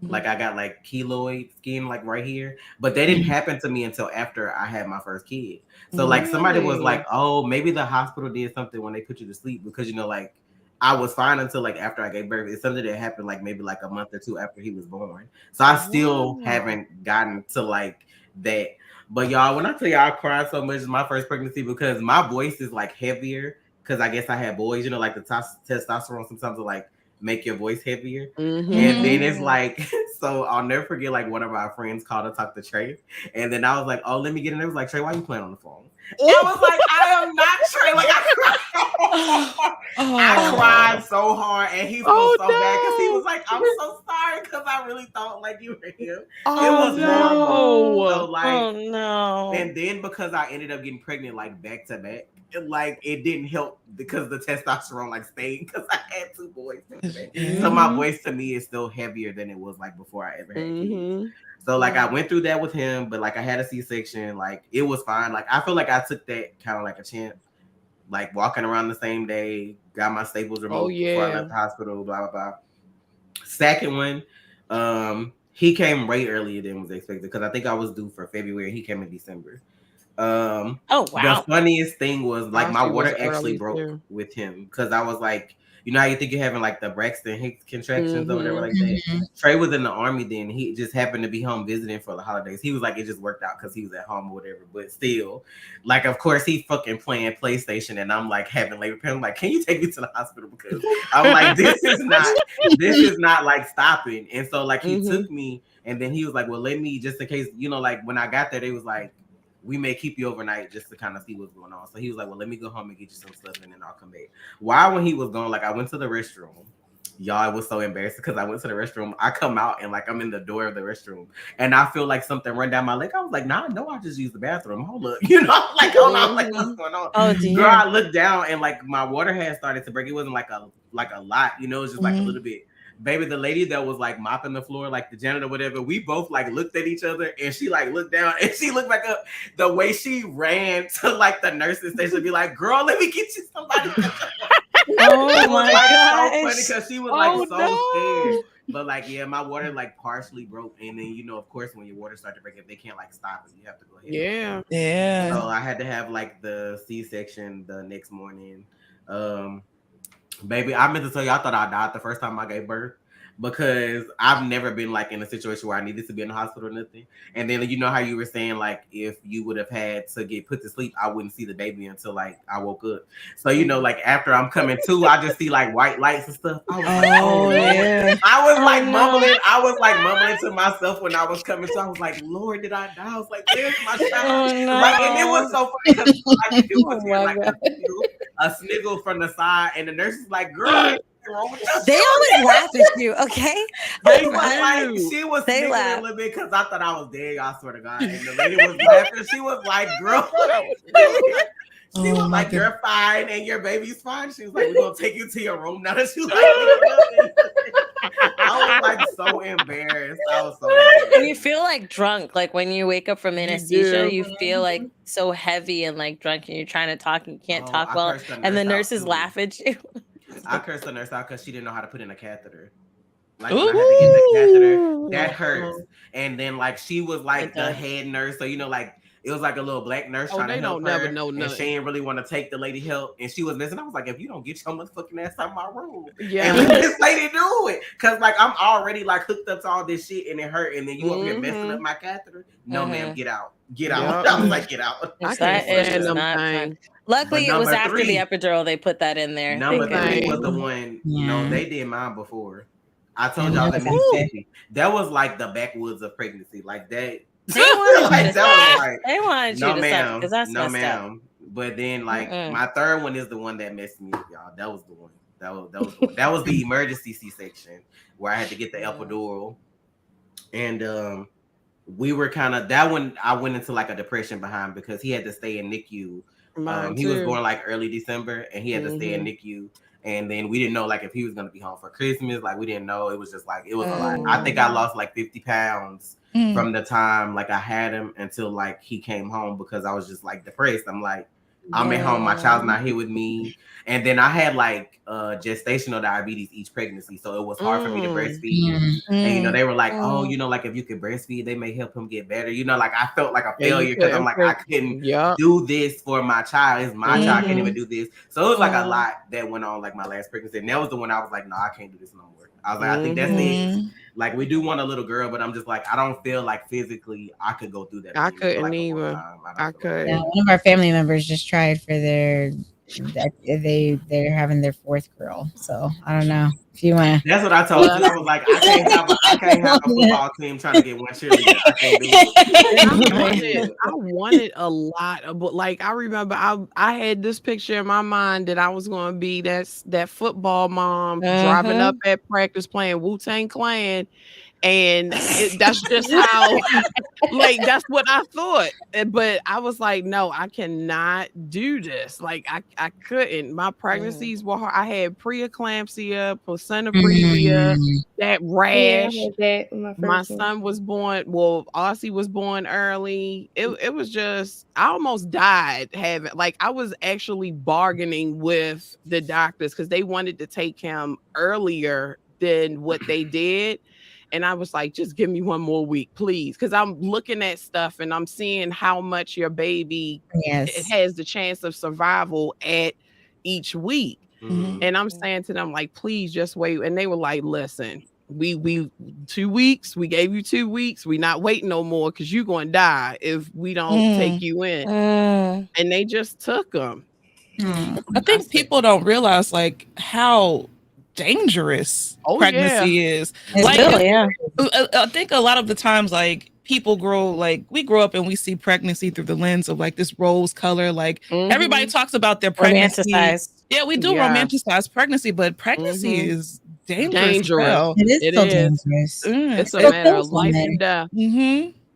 Like I got like keloid skin like right here, but they didn't happen to me until after I had my first kid. So like somebody was like, oh, maybe the hospital did something when they put you to sleep, because you know, like I was fine until like after I gave birth. It's something that happened like maybe like a month or two after he was born. So I still haven't gotten to like that. But y'all, when I tell y'all I cried so much in my first pregnancy because my voice is like heavier, because I guess I had boys, you know, like the testosterone sometimes will like make your voice heavier. And then it's like, so I'll never forget, like one of our friends called to talk to Trey, and then I was like, oh, let me get in there. It was like, Trey, why you playing on the phone? I was like, I am not Trey. Like I cried so hard, and he felt so bad because he was like, I'm so sorry because I really thought like you were him. It was horrible. So like, and then because I ended up getting pregnant like back to back, like it didn't help because the testosterone like stayed because I had two boys. So my voice to me is still heavier than it was like before I ever had kids. So like I went through that with him, but like I had a C-section, like it was fine. Like I feel like I took that kind of like a chance, like walking around the same day, got my staples removed before I left the hospital, blah blah blah. Second one, he came way earlier than was expected because I think I was due for February. He came in December. Oh wow! The funniest thing was like my water actually broke with him because I was like, you know how you think you're having like the Braxton Hicks contractions or whatever like that. Trey was in the army then. He just happened to be home visiting for the holidays. He was like, it just worked out because he was at home or whatever. But still, like of course he fucking playing PlayStation and I'm like having labor pain. I'm like, can you take me to the hospital because I'm like this is not like stopping. And so like he took me and then he was like, well let me just in case, you know, like when I got there they was like, we may keep you overnight just to kind of see what's going on. So he was like, well, let me go home and get you some stuff and then I'll come back. While when he was gone, like I went to the restroom. Y'all, it was so embarrassing because I went to the restroom. I come out and like I'm in the door of the restroom and I feel like something run down my leg. I was like, nah, no, I just used the bathroom. Hold up. You know, like, hold on, like what's going on? Oh, dear. Girl, I looked down and like my water had started to break. It wasn't like a lot, you know, it was just like a little bit. Baby, the lady that was like mopping the floor, like the janitor, whatever, we both like looked at each other and she like looked down and she looked back up. The way she ran to like the nurse's station, be like, girl, let me get you somebody. Oh my god. So funny because she was like scared. But like, yeah, my water like partially broke. And then, you know, of course, when your water starts to break, if they can't like stop it, you have to go ahead. Yeah. So I had to have like the C-section the next morning. Baby, I meant to tell you, I thought I died the first time I gave birth because I've never been like in a situation where I needed to be in the hospital or nothing. And then you know how you were saying like if you would have had to get put to sleep, I wouldn't see the baby until like I woke up. So you know, like after I'm coming to, I just see like white lights and stuff. I was like, oh man. I was like mumbling. I was like mumbling to myself when I was coming to. I was like, Lord, did I die? I was like, there's my child. Like, and it was so funny because like it was like a sniggle from the side, and the nurse was like, girl. They always laugh at you, okay? She was sniggering a little bit because I thought I was dead. I swear to God. And the lady was laughing. She was like, "Girl," she was like, "You're fine, and your baby's fine." She was like, "We're gonna take you to your room now that you like." I was like so embarrassed. I was so embarrassed. And you feel like drunk, like when you wake up from anesthesia, you feel like so heavy and like drunk, and you're trying to talk and you can't talk well, and the nurses laugh at you. I cursed the nurse out because she didn't know how to put in a catheter. Like when I had to get the catheter, that hurts. And then like she was like the head nurse, so you know, like it was like a little black nurse trying to help her, and she didn't really want to take the lady help, and she was missing. I was like, if you don't get your motherfucking ass out of my room, and let this lady do it, because like I'm already like hooked up to all this shit and it hurt, and then you up here messing up my catheter. No, ma'am, get out. I was like, get out. I can't stand them. Luckily, it was after the epidural they put that in there. Number 3 was the one. No, they did mine before. I told y'all that Mississippi. That was like the backwoods of pregnancy. Like that. They wanted you to stop because that's messed up. But then like my third one is the one that messed me up, y'all. That was the one. That was the emergency C-section where I had to get the epidural. And we were kind of that one. I went into like a depression behind because he had to stay in NICU. He was born like early December, and he had to stay in NICU. And then we didn't know like if he was gonna be home for Christmas. Like we didn't know. It was just like it was a lot. I think I lost like 50 pounds from the time like I had him until like he came home because I was just like depressed. I'm like, I'm at home, my child's not here with me. And then I had like gestational diabetes each pregnancy, so it was hard for me to breastfeed. And you know, they were like, oh, you know, like if you could breastfeed, they may help him get better. You know, like I felt like a failure because I'm like, I couldn't do this for my child. It's my child, I can't even do this. So it was like a lot that went on like my last pregnancy. And that was the one I was like, no, I can't do this no more. I was like, I think that's it. Like we do want a little girl, but I'm just like, I don't feel like physically I could go through that. I couldn't even. I could. Yeah, one of our family members just tried for they're having their fourth girl. So I don't know if you want. That's what I told you. I was like, I can't have a football team trying to get one cheerleader. I can't do it. I wanted a lot of, but like I remember I had this picture in my mind that I was going to be that football mom driving up at practice playing Wu-Tang Clan. And that's just how, like, that's what I thought. But I was like, no, I cannot do this. Like, I couldn't. My pregnancies were hard. I had preeclampsia, placenta previa, that rash. My son was born. Well, Aussie was born early. It was just, I almost died having, like, I was actually bargaining with the doctors because they wanted to take him earlier than what they did. And I was like, just give me one more week, please. Because I'm looking at stuff and I'm seeing how much your baby it has the chance of survival at each week. And I'm saying to them, like, please just wait. And they were like, listen, we 2 weeks, we gave you 2 weeks. We not waiting no more because you're going to die if we don't take you in. And they just took them. I think people don't realize like how dangerous pregnancy is. Like, I think a lot of the times, like people we grow up and we see pregnancy through the lens of like this rose color. Like everybody talks about their pregnancy. Yeah, we do romanticize pregnancy, but pregnancy is dangerous. It is dangerous. It's a matter of life and death.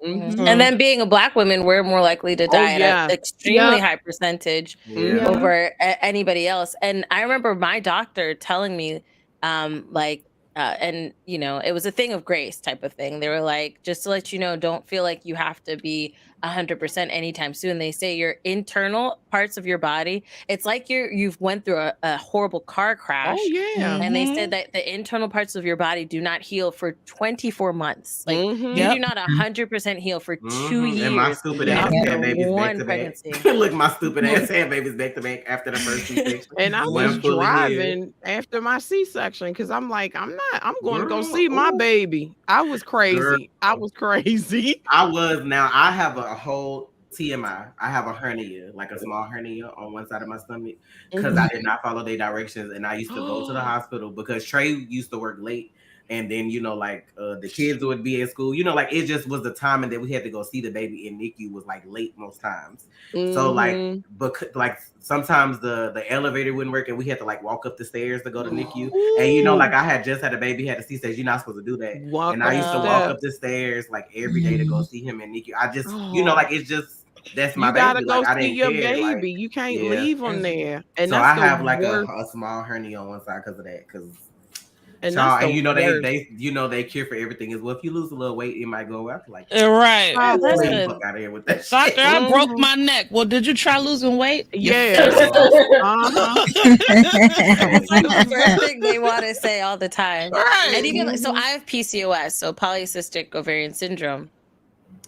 And then being a Black woman, we're more likely to die at an extremely high percentage over anybody else. And I remember my doctor telling me, and you know, it was a thing of grace type of thing. They were like, just to let you know, don't feel like you have to be 100% anytime soon. They say your internal parts of your body, it's like you've went through a horrible car crash. And they said that the internal parts of your body do not heal for 24 months. Like you do not 100% heal for 2 years. And my stupid ass had babies back to back. Look, my stupid ass had babies back to back after the first C-section. And I was driving after my C-section because I'm like, I'm going to go see my baby. I was crazy. I have a whole TMI. I have a hernia, like a small hernia on one side of my stomach because I did not follow their directions, and I used to go to the hospital because Trey used to work late, and then you know, like the kids would be at school. You know, like it just was the timing that we had to go see the baby in NICU was like late most times. So like, but sometimes the elevator wouldn't work, and we had to like walk up the stairs to go to NICU. And you know, like I had just had a baby, had a C-section. You're not supposed to do that. And I used to walk up the stairs like every day to go see him in NICU. I just, you know, like it's just. That's my baby. You gotta go like, see your baby. Like, you can't leave them there. And so I have like a small hernia on one side because of that. And you know they cure for everything as well. If you lose a little weight, it might go out. Like right. Fuck out of here with that Doctor, shit. I broke my neck. Well, did you try losing weight? Yeah. It's like the first thing they want to say all the time. Right. And even so, I have PCOS, so polycystic ovarian syndrome.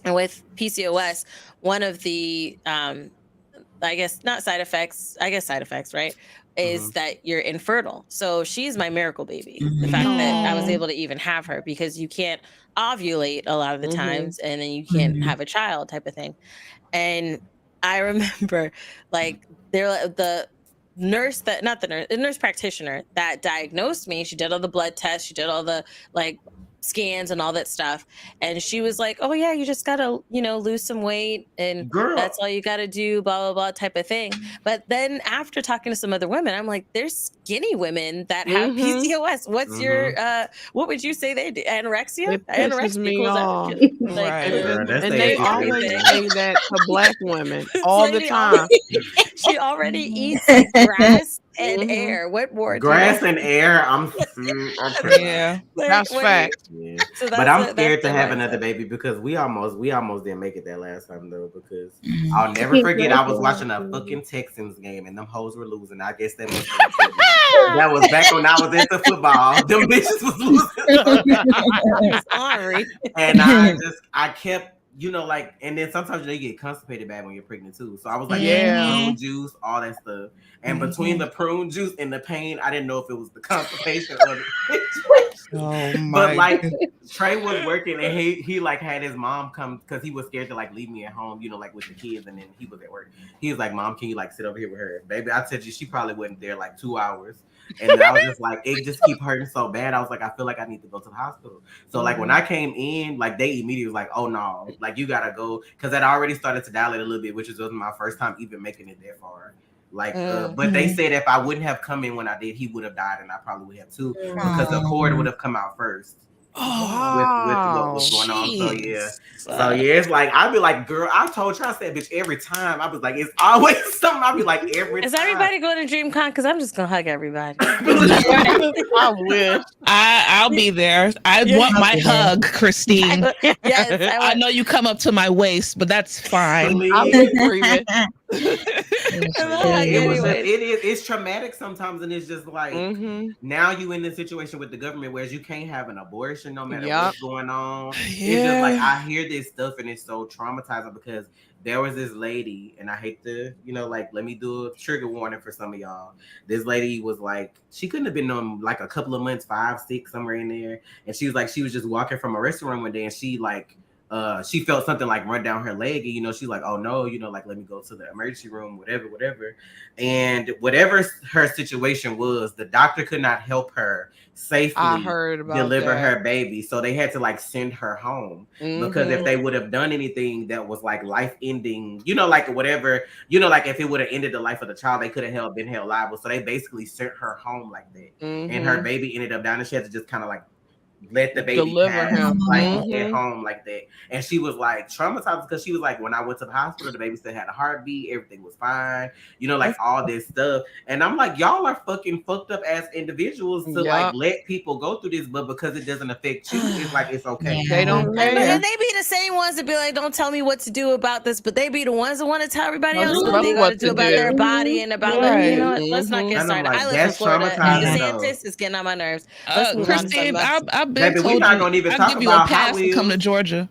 And with PCOS, one of the, I guess side effects, right, is that you're infertile. So she's my miracle baby. The fact that I was able to even have her because you can't ovulate a lot of the times and then you can't have a child type of thing. And I remember like the nurse practitioner that diagnosed me, she did all the blood tests, she did all the like scans and all that stuff. And she was like, oh yeah, you just gotta, lose some weight and that's all you gotta do, blah, blah, blah type of thing. But then after talking to some other women, I'm like, there's skinny women that have PCOS. What's your, what would you say they do? Anorexia? It pisses me off. Right. And they always say that to Black women all the time. She already eats grass and air. What more? Grass and air. I'm yeah, that's fact. Yeah. So but I'm scared to have another baby because we almost didn't make it that last time though, because I'll never forget I was watching a fucking Texans game and them hoes were losing. I guess that was that was back when I was into football. Them bitches was losing. Sorry. And I kept, and then sometimes you get constipated bad when you're pregnant too. So I was like, prune juice, all that stuff. And between the prune juice and the pain, I didn't know if it was the constipation or the situation. Oh my! But Trey was working and he like had his mom come because he was scared to leave me at home, with the kids. And then he was at work. He was like, "Mom, can you sit over here with her, baby?" I said, she probably wasn't there 2 hours. And then I was just like, it just keep hurting so bad. I was like, I feel like I need to go to the hospital. So when I came in, they immediately was like, oh no, you gotta go, because that already started to dilate a little bit, which was my first time even making it that far. But they said if I wouldn't have come in when I did, he would have died, and I probably would have too, because the cord would have come out first. With what was going on. So it's I'd be like, girl, I told you, I said, bitch, every time. I was like, it's always something. I'd be like, every time. Is everybody going to DreamCon? Because I'm just gonna hug everybody. I wish. I'll be there. I want my hug, Christine. Yes, I know you come up to my waist, but that's fine. I'll be breathing. It's traumatic sometimes, and it's just now you in this situation with the government, whereas you can't have an abortion no matter what's going on. It's just I hear this stuff and it's so traumatizing, because there was this lady, and I hate to let me do a trigger warning for some of y'all. This lady was she couldn't have been on a couple of months, 5, 6, somewhere in there, and she was she was just walking from a restaurant one day, and she she felt something run down her leg, and she's like, oh no, let me go to the emergency room, whatever. And whatever her situation was, the doctor could not help her safely deliver her baby. So they had to send her home, because if they would have done anything that was life ending, whatever, if it would have ended the life of the child, they could have been held liable. So they basically sent her home like that. And her baby ended up dying, and she had to just kind of let the baby deliver him at home like that. And she was traumatized, because she was when I went to the hospital, the baby still had a heartbeat, everything was fine, all this stuff. And I'm y'all are fucking fucked up as individuals to let people go through this, but because it doesn't affect you, it's okay. They don't care. And they be the same ones that be don't tell me what to do about this, but they be the ones that want to tell everybody else what they got to do about their body and about let's not get started. I live in Florida, and DeSantis is getting on my nerves. Christine, I've been Baby, told not gonna even I'll give you a pass to come to Georgia.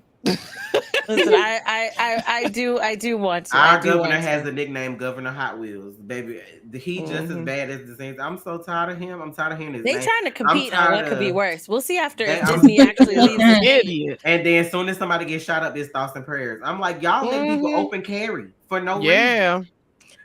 Listen, I do want to. Our governor has the nickname Governor Hot Wheels, baby. He just as bad as the same. I'm so tired of him. I'm tired of hearing his name. They trying to compete on what could be worse. We'll see after Disney actually leaves the idiot. And then as soon as somebody gets shot up, it's thoughts and prayers. I'm y'all let people open carry for no reason.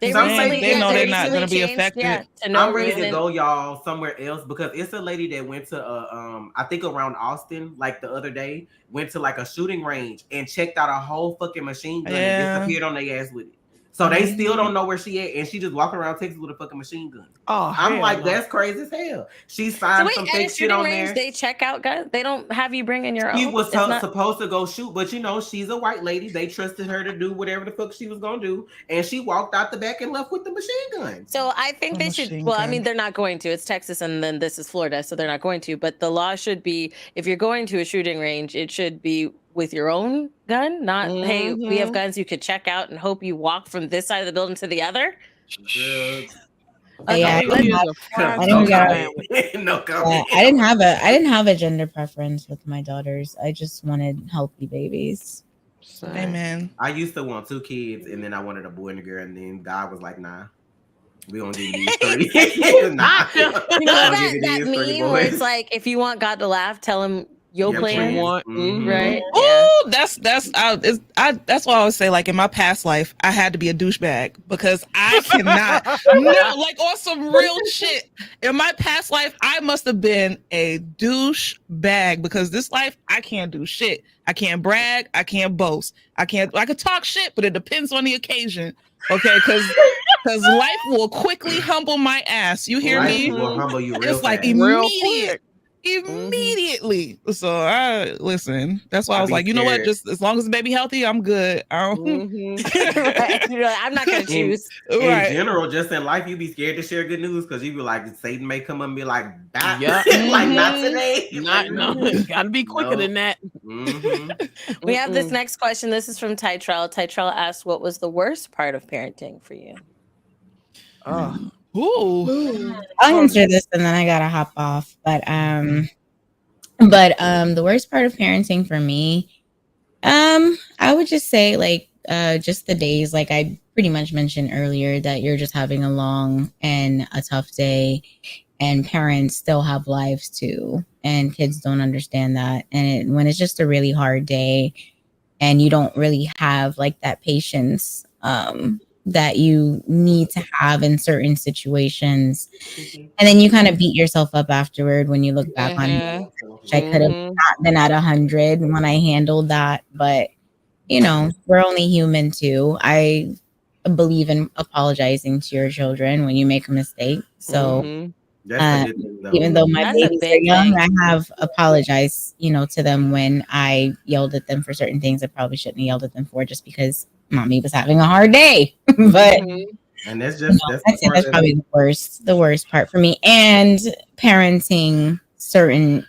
They know they're not going to be affected. I'm ready to go, y'all, somewhere else, because it's a lady that went to I think around Austin, the other day, went to a shooting range and checked out a whole fucking machine gun and disappeared on their ass with it. So they still don't know where she at, and she just walking around Texas with a fucking machine gun. Oh, I'm that's crazy as hell. She signed some fake shit on there. They check out guns. They don't have you bring in your own. She was supposed to go shoot, but she's a white lady. They trusted her to do whatever the fuck she was gonna do, and she walked out the back and left with the machine gun. So I think they should. Well, I mean, they're not going to. It's Texas, and then this is Florida, so they're not going to. But the law should be, if you're going to a shooting range, it should be with your own gun, not hey, we have guns you could check out and hope you walk from this side of the building to the other. I didn't have a gender preference with my daughters. I just wanted healthy babies. Amen. I used to want 2 kids, and then I wanted a boy and a girl, and then God was like, nah. We gonna give you these 3. Nah. You know that meme where it's if you want God to laugh, tell him your What plan, you want. right? Oh, that's why I always say, like, in my past life, I had to be a douchebag because I cannot. No, like, on some real shit. In my past life, I must have been a douchebag because this life, I can't do shit. I can't brag. I can't boast. I could talk shit, but it depends on the occasion. Okay, because life will quickly humble my ass. You hear me? Life will humble you real It's like fast. Real immediate. quick. Immediately. So I listen. That's why I was be like, you know what? scared. Just as long as the baby healthy, I'm good. I don't, Right. You're like, I'm not gonna choose. In right. general, just in life, you be scared to share good news because you be like, Satan may come and be like, "Bye." Yeah. Like not today. Not no. Gotta be quicker than that. We have this next question. This is from Tytrell. Tytrell asks, "What was the worst part of parenting for you?" Ooh. I'll answer this and then I gotta hop off. But the worst part of parenting for me, I would just say like just the days, like I pretty much mentioned earlier, that you're just having a long and a tough day, and parents still have lives too, and kids don't understand that. And when it's just a really hard day, and you don't really have like that patience that you need to have in certain situations. And then you kind of beat yourself up afterward when you look back on it. I could have not been at 100 when I handled that. But, you know, we're only human too. I believe in apologizing to your children when you make a mistake. So That's a good thing, though. even though my That's a babies are big young, thing. I have apologized, you know, to them when I yelled at them for certain things I probably shouldn't have yelled at them for, just because mommy was having a hard day. But and that's just that's probably the worst part for me. And parenting certain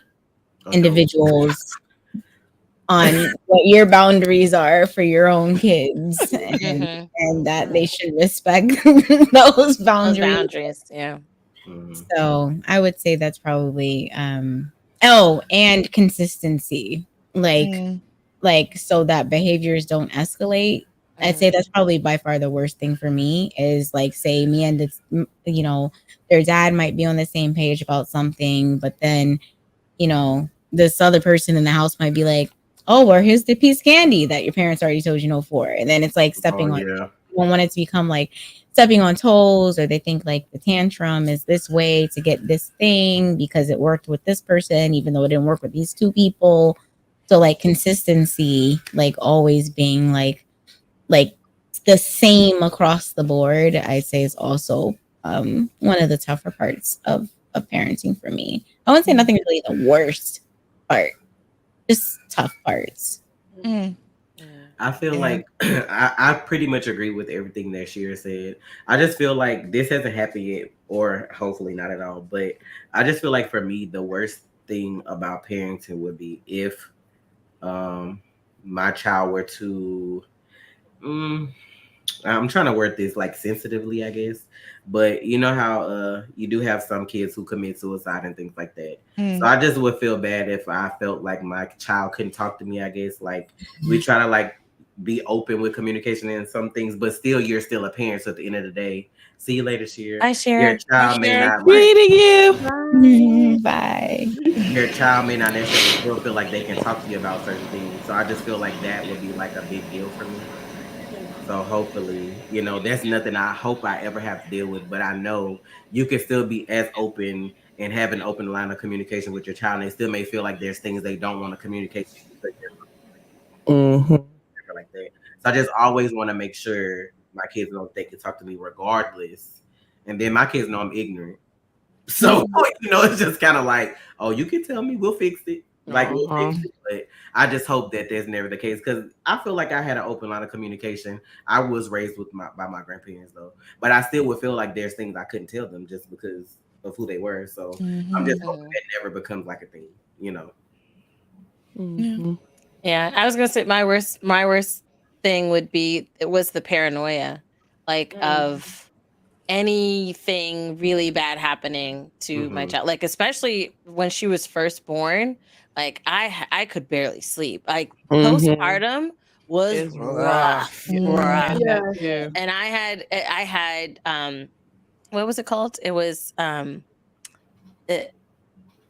individuals on what your boundaries are for your own kids, and that they should respect those boundaries. Yeah. So I would say that's probably and consistency, like so that behaviors don't escalate. I'd say that's probably by far the worst thing for me, is like, say me and this, you know, their dad might be on the same page about something, but then, you know, this other person in the house might be like, oh, well, here's the piece of candy that your parents already told you no for. And then it's like stepping on, you don't want it to become like stepping on toes, or they think like the tantrum is this way to get this thing because it worked with this person, even though it didn't work with these two people. So like consistency, like always being like the same across the board, I'd say is also one of the tougher parts of parenting for me. I wouldn't say nothing is really the worst part, just tough parts. I feel like I pretty much agree with everything that Sheera said. I just feel like this hasn't happened yet, or hopefully not at all. But I just feel like for me, the worst thing about parenting would be if my child were to I'm trying to word this like sensitively, I guess. But you know how you do have some kids who commit suicide and things like that. So I just would feel bad if I felt like my child couldn't talk to me, I guess. Like we try to like be open with communication and some things, but still you're still a parent. So at the end of the day, see you later, Sheera. Hi, Sheera. Your child may not you. Bye. Your child may not necessarily still feel like they can talk to you about certain things. So I just feel like that would be like a big deal for me. So hopefully, you know, that's nothing I hope I ever have to deal with, but I know you can still be as open and have an open line of communication with your child. And they still may feel like there's things they don't want to communicate like that. So I just always want to make sure my kids know they can talk to me regardless. And then my kids know I'm ignorant. So, you know, it's just kind of like, oh, you can tell me, we'll fix it. Like, we'll fix it. But I just hope that there's never the case, because I feel like I had an open line of communication. I was raised by my grandparents, though. But I still would feel like there's things I couldn't tell them just because of who they were. So I'm just hoping that never becomes like a thing, you know? Yeah, I was gonna say my worst thing would be, it was the paranoia, like of anything really bad happening to my child, like especially when she was first born. Like I could barely sleep. Like postpartum was rough. Yeah. And I had what was it called? It was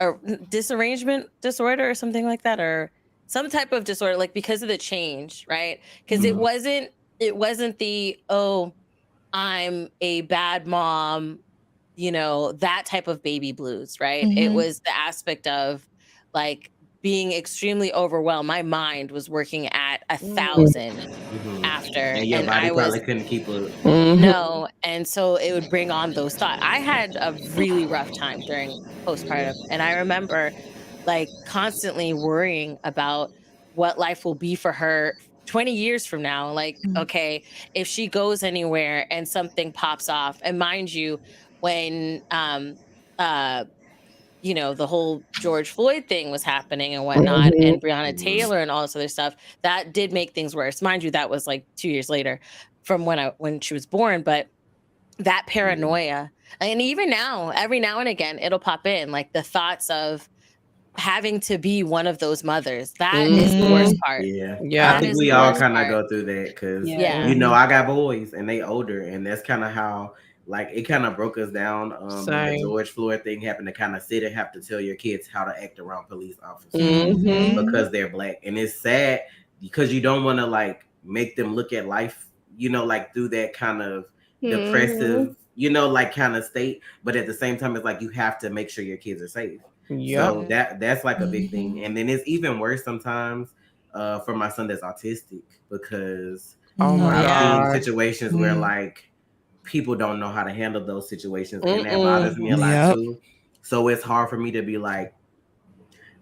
or disarrangement disorder or something like that, or some type of disorder, like because of the change, right? Because it wasn't the, oh, I'm a bad mom, that type of baby blues, right? It was the aspect of like being extremely overwhelmed. My mind was working at 1,000 after, And your and body I was probably couldn't keep up. no, and so it would bring on those thoughts. I had a really rough time during postpartum, and I remember like constantly worrying about what life will be for her 20 years from now. Like, okay, if she goes anywhere and something pops off, and mind you, when uh the whole George Floyd thing was happening and whatnot, and Breonna Taylor and all this other stuff, that did make things worse. Mind you, that was like 2 years later from when she was born, but that paranoia, and even now, every now and again, it'll pop in, like the thoughts of having to be one of those mothers. That is the worst part. Yeah. I That think is we the all worst kind of part. go through that because, Yeah. I got boys and they older, and that's kind of how, like, it kind of broke us down when the George Floyd thing happened, to kind of sit and have to tell your kids how to act around police officers because they're black. And it's sad because you don't want to, like, make them look at life, like through that kind of depressive, like kind of state. But at the same time, it's like you have to make sure your kids are safe. So that's like a big thing. And then it's even worse sometimes for my son that's autistic, because I've seen situations where like people don't know how to handle those situations, and that bothers me a lot too. So it's hard for me to be like,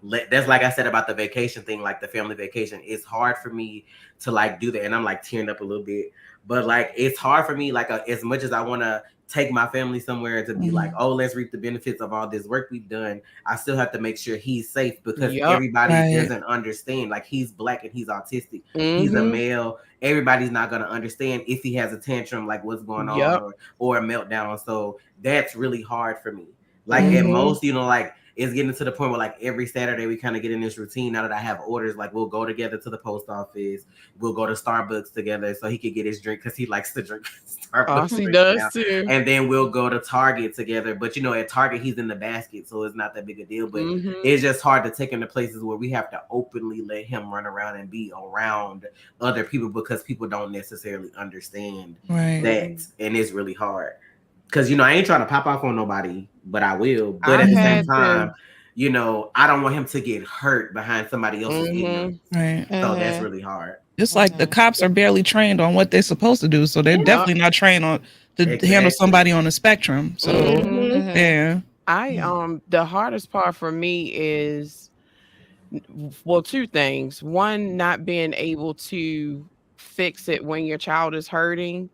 that's like I said about the vacation thing, like the family vacation. It's hard for me to like do that, and I'm like tearing up a little bit. But like it's hard for me, like as much as I want to take my family somewhere to be like, oh, let's reap the benefits of all this work we've done, I still have to make sure he's safe, because everybody doesn't understand. Like, he's black and he's autistic. He's a male. Everybody's not going to understand if he has a tantrum, like what's going on, or a meltdown. So that's really hard for me. Like at most, like it's getting to the point where like every Saturday we kind of get in this routine now that I have orders. Like we'll go together to the post office. We'll go to Starbucks together so he could get his drink, because he likes to drink Starbucks. He does too. And then we'll go to Target together. But at Target he's in the basket, so it's not that big a deal. But it's just hard to take him to places where we have to openly let him run around and be around other people, because people don't necessarily understand that, and it's really hard. Because I ain't trying to pop off on nobody, but I will. But at the same time, I don't want him to get hurt behind somebody else's ignorance. Right. So that's really hard. It's like the cops are barely trained on what they're supposed to do, so they're definitely not trained on to handle somebody on the spectrum. So yeah. The hardest part for me is, well, two things. One, not being able to fix it when your child is hurting.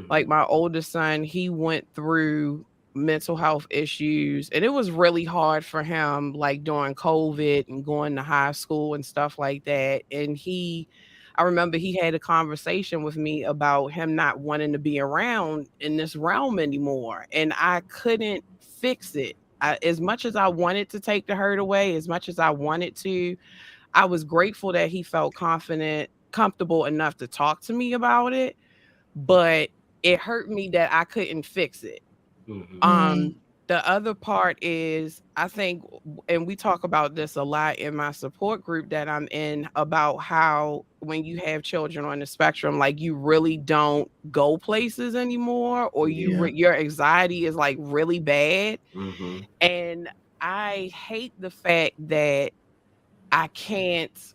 Like my oldest son, he went through mental health issues, and it was really hard for him, like during COVID and going to high school and stuff like that. And I remember he had a conversation with me about him not wanting to be around in this realm anymore. And I couldn't fix it. As much as I wanted to take the hurt away, as much as I wanted to, I was grateful that he felt comfortable enough to talk to me about it. But it hurt me that I couldn't fix it. The other part is, I think, and we talk about this a lot in my support group that I'm in, about how when you have children on the spectrum, like you really don't go places anymore, or your anxiety is like really bad. And I hate the fact that I can't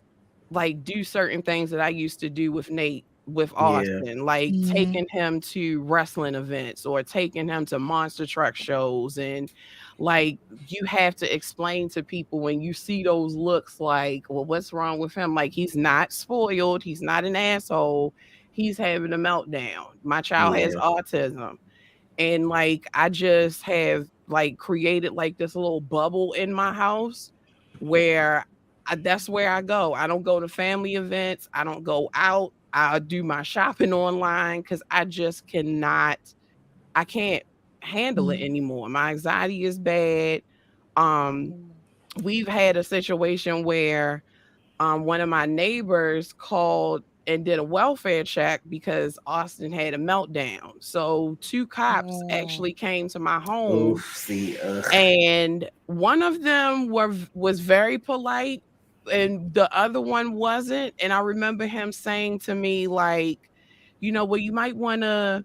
like do certain things that I used to do with Nate, with Austin, like taking him to wrestling events or taking him to monster truck shows. And like, you have to explain to people when you see those looks like, well, what's wrong with him? Like, he's not spoiled. He's not an asshole. He's having a meltdown. My child has autism. And like, I just have like created like this little bubble in my house where that's where I go. I don't go to family events. I don't go out. I do my shopping online, because I just I can't handle it anymore. My anxiety is bad. We've had a situation where one of my neighbors called and did a welfare check because Austin had a meltdown. So 2 cops actually came to my home. And one of them was very polite and the other one wasn't. And I remember him saying to me, like, well, you might want to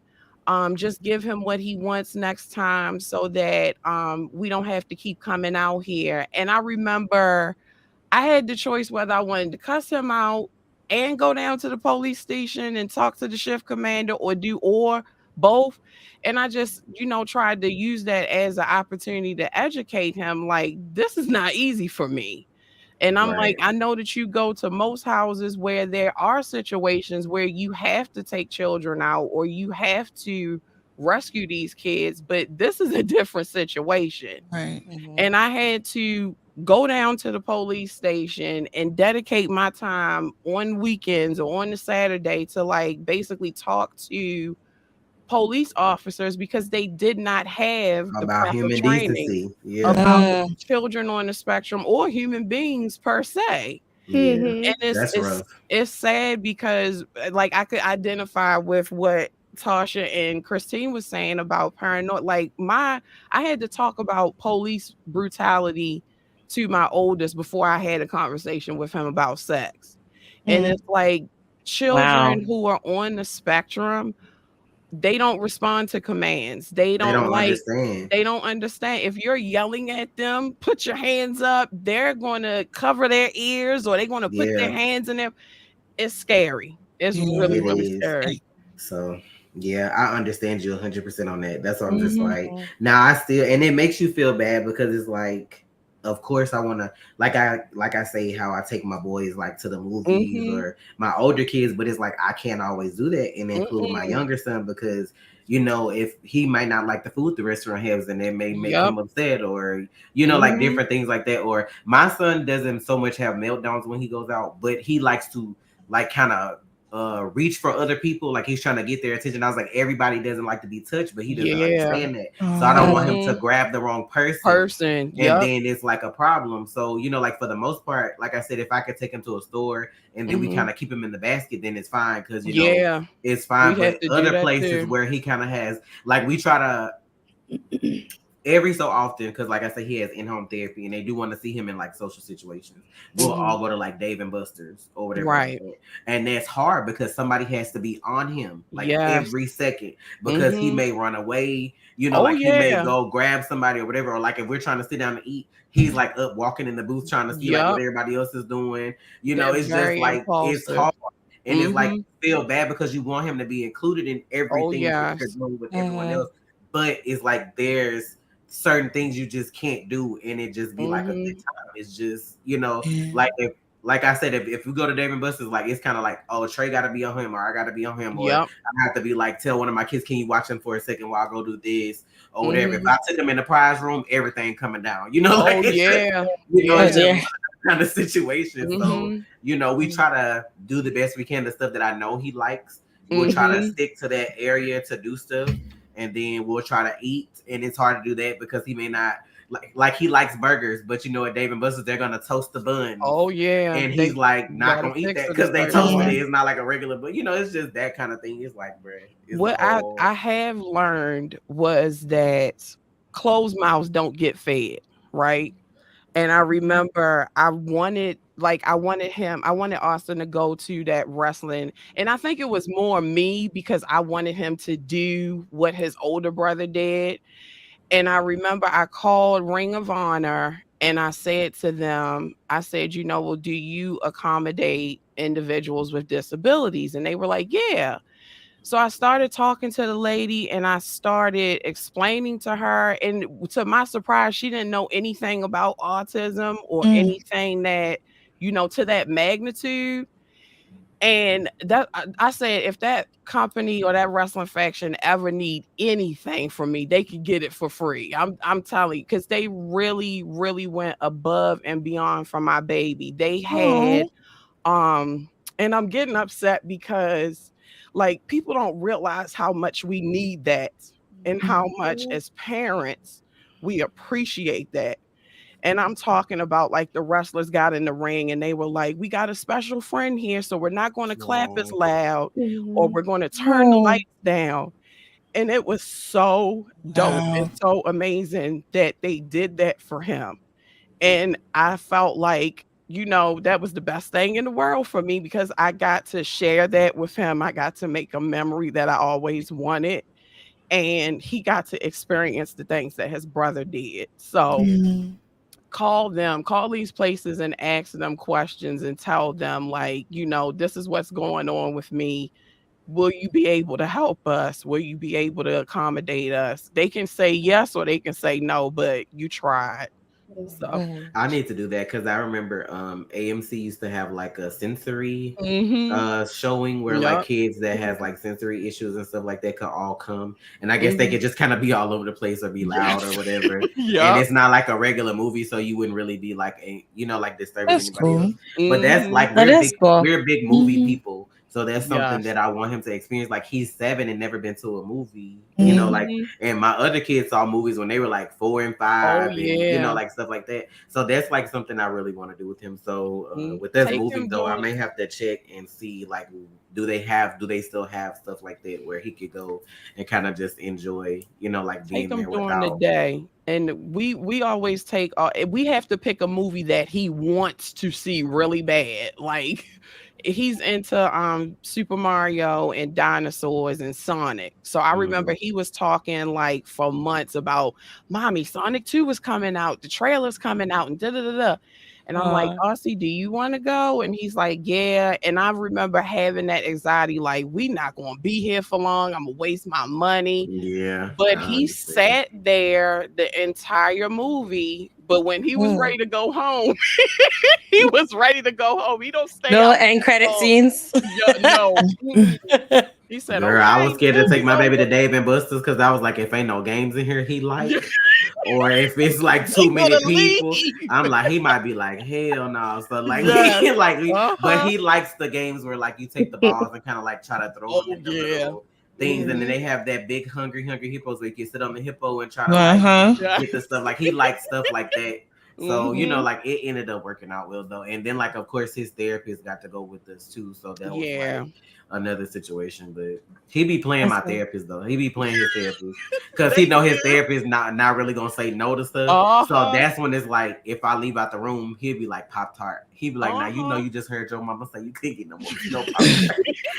just give him what he wants next time so that we don't have to keep coming out here. And I remember I had the choice whether I wanted to cuss him out and go down to the police station and talk to the shift commander or both. And I just, tried to use that as an opportunity to educate him. Like, this is not easy for me. And I'm like, I know that you go to most houses where there are situations where you have to take children out or you have to rescue these kids, but this is a different situation. Right. And I had to go down to the police station and dedicate my time on weekends or on the Saturday to like basically talk to police officers because they did not have the about proper human training decency. about children on the spectrum or human beings per se. And it's sad because like I could identify with what Tasha and Christine was saying about paranoid. Like I had to talk about police brutality to my oldest before I had a conversation with him about sex. And it's like children who are on the spectrum, they don't respond to commands. They don't understand. They don't understand. If you're yelling at them, put your hands up, they're going to cover their ears or they're going to put their hands in there. It's scary. It's really, really scary. So yeah, I understand you 100% on that. That's why I'm just like, now I still, and it makes you feel bad because it's like, of course I want to, like I say how I take my boys like to the movies or my older kids, but it's like I can't always do that and include my younger son because if he might not like the food the restaurant has and it may make him upset or like different things like that. Or my son doesn't so much have meltdowns when he goes out, but he likes to like kind of reach for other people, like he's trying to get their attention. I was like, everybody doesn't like to be touched, but he doesn't understand that. So I don't want him to grab the wrong person. And then it's like a problem. So like for the most part, like I said, if I could take him to a store and then we kind of keep him in the basket, then it's fine because it's fine. But other places where he kind of has, like, we try to every so often, because like I said, he has in-home therapy and they do want to see him in like social situations. We'll all go to like Dave and Buster's or whatever. Right. And that's hard because somebody has to be on him like every second because he may run away, he may go grab somebody or whatever. Or like if we're trying to sit down and eat, he's like up walking in the booth trying to see like what everybody else is doing. It's just like impulsive. It's hard. And it's like feel bad because you want him to be included in everything that you're doing with everyone else. But it's like there's certain things you just can't do and it just be like a good time. It's just like I said, if we go to Dave and Buster's, like it's kind of like, oh, Trey got to be on him or I got to be on him or I have to be like, tell one of my kids, can you watch him for a second while I go do this or whatever. If I took him in the prize room, everything coming down, like it's just kind of situation. So we try to do the best we can, the stuff that I know he likes. We'll try to stick to that area to do stuff. And then we'll try to eat, and it's hard to do that because he may not like he likes burgers, but at Dave and Buster's they're gonna toast the bun. And he's like not gonna eat that because they toasted it. It's not like a regular, but it's just that kind of thing. It's like, bro. What I have learned was that closed mouths don't get fed, right? And I remember I wanted Austin to go to that wrestling. And I think it was more me because I wanted him to do what his older brother did. And I remember I called Ring of Honor and I said to them, well, do you accommodate individuals with disabilities? And they were like, yeah. So I started talking to the lady and I started explaining to her. And to my surprise, she didn't know anything about autism or anything that, to that magnitude. And that I said, if that company or that wrestling faction ever need anything from me, they could get it for free. I'm telling you, because they really, really went above and beyond for my baby. They had, and I'm getting upset because like people don't realize how much we need that and how much as parents we appreciate that. And I'm talking about like the wrestlers got in the ring and they were like, we got a special friend here, so we're not going to clap as loud or we're going to turn the lights down. And it was so dope and so amazing that they did that for him. And I felt like, you know, that was the best thing in the world for me because I got to share that with him. I got to make a memory that I always wanted. And he got to experience the things that his brother did. So call these places and ask them questions and tell them, like, you know, this is what's going on with me. Will you be able to help us? Will you be able to accommodate us? They can say yes or they can say no, but you tried. So I need to do that because I remember AMC used to have like a sensory showing where like kids that has like sensory issues and stuff like that could all come, and I guess they could just kind of be all over the place or be loud or whatever. And it's not like a regular movie, so you wouldn't really be like like disturbing anybody else. But that's like we're big movie people. So that's something that I want him to experience. Like he's 7 and never been to a movie, you know, like, and my other kids saw movies when they were like 4 and 5 and, you know, like stuff like that. So that's like something I really want to do with him. So with this movie though, I may have to check and see like, do they still have stuff like that where he could go and kind of just enjoy, you know, like being there during the day. And we always take, we have to pick a movie that he wants to see really bad. Like, he's into Super Mario and dinosaurs and Sonic. So I remember he was talking like for months about, Mommy, Sonic 2 is coming out, the trailer's coming out, and da-da-da-da. And I'm like, Aussie, do you want to go? And he's like, yeah. And I remember having that anxiety, like, we not going to be here for long. I'm going to waste my money. Yeah. But he sat there the entire movie. But when he was ready to go home, he was ready to go home. He don't stay. No end credit scenes. No. He said, girl, I was scared to take my baby to Dave and Buster's because I was like, if ain't no games in here, he like, or if it's like too many people, I'm like, he might be like, hell no. So like, but he likes the games where like you take the balls and kind of like try to throw them in the little things, and then they have that big hungry hippos where you can sit on the hippo and try to like get the stuff. Like he likes stuff like that. So you know, like it ended up working out well though. And then like of course his therapist got to go with us too. So that was like another situation. But he be playing my therapist though. He be playing his therapist because he know his therapist not really gonna say no to stuff. So that's when it's like if I leave out the room, he'll be like Pop-Tart. He'd be like, now you know you just heard your mama say you couldn't get no Pop-Tart.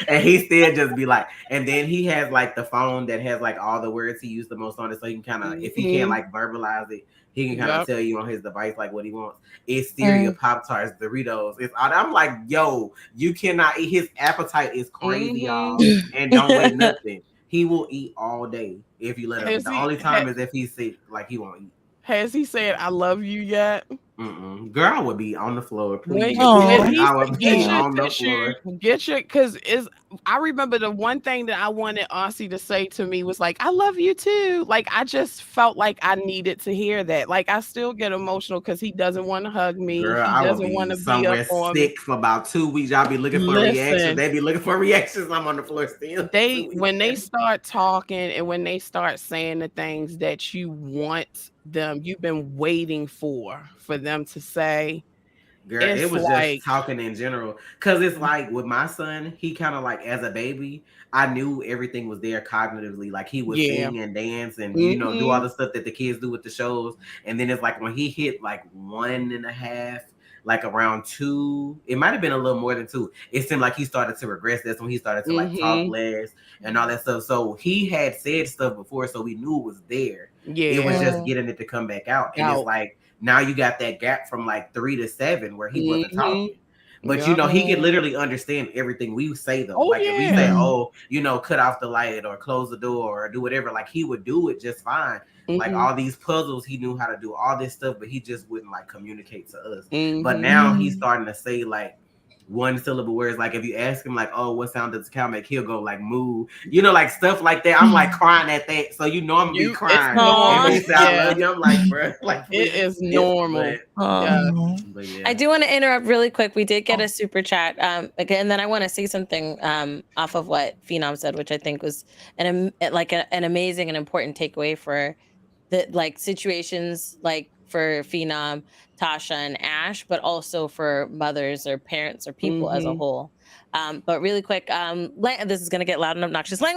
And he still just be like, and then he has like the phone that has like all the words he used the most on it, so he can kind of if he can't like verbalize it, he can kind of tell you on his device like what he wants. It's cereal, Pop-Tarts, Doritos. It's I'm like, yo, you cannot eat. His appetite is crazy, y'all, and don't wait nothing. He will eat all day if you let him. The only time is if he's sick, like he won't eat. Has he said I love you yet? Girl, I would be on the floor, please. I would be on the floor. Because I remember the one thing that I wanted Aussie to say to me was like, I love you too. Like, I just felt like I needed to hear that. Like, I still get emotional because he doesn't want to hug me. Girl, he doesn't want to be somewhere up on sick for about 2 weeks. Y'all be looking for reactions. They be looking for reactions. I'm on the floor still. When they start talking and when they start saying the things that you want you've been waiting for them to say. Girl, it was like, just talking in general. Because it's like with my son, he kind of like as a baby, I knew everything was there cognitively. Like he would sing and dance and you know do all the stuff that the kids do with the shows. And then it's like when he hit like 1.5, like around 2, it might have been a little more than 2. It seemed like he started to regress. That's when he started to like talk less and all that stuff. So he had said stuff before, so we knew it was there. Yeah, it was just getting it to come back out. And it's like now you got that gap from like 3 to 7 where he wasn't talking. But you know, he could literally understand everything we say though. Like if we say, oh, you know, cut off the light or close the door or do whatever, like he would do it just fine. Like all these puzzles, he knew how to do all this stuff, but he just wouldn't like communicate to us. But now he's starting to say like one syllable words. Like if you ask him like, oh, what sound does the cow make? He'll go like moo, you know, like stuff like that. I'm like crying at that. So you know I'm gonna be crying. And he said, I love you. I'm like, bro, like it is normal. But yeah. I do want to interrupt really quick. We did get a super chat again. Then I want to say something off of what Phenom said, which I think was an amazing and important takeaway for the like situations like for Phenom, Tasha, and Ash, but also for mothers or parents or people as a whole. But really quick, this is going to get loud and obnoxious. Lang.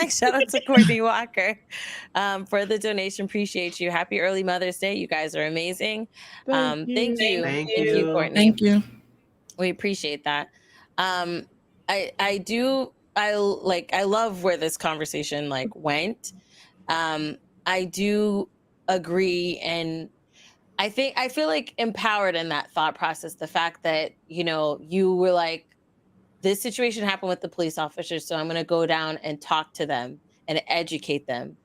Shout out to Courtney Walker for the donation. Appreciate you. Happy early Mother's Day. You guys are amazing. Thank you. Thank you, Courtney. Thank you. We appreciate that. I love where this conversation like went. I do agree, and I feel like empowered in that thought process. The fact that, you know, you were like, this situation happened with the police officers, so I'm going to go down and talk to them and educate them.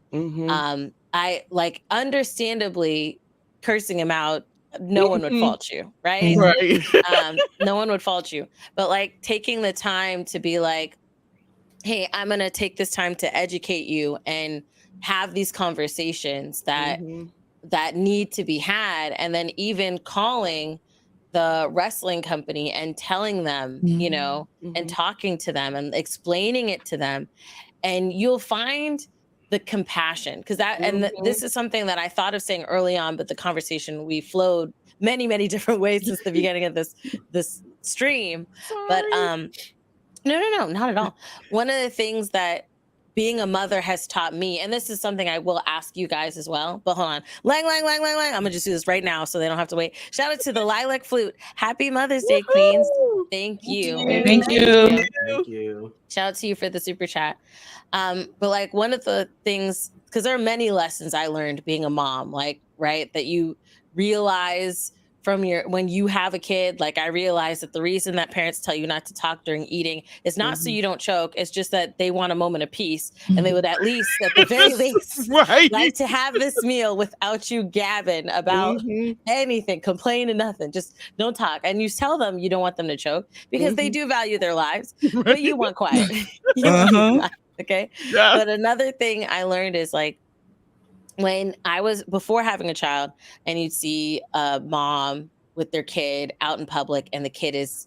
I like, understandably, cursing him out, no one would fault you, right? No one would fault you. But like taking the time to be like, hey, I'm going to take this time to educate you and have these conversations that need to be had. And then even calling the wrestling company and telling them, you know, and talking to them and explaining it to them. And you'll find the compassion, because that, and this is something that I thought of saying early on, but the conversation, we flowed many different ways since the beginning of this stream. Sorry. But no, not at all. One of the things that being a mother has taught me, and this is something I will ask you guys as well, but hold on. Lang. I'm gonna just do this right now so they don't have to wait. Shout out to the Lilac Flute. Happy Mother's Day, Queens. Thank you. Thank you. Thank you. Shout out to you for the super chat. But like one of the things, because there are many lessons I learned being a mom, like, right, that you realize from when you have a kid. Like, I realized that the reason that parents tell you not to talk during eating is not so you don't choke. It's just that they want a moment of peace, and they would at least, at the very least, like to have this meal without you gabbing about anything, complaining, nothing. Just don't talk. And you tell them you don't want them to choke because they do value their lives, but you want quiet. You want quiet, okay? Yeah. But another thing I learned is like, when I was before having a child, and you'd see a mom with their kid out in public and the kid is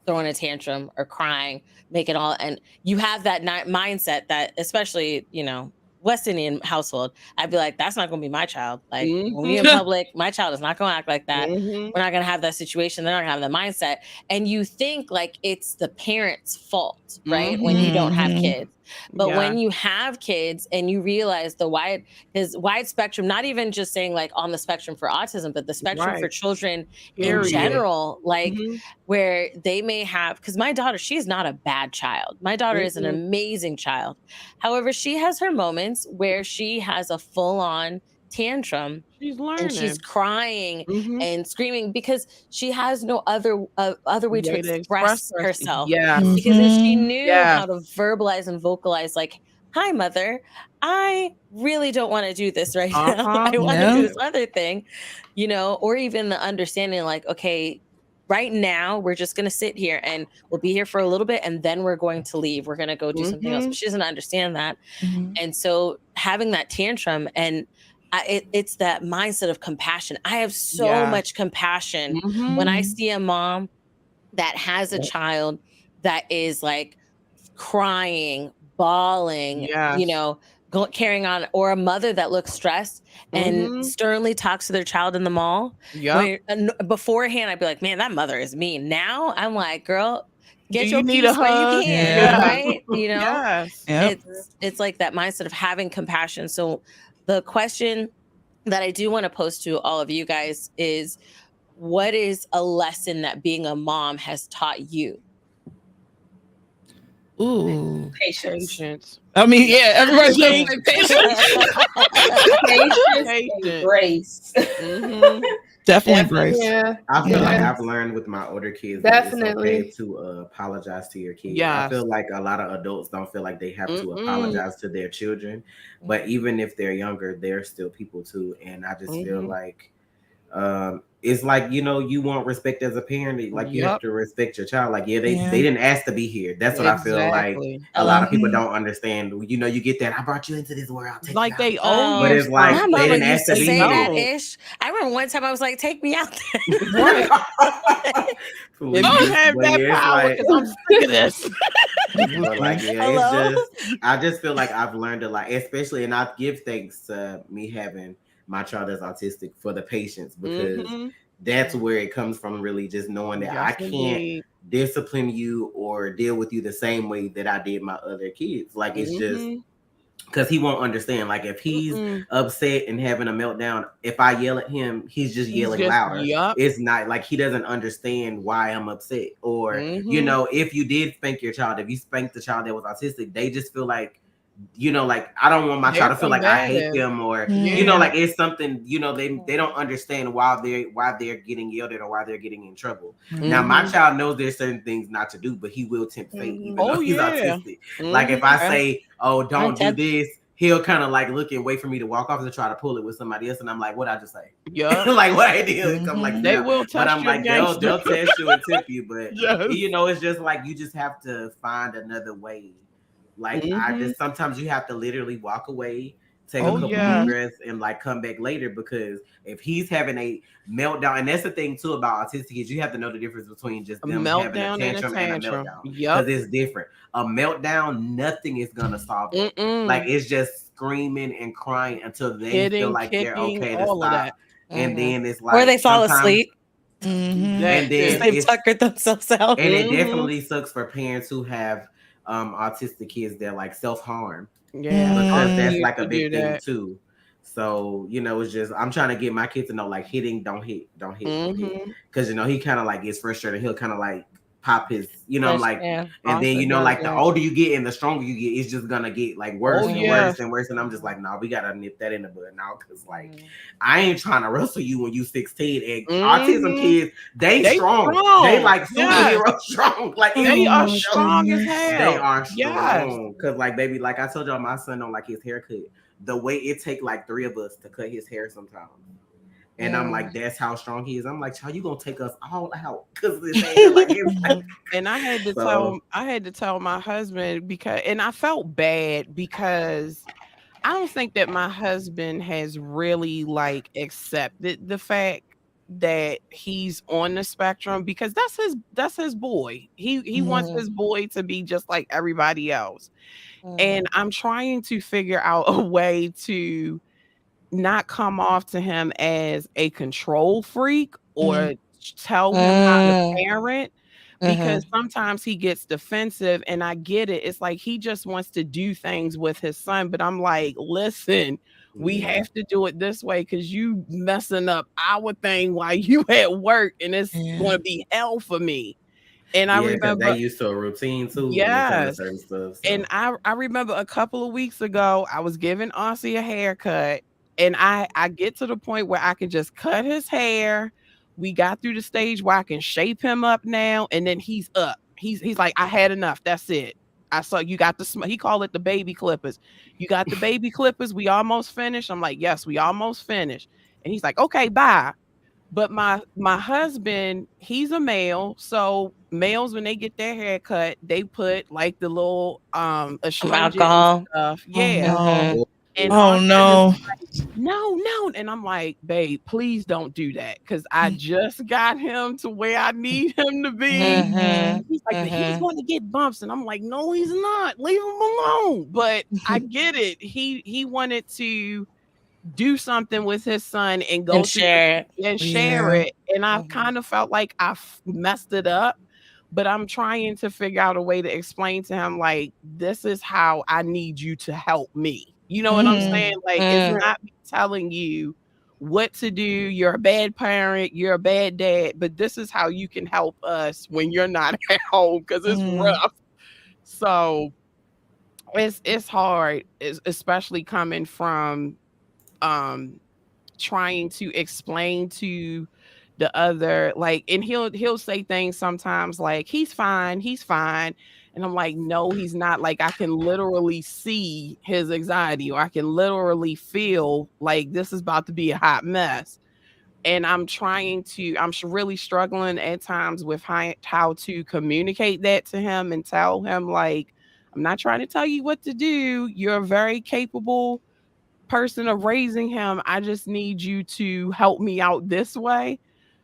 throwing a tantrum or crying, making all, and you have that mindset that, especially, you know, West Indian household, I'd be like, that's not going to be my child. Like when we're in public, my child is not going to act like that. We're not going to have that situation. They're not going to have the mindset. And you think like it's the parent's fault, right? When you don't have kids. But when you have kids and you realize the wide spectrum, not even just saying like on the spectrum for autism, but the spectrum for children in general, like where they may have, because my daughter, she's not a bad child. My daughter is an amazing child. However, she has her moments where she has a full-on tantrum. She's learning. And she's crying and screaming because she has no other way to express herself. Because if she knew how to verbalize and vocalize, like, hi, mother, I really don't want to do this right now. I want to do this other thing, you know, or even the understanding like, okay, right now we're just going to sit here and we'll be here for a little bit and then we're going to leave. We're going to go do something else. But she doesn't understand that. And so having that tantrum, and it's that mindset of compassion. I have so much compassion when I see a mom that has a child that is like crying, bawling, you know, carrying on, or a mother that looks stressed and sternly talks to their child in the mall. Beforehand, I'd be like, man, that mother is mean. Now I'm like, girl, get your peace where you can, right? You know, it's like that mindset of having compassion. So the question that I do want to pose to all of you guys is, what is a lesson that being a mom has taught you? Ooh, patience. I mean, yeah, everybody's saying patience, and grace. Definitely grace. Yeah. I feel like I've learned with my older kids that it's okay to apologize to your kids. I feel like a lot of adults don't feel like they have to apologize to their children, but even if they're younger, they're still people too. And I just feel like it's like, you know, you want respect as a parent, like you have to respect your child. Like, they didn't ask to be here. That's what I feel like a lot of people don't understand. You know, you get that, I brought you into this world, I'll take like you they own, but it's like they didn't ask to be here. That-ish. I remember one time I was like, take me out there. You don't have that power because I'm sick of this. Like, it's just, I just feel like I've learned a lot, especially, and I give thanks to me having my child is autistic for the patience, because that's where it comes from, really just knowing that I can't discipline you or deal with you the same way that I did my other kids. Like, it's just because he won't understand. Like, if he's upset and having a meltdown, if I yell at him, he's just yelling louder. It's not like he doesn't understand why I'm upset. Or, you know, if you did spank your child, if you spanked the child that was autistic, they just feel like, you know, like, I don't want my child to feel like I hate them, or you know, like it's something, you know, they don't understand why they're getting yelled at or why they're getting in trouble. Now my child knows there's certain things not to do, but he will tempt fate even though he's autistic. Like, if I say, oh, don't do this, he'll kind of like look and wait for me to walk off and try to pull it with somebody else, and I'm like, what I just say? Yeah, like what I did. Come like, they will test but I'm like, they'll test you and tip you, but you know, it's just like you just have to find another way. Like, I just, sometimes you have to literally walk away, take a couple deep breaths, and like come back later, because if he's having a meltdown, and that's the thing too about autistic, is you have to know the difference between just them having a tantrum and a meltdown, because it's different. A meltdown, nothing is gonna solve it. Like, it's just screaming and crying until they feel like they're okay to stop, and then it's like, or they fall asleep. And then they've tuckered themselves out, and it definitely sucks for parents who have autistic kids that like self-harm, because that's like a big thing too. So, you know, it's just, I'm trying to get my kids to know, like, hitting, don't hit, because you know, he kind of like gets frustrated, he'll kind of like pop his, you know, I'm like, and then, you know, like the older you get and the stronger you get, it's just gonna get like worse and worse and worse, and I'm just like, nah, we gotta nip that in the bud now, because like, I ain't trying to wrestle you when you 16. And autism kids, they strong. They like superhero strong. Like, they are strong as hell. They are strong, because like, baby, like I told y'all, my son don't like his haircut. The way it take like 3 of us to cut his hair sometimes. And I'm like, that's how strong he is. I'm like, child, you gonna take us all out because this hair, like, and I had to tell my husband, because, and I felt bad because I don't think that my husband has really like accepted the fact that he's on the spectrum, because that's his boy. He wants his boy to be just like everybody else. And I'm trying to figure out a way to not come off to him as a control freak or tell him how to parent, because sometimes he gets defensive, and I get it. It's like he just wants to do things with his son, but I'm like, listen, we have to do it this way, because you messing up our thing while you at work, and it's going to be hell for me. And I remember they used to a routine too. Yes. Certain stuff, so. And I remember a couple of weeks ago, I was giving Aussie a haircut, and I get to the point where I can just cut his hair. We got through the stage where I can shape him up now, and then he's up. He's like, I had enough. That's it. I saw you got the, he called it the baby clippers. You got the baby clippers. We almost finished. I'm like, yes, we almost finished. And he's like, okay, bye. But my husband, he's a male, so males, when they get their hair cut, they put like the little alcohol stuff. And no. Like, no. And I'm like, babe, please don't do that, because I just got him to where I need him to be. He's like, he's going to get bumps. And I'm like, no, he's not. Leave him alone. But I get it. He wanted to do something with his son and go share it. And I kind of felt like I messed it up, but I'm trying to figure out a way to explain to him, like, this is how I need you to help me. You know what I'm saying? Like, it's not me telling you what to do. You're a bad parent. You're a bad dad, but this is how you can help us when you're not at home, because it's rough. So it's hard, especially coming from trying to explain to the other, like, and he'll say things sometimes like, he's fine, and I'm like, no, he's not. Like, I can literally see his anxiety, or I can literally feel like this is about to be a hot mess. And I'm really struggling at times with how to communicate that to him and tell him, like, I'm not trying to tell you what to do. You're a very capable person of raising him. I just need you to help me out this way.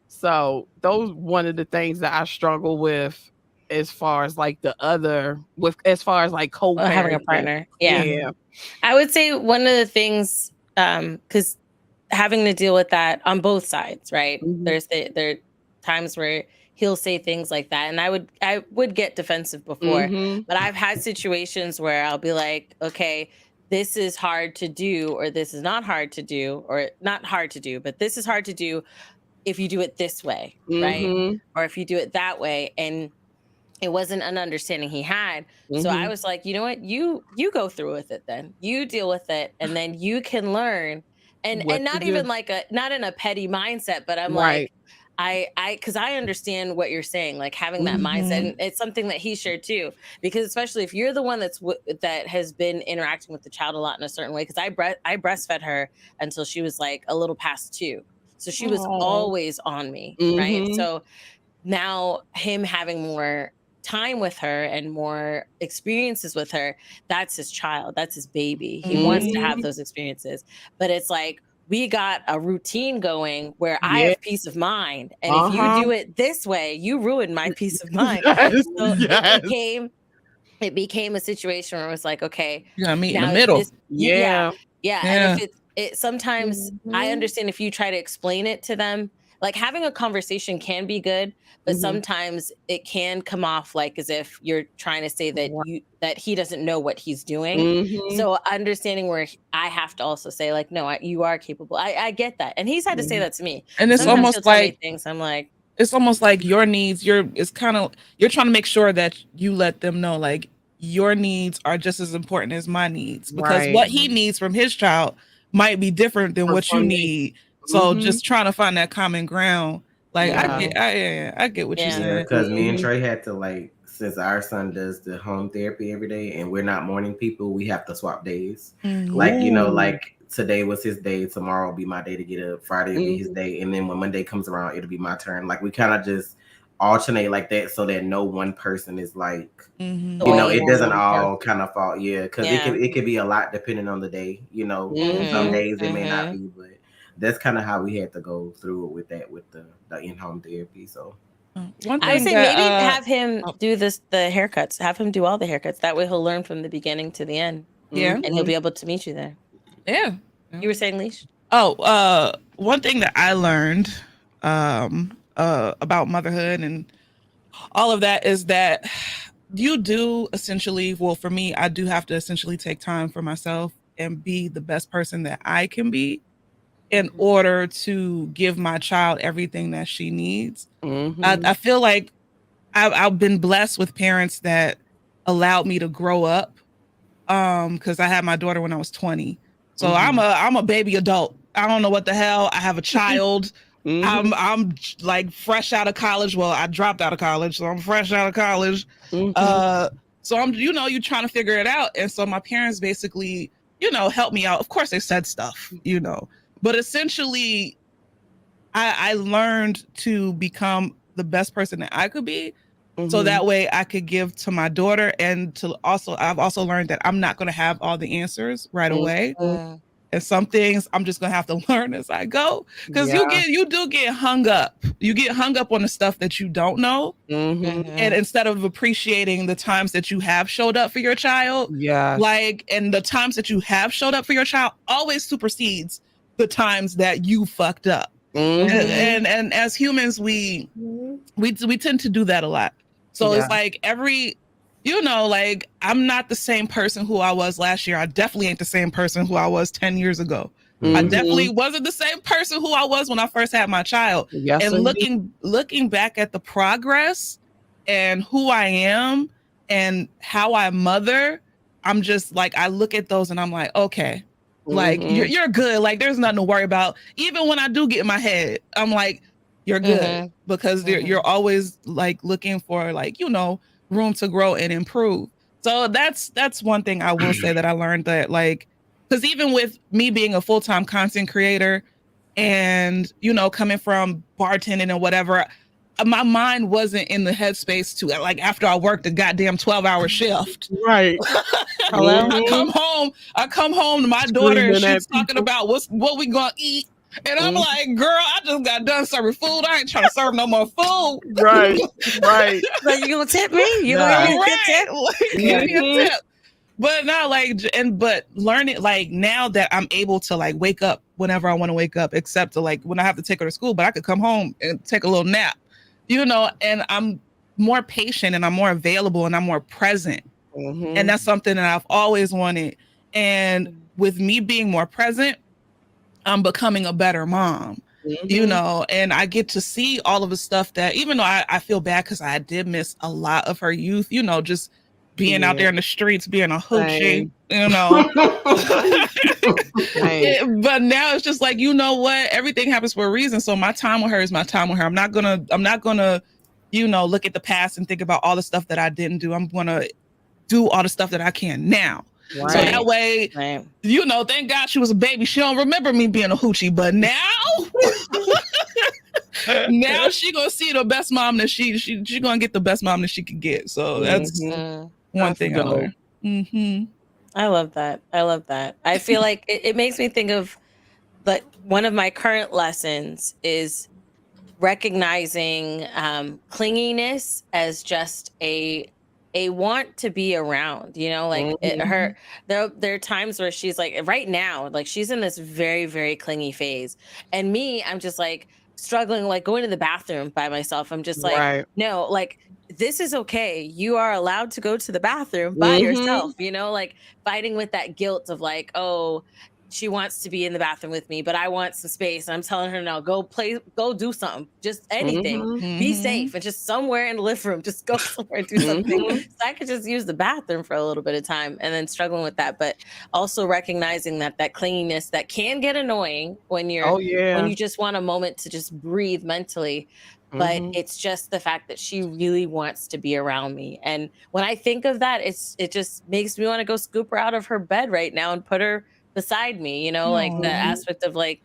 So those one of the things that I struggle with, as far as like as far as like co-parenting. Having a partner. Yeah. I would say one of the things, because having to deal with that on both sides, right? Mhm. There are times where he'll say things like that, and I would get defensive before, Mhm. but I've had situations where I'll be like, okay, this is hard to do, or this is not hard to do, or not hard to do, but this is hard to do if you do it this way, right? Mhm. Or if you do it that way. And it wasn't an understanding he had. So I Mhm. was like, you know what? You go through with it then. You deal with it, and then you can learn. What And to not do. even like not in a petty mindset, but I'm Right. like, I because I understand what you're saying, like having that mindset. Mhm. And it's something that he shared too, because especially if you're the one that has been interacting with the child a lot in a certain way, because I breastfed her until she was like a little past 2. So she was Aw. always on me, right? Mhm. So now him having more time with her and more experiences with her, that's his child, that's his baby. He wants to have Mhm. those experiences. But it's like we got a routine going where I Yeah. have peace of mind. And if you Uh-huh. do it this way, you ruin my peace of mind. Yes. So Yes. it became a situation where it was like, okay, You gotta meet in the now middle. yeah, Yeah. yeah. And Yeah. if it sometimes I Mhm. understand if you try to explain it to them, like having a conversation can be good, but Mhm. sometimes it can come off like as if you're trying to say that Right. that he doesn't know what he's doing. Mhm. So understanding where I have to also say like, no, you are capable. I get that, and he's had to say Mhm. that to me. And it's Sometimes Mhm. he'll tell me things. I'm like, it's almost like your needs, it's kind of, you're trying to make sure that you let them know like your needs are just as important as my needs, because Right. what he needs from his child might be different than what you From me. need. So Mhm. just trying to find that common ground. Like Yeah. I get what you Yeah. Yeah, said. because me and Mhm. Trey had to, like, since our son does the home therapy every day and we're not morning people, we have to swap days. Like, you know, Ooh. like today was his day, tomorrow will be my day to get up, Friday will be his Mhm. day, and then when Monday comes around, it'll be my turn. Like we kind of just alternate like that so that no one person is like, the you know, way it All it is. doesn't one all person. kind of fall. Yeah, because Yeah. it could be a lot depending on the day. You know, some Mhm. days it may not Mhm. be, but that's kind of how we had to go through it with that with the in-home therapy. So One I would thing say that maybe have him oh, do the haircuts. Have him do all the haircuts. That way he'll learn from the beginning to the end, yeah, and he'll Mhm. be able to meet you there. yeah. You were saying, Leash? Oh, one thing that I learned about motherhood and all of that is that you do essentially, well, for me, I do have to essentially take time for myself and be the best person that I can be in order to give my child everything that she needs. Mhm. I feel like I've been blessed with parents that allowed me to grow up. Because I had my daughter when I was 20. So Mhm. I'm a baby adult. I don't know what the hell. I have a child. Mhm. I'm like fresh out of college. Well, I dropped out of college, so I'm fresh out of college. Mhm. So I'm, you're trying to figure it out. And so my parents basically, helped me out. Of course they said stuff, but essentially I learned to become the best person that I could be. So Mhm. that way I could give to my daughter, and I've also learned that I'm not going to have all the answers right away. Mhm. And some things I'm just going to have to learn as I go. Cause Yeah. you do get hung up. You get hung up on the stuff that you don't know. Mhm. And instead of appreciating the times that you have showed up for your child, Yes. and the times that you have showed up for your child always supersedes the times that you fucked up. Mhm. And as humans, we tend to do that a lot. So Yeah. it's like like I'm not the same person who I was last year. I definitely ain't the same person who I was 10 years ago. I definitely Mhm. wasn't the same person who I was when I first had my child. Yes, And indeed. looking back at the progress and who I am and how I mother, I'm just like, I look at those and I'm like, okay, like Mhm. you're good. Like there's nothing to worry about. Even when I do get in my head, I'm like, you're good, because you're always like looking for like, room to grow and improve. So that's one thing I will say that I learned, that like, because even with me being a full-time content creator and coming from bartending and whatever, my mind wasn't in the headspace to, like, after I worked a goddamn 12-hour shift. Right. Hello? Mhm. I come home to my daughter and Screaming at she's talking people. about what we gonna eat. And I'm Mhm. like, girl, I just got done serving food. I ain't trying to serve no more food. Right. Right. Like, you gonna tip me? You Yeah. gonna give me a good tip? Right. Like, give me a Mhm. tip. But now, but learning, like, now that I'm able to like wake up whenever I want to wake up, except to like when I have to take her to school, but I could come home and take a little nap, and I'm more patient and I'm more available and I'm more present. And that's something that I've always wanted. And with me being more present, I'm becoming a better mom. And I get to see all of the stuff that, even though I feel bad because I did miss a lot of her youth, just being out there in the streets, being a hoochie, But now it's just like, you know what? Everything happens for a reason. So my time with her is my time with her. I'm not gonna, look at the past and think about all the stuff that I didn't do. I'm gonna do all the stuff that I can now. Right. So that way, thank God she was a baby. She don't remember me being a hoochie, but now, now she gonna see the best mom that she gonna get the best mom that she could get. So that's one thing I learned. I love that. I feel like it makes me think of, like, one of my current lessons is recognizing clinginess as just a want to be around, there are times where she's like, right now, like, she's in this very, very clingy phase, and me, I'm just like struggling, like going to the bathroom by myself. I'm just like, no, like, this is okay. You are allowed to go to the bathroom by yourself, like fighting with that guilt of like, oh, she wants to be in the bathroom with me, but I want some space. And I'm telling her, no, go do something, just anything, be safe, and just somewhere in the living room, just go somewhere and do something. So I could just use the bathroom for a little bit of time, and then struggling with that, but also recognizing that clinginess that can get annoying when when you just want a moment to just breathe mentally. But it's just the fact that she really wants to be around me. And when I think of that, it just makes me want to go scoop her out of her bed right now and put her beside me, like the aspect of like,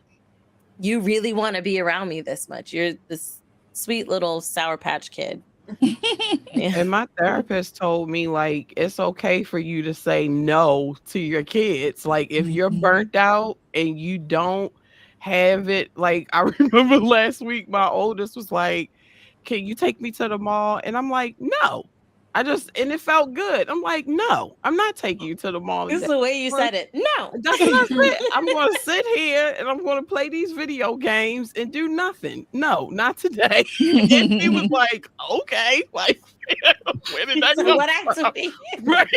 you really want to be around me this much. You're this sweet little Sour Patch Kid. And my therapist told me, like, it's okay for you to say no to your kids. Like, if you're burnt out and you don't have it, like, I remember last week my oldest was like, can you take me to the mall? And I'm like, no. And it felt good. I'm like, no, I'm not taking you to the mall. This is the way you said it. No. That's what I said. I'm going to sit here and I'm going to play these video games and do nothing. No, not today. And he was like, okay. Like, where did that go? What activity? Right.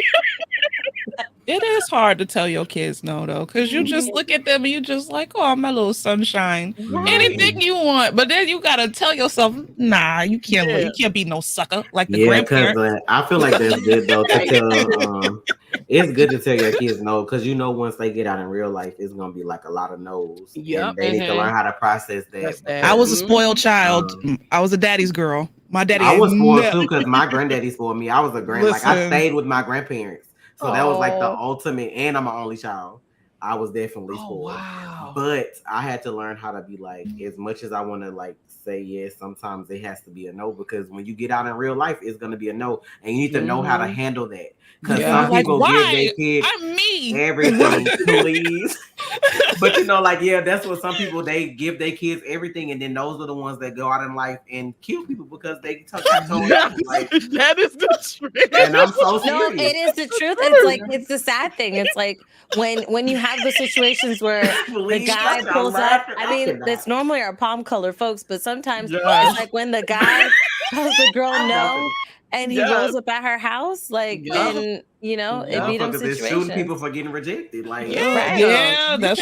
It is hard to tell your kids no, though, because you just look at them and you just like, oh, my little sunshine. Right. Anything you want, but then you gotta tell yourself, nah, you can't. Yeah. You can't be no sucker like the grandparents. I feel like that's good though to tell. It's good to tell your kids no, because once they get out in real life, it's gonna be like a lot of no's. Yeah, they need to learn how to process that. I was a spoiled child. I was a daddy's girl. My daddy. I was spoiled too because my granddaddy spoiled me. I was a like I stayed with my grandparents. So that was like the ultimate, and I'm an only child. I was definitely spoiled. Wow. But I had to learn how to be like, as much as I want to like say yes, sometimes it has to be a no, because when you get out in real life, it's going to be a no. And you need to know how to handle that. Because some people give their kids everything, please. But that's what some people, they give their kids everything, and then those are the ones that go out in life and kill people because they took like, that is the truth. And I'm so serious. No, it is the truth. It's like, it's the sad thing. It's like when you have the situations where the guy pulls up. I mean, that's normally our palm color folks, but sometimes it's like when the guy tells the girl no. And he rolls up at her house, like, and it beat him situation. Shooting people for getting rejected, like, that's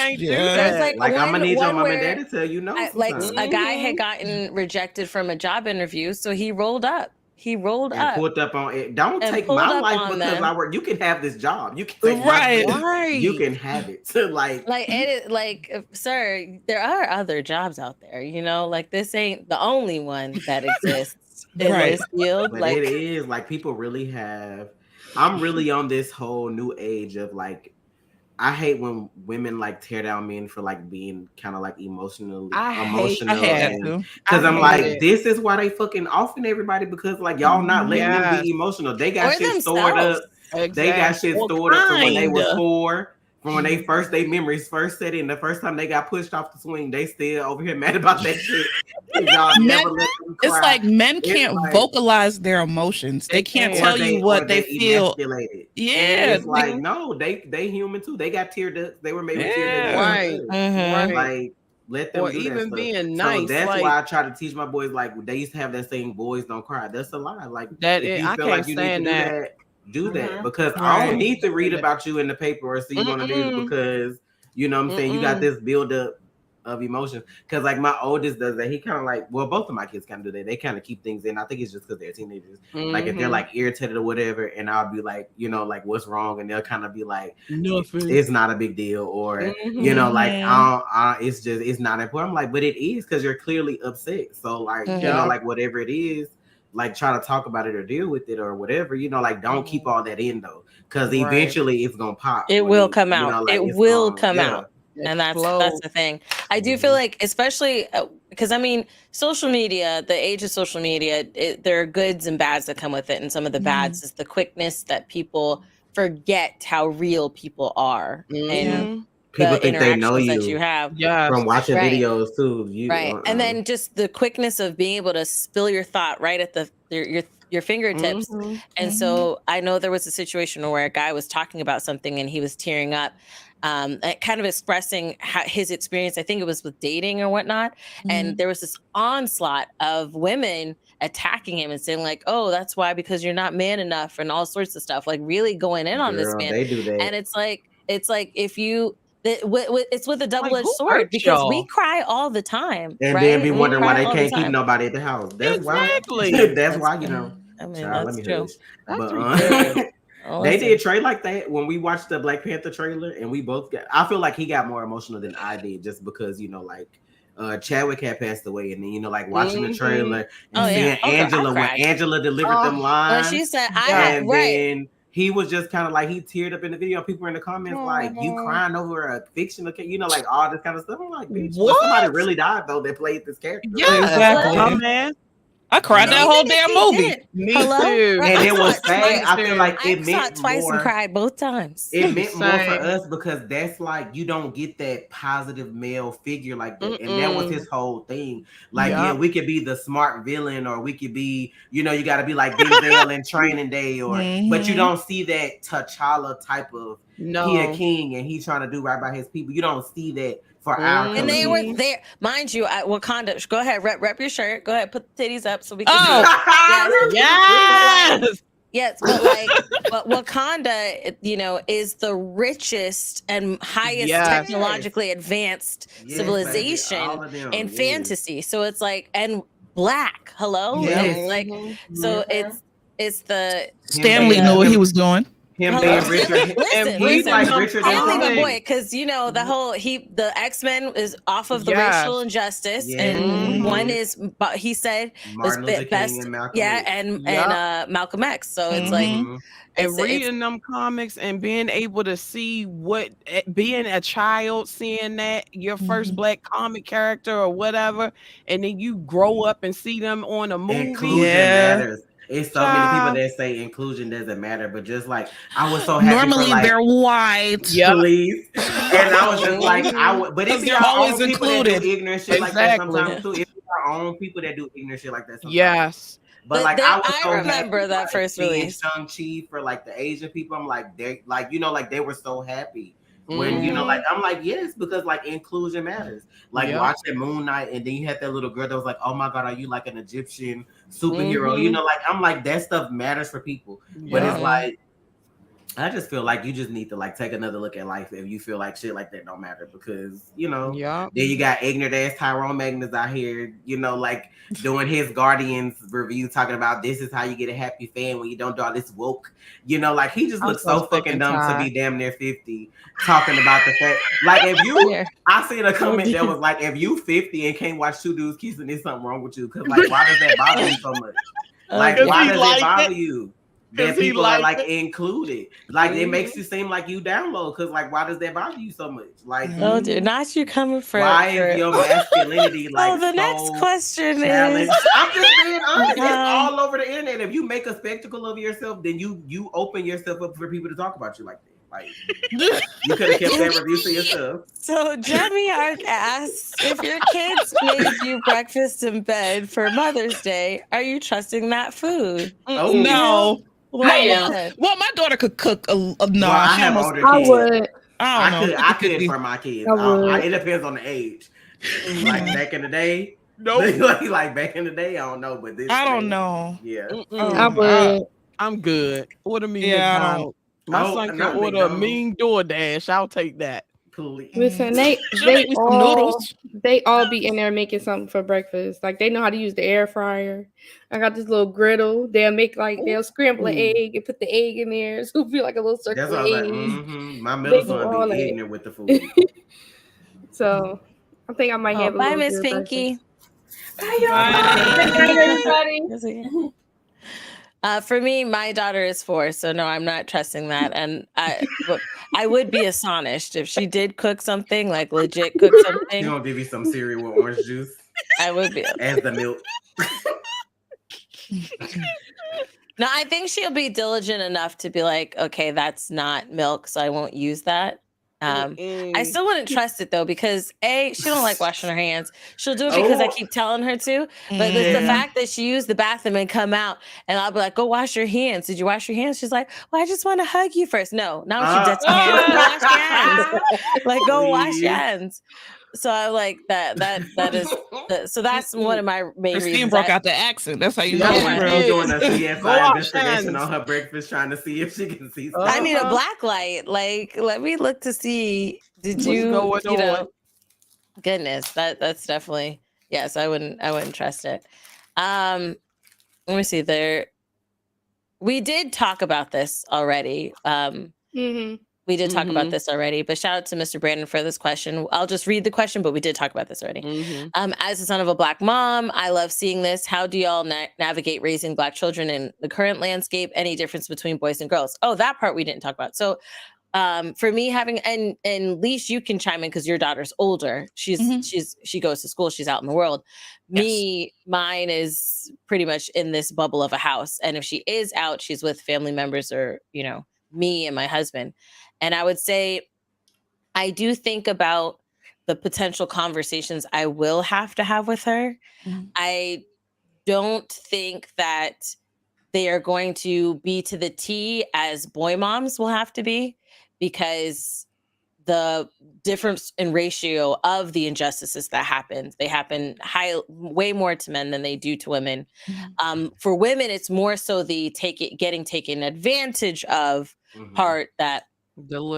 like I'm gonna need your mom and dad to tell you no. Like a guy had gotten rejected from a job interview, so he rolled up. Put up on it. Don't take my life because I work. You can have this job. You can take You can have it. Sir, there are other jobs out there. Like, this ain't the only one that exists. In this field. But it is like, people really have. I'm really on this whole new age of like, I hate when women like tear down men for like being kind of like emotional. Because I'm like, this is why they fucking offing everybody, because like y'all not letting them be emotional. They got shit stored up. Exactly. They got shit stored up from when they were 4 from when they memories first set in. The first time they got pushed off the swing, they still over here mad about that shit. Y'all never let them cry. It's like men can't vocalize their emotions. They can't tell you what they feel. Yeah, it's like no, they human too. They got tear ducts. They were made with tear ducts. Right. Like let them or do even that stuff. being nice. So that's like, why I try to teach my boys. Like they used to have that saying, "Boys don't cry." That's a lie. Like that if you I feel can't like you need to stand do that. that, do that because I don't need to read about you in the paper or see you on the news because you know what I'm saying you got this build up of emotions. Because like my oldest does that. He kind of like, well, both of my kids kind of do that. They kind of keep things in. I think it's just because they're teenagers. Like if they're like irritated or whatever, and I'll be like, you know, like what's wrong, and they'll kind of be like, nothing. It's not a big deal, or you know, like it's just it's not important. I'm like, but it is because you're clearly upset. So like you know, like whatever it is. Like try to talk about it or deal with it or whatever, you know, like don't keep all that in though, because eventually it's gonna pop. It will come out. Know, like, it will come out. And that's the thing. I do feel like, especially because I mean, social media, the age of social media, there are goods and bads that come with it. And some of the bads is the quickness that people forget how real people are. And people think they know you that you have from watching videos too. And then just the quickness of being able to spill your thought right at your fingertips. And so I know there was a situation where a guy was talking about something and he was tearing up, kind of expressing his experience. I think it was with dating or whatnot. And there was this onslaught of women attacking him and saying like, oh, that's why, because you're not man enough and all sorts of stuff, like really going in on this man. They do that. And it's like if you it's with a double-edged sword because we cry all the time and then be wondering why they can't keep nobody at the house. That's why that's why, you know. I mean, that's true. They did trade like that when we watched the Black Panther trailer, and we both I feel like he got more emotional than I did, just because, you know, like Chadwick had passed away, and then, you know, like watching the trailer and seeing Angela when Angela delivered them lines. She said, then he was just kind of like, he teared up in the video. People were in the comments like, you crying over a fictional, you know, like all this kind of stuff. I'm like, bitch, somebody really died though that played this character. Yeah, exactly. Oh, man. I cried that whole damn movie. Me too. And it was sad. I feel like it meant saw it twice and cried both times. It meant more for us because that's like, you don't get that positive male figure like that. And that was his whole thing. Like, yeah, we could be the smart villain, or we could be, you know, you got to be like Denzel in Training Day, or but you don't see that T'Challa type of he a king and he trying to do right by his people. You don't see that. For our and they were there, mind you, at Wakanda. Go ahead, rep your shirt. Go ahead, put the titties up so we can. Yes, but Wakanda, you know, is the richest and highest technologically advanced civilization in fantasy. So it's like, and black. Hello, it's like, so it's the Stanley knew what he was doing. Him being Richard, he's like Richard. I don't think my boy, because you know the whole the X-Men is off of the racial injustice, and one is, but he said Martin was best, and Malcolm and Malcolm X. So it's like, and reading them comics and being able to see what being a child, seeing that your first black comic character or whatever, and then you grow up and see them on a movie. Inclusion matters. It's so many people that say inclusion doesn't matter, but just like I was so happy. Normally they're white, please, and I was just like, but it's they're always included. Ignorant shit like that sometimes too. It's our own people that do ignorant shit like that. Sometimes. But like I was so remember that like, first release, Shang-Chi for like the Asian people. I'm like they like, you know, like they were so happy. When you know, like I'm like, yes, because like inclusion matters. Like watching Moon Knight, and then you had that little girl that was like, oh my god, are you like an Egyptian superhero? You know, like I'm like, that stuff matters for people. But it's like, I just feel like you just need to like take another look at life if you feel like shit like that don't matter, because you know, then you got ignorant ass Tyrone Magnus out here, you know, like doing his Guardians review talking about this is how you get a happy fan when you don't do all this woke, you know, like he just looks so fucking dumb to be damn near 50 talking about the fact, like if you I seen a comment that was like, if you 50 and can't watch two dudes kissing, there's something wrong with you, because like why does that bother you so much? Like why does it bother you that people are like included? Like it makes you seem like you down low, because like why does that bother you so much? Like no, dude, not you coming for why is your masculinity like the next question challenged? I'm just being honest. It's all over the internet. If you make a spectacle of yourself, then you open yourself up for people to talk about you like that. Like, you could have kept that review to yourself. So Jemmy Ark asks, if your kids made you breakfast in bed for Mother's Day, are you trusting that food? Oh No. I Well, my daughter could cook. No, well, I have older I kids. would. I don't know. I could for my kids. I would. It depends on the age. Like back in the day, Nope. like back in the day, I don't know, but this I don't know. Yeah, I would. I'm good. Order me Yeah, McDonald's. My Oh, son can not order a McDonald's. mean DoorDash. I'll take that. please. Listen, She'll make me some noodles. they all be in there making something for breakfast. Like they know how to use the air fryer. I got this little griddle. They'll scramble an egg and put the egg in there. So it'll be like a little circle That's what I was egg. like. My middle They do all son that. be eating it with the food. So I think I might have a Bye, little Miss bit of Pinky. Bye, everybody. breakfast. For me, my daughter is 4, so no, I'm not trusting that. And I would be astonished if she did cook something, like legit cook You something. gonna give you some cereal with orange juice I would be. as the milk. No, I think she'll be diligent enough to be like, okay, that's not milk, so I won't use that. I still wouldn't trust it though, because she don't like washing her hands. She'll do it because I keep telling her to. But it's the fact that she used the bathroom and come out, and I'll be like, "Go wash your hands. Did you wash your hands?" She's like, "Well, I just want to hug you first." No, not when she does your hands. Go wash your hands. Like, go wash your hands. So I like that. That is. So that's one of my main Christine reasons. broke out the accent. That's how you know. She's doing a CSI Go investigation wash on her breakfast, trying to see if she can see. I need a black light. Like, let me look to see. Did you? What's going on? Goodness, that's definitely yes. I wouldn't trust it. Let me see. We did talk about this already. We did talk about this already, but shout out to Mr. Brandon for this question. I'll just read the question, but we did talk about this already. As the son of a Black mom, I love seeing this. How do y'all navigate raising Black children in the current landscape? Any difference between boys and girls? Oh, that part we didn't talk about. So for me, having and Leash, you can chime in because your daughter's older. She goes to school. She's out in the world. Yes. Mine is pretty much in this bubble of a house. And if she is out, she's with family members or, me and my husband. And I would say, I do think about the potential conversations I will have to have with her. I don't think that they are going to be to the T as boy moms will have to be, because the difference in ratio of the injustices that happen, they happen way more to men than they do to women. For women, it's more so the getting taken advantage of part that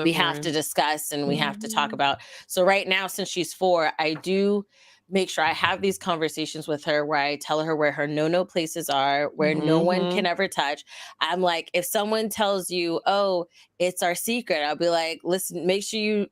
we have to discuss and we have to talk about. So right now, since she's 4, I do make sure I have these conversations with her where I tell her where her no places are, where no one can ever touch. I'm like, if someone tells you, oh, it's our secret, I'll be like, listen, make sure you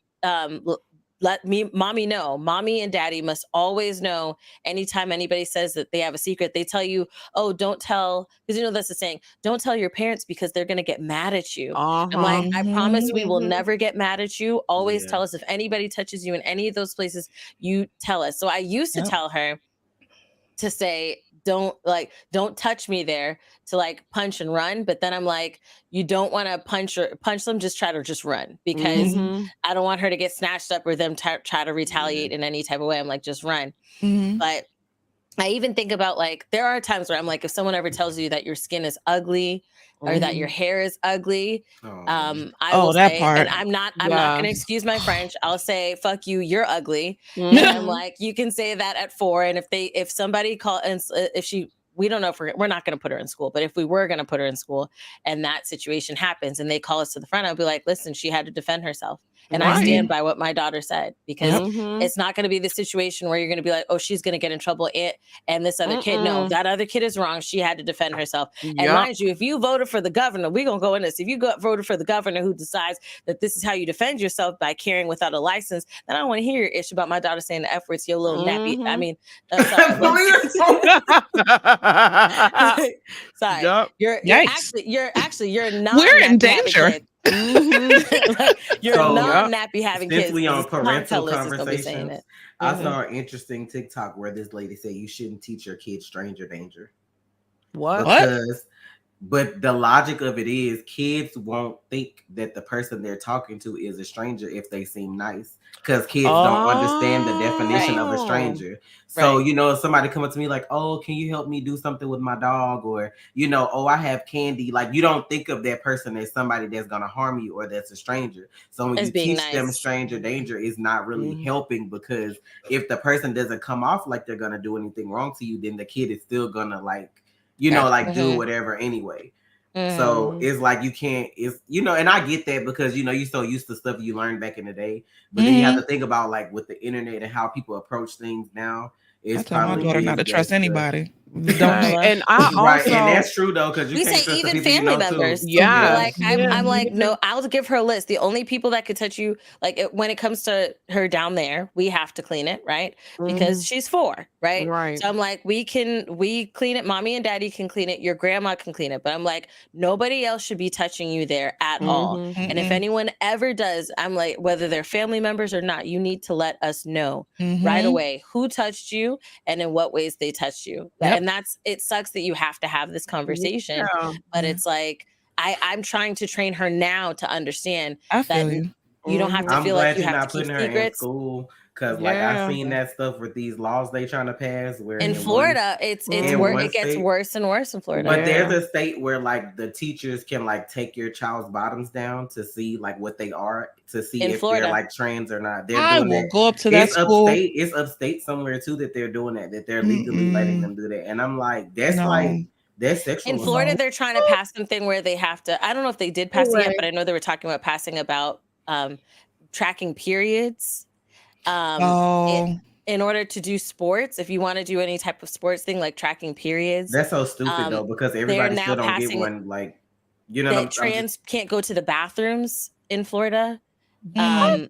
let mommy know. Mommy and daddy must always know. Anytime anybody says that they have a secret, they tell you, oh, don't tell, because that's the saying, don't tell your parents because they're going to get mad at you. I'm like, I promise we will never get mad at you. Always tell us if anybody touches you in any of those places, you tell us. So I used to tell her to say, don't touch me there, to like punch and run. But then I'm like, you don't want to punch them, just try to just run, because I don't want her to get snatched up or them try to retaliate in any type of way. I'm like, just run. But I even think about, like, there are times where I'm like, if someone ever tells you that your skin is ugly or that your hair is ugly, I will say, and I'm not going to excuse my French. I'll say, fuck you, you're ugly. And I'm like, you can say that at 4. And if somebody we don't know if we're not going to put her in school, but if we were going to put her in school and that situation happens and they call us to the front, I'll be like, listen, she had to defend herself. And I stand by what my daughter said, because it's not going to be the situation where you're going to be like, oh, she's going to get in trouble. And this other kid, no, that other kid is wrong. She had to defend herself. And mind you, if you voted for the governor, we're going to go in this. If you voted for the governor who decides that this is how you defend yourself by carrying without a license, then I don't want to hear your issue about my daughter saying the F words, your little nappy. I mean, sorry. You're not. We're in danger. You're not nappy having kids. Simply on parental conversations, I Mm-hmm. saw an interesting TikTok where this lady said you shouldn't teach your kids stranger danger. What? Because But the logic of it is kids won't think that the person they're talking to is a stranger if they seem nice. Because kids don't understand the definition of a stranger. So, you know, if somebody come up to me like, oh, can you help me do something with my dog? Or, you know, oh, I have candy. Like, you don't think of that person as somebody that's going to harm you or that's a stranger. So when you teach them stranger danger, is not really helping, because if the person doesn't come off like they're going to do anything wrong to you, then the kid is still going to like, you know, like do whatever anyway. So it's like you can't, it's, you know, and I get that because, you know, you're so used to stuff you learned back in the day. But then you have to think about like with the internet and how people approach things now. It's I tell my daughter not to trust anybody. And I also, right, and that's true though, because you can't say trust even the family members. Yeah, like I'm like, no, I'll give her a list. The only people that could touch you, like when it comes to her down there, we have to clean it, right? Because she's 4, right? Right. So I'm like, we clean it. Mommy and daddy can clean it. Your grandma can clean it. But I'm like, nobody else should be touching you there at all. And if anyone ever does, I'm like, whether they're family members or not, you need to let us know right away who touched you and in what ways they touched you. And it sucks that you have to have this conversation, but it's like, I'm trying to train her now to understand that you don't have to feel like you have to keep secrets. Because like I've seen that stuff with these laws they trying to pass. Where in Florida, it gets worse and worse in Florida. But there's a state where like the teachers can like take your child's bottoms down to see like what they are, to see if they're like trans or not. I will go up to that school. It's upstate somewhere too that they're doing that they're legally letting them do that. And I'm like, that's like, that's sexual. In Florida, they're trying to pass something where they have to, I don't know if they did pass it yet, but I know they were talking about passing about tracking periods. In order to do sports, if you want to do any type of sports thing like tracking periods. That's so stupid though, because everybody still don't get one, like, you know, that trans can't go to the bathrooms in Florida. I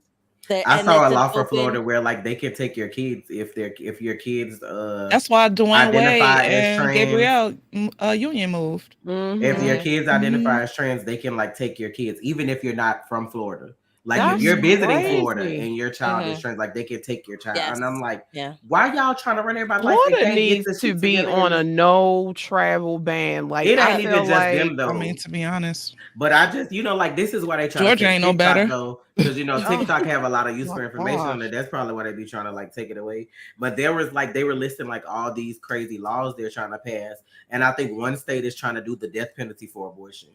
saw a law for Florida where like they can take your kids if your kids that's why Dwayne Wade and Gabrielle Union moved. If your kids identify as trans, they can like take your kids even if you're not from Florida. Like if you're visiting Florida and your child is trans, like they can take your child. And I'm like, why y'all trying to run everybody like Florida needs to be on a no travel ban? Like it ain't even just them though. I mean, to be honest. But I just, you know, like this is why they try Georgia to ain't no better though, because you know TikTok have a lot of useful information on it. That's probably why they be trying to like take it away. But there was like they were listing like all these crazy laws they're trying to pass, and I think one state is trying to do the death penalty for abortion.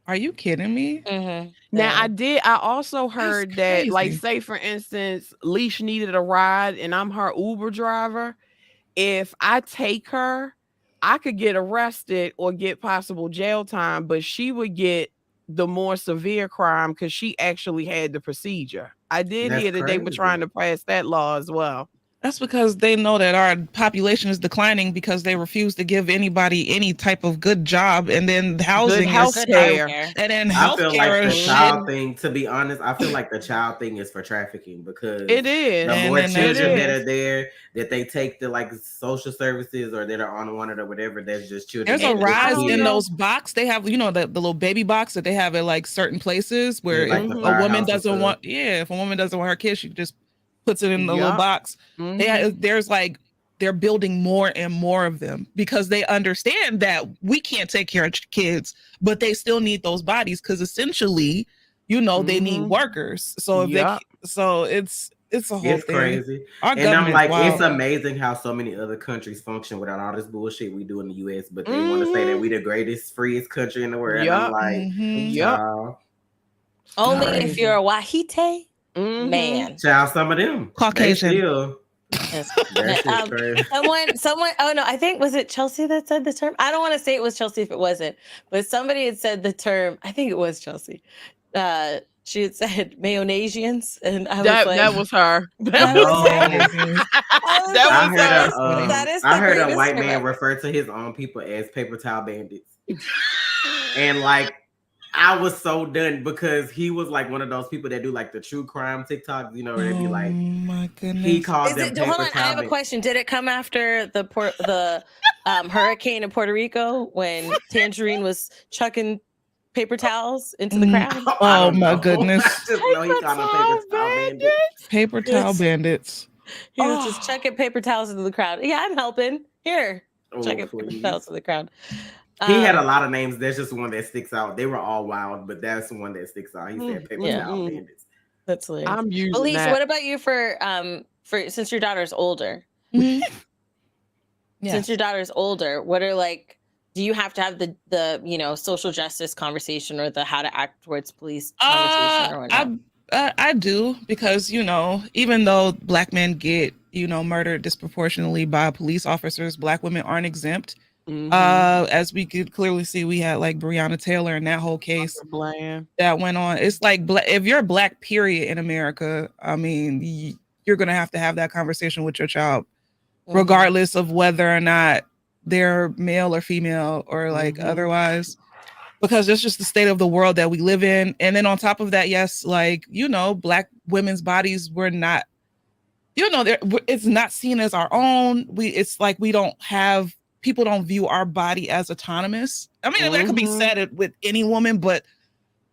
Are you kidding me? Now I also heard that, like, say for instance, Leash needed a ride and I'm her Uber driver. If I take her, I could get arrested or get possible jail time, but she would get the more severe crime because she actually had the procedure. I did hear that they were trying to pass that law as well. That's because they know that our population is declining because they refuse to give anybody any type of good job, and then housing, healthcare, and then I feel like the child thing. To be honest, I feel like the child thing is for trafficking because it is. The more children that are there that they take to like social services or that are unwanted or whatever, that's just children. There's a rise in those box. They have, you know, the little baby box that they have at like certain places where if a woman doesn't want, if a woman doesn't want her kid, she just puts it in the little box. There's like, they're building more and more of them because they understand that we can't take care of kids, but they still need those bodies because essentially, you know, they need workers. So if they, so it's a whole thing. Crazy. And I'm like, it's amazing how so many other countries function without all this bullshit we do in the US, but they want to say that we the greatest, freest country in the world. And I'm like, only if you're a Wahite. Man, child, some of them Caucasian. Someone. Oh no, I think was it Chelsea that said the term. I don't want to say it was Chelsea if it wasn't, but somebody had said the term. I think it was Chelsea. She had said Mayonnaisians, and I was like, that was her. I heard a white man refer to his own people as paper towel bandits, and like. I was so done because he was like one of those people that do like the true crime TikToks, you know, where they'd be like, my goodness. He called them paper hold on, I have a question. Did it come after the hurricane in Puerto Rico when Tangerine was chucking paper towels into the crowd? Oh my goodness. I just know he called them paper towel bandits. Paper towel bandits. He was just chucking paper towels into the crowd. Yeah, I'm helping. Here, chucking paper towels into the crowd. He had a lot of names. There's just one that sticks out. They were all wild, but that's the one that sticks out. He said paper towel bandits. That's hilarious. I'm using Leesh, that. what about you for since your daughter's older? Since your daughter's older, what are like, do you have to have the social justice conversation or the how to act towards police conversation or whatnot? I do, because even though Black men get murdered disproportionately by police officers, Black women aren't exempt. As we could clearly see, we had like Breonna Taylor and that whole case that went on. It's like, if you're Black period in America, I mean, you're gonna have to have that conversation with your child, regardless of whether or not they're male or female or like otherwise, because it's just the state of the world that we live in. And then on top of that, yes, like Black women's bodies were not, it's not seen as our own. It's like people don't view our body as autonomous. I mean, that could be said with any woman, but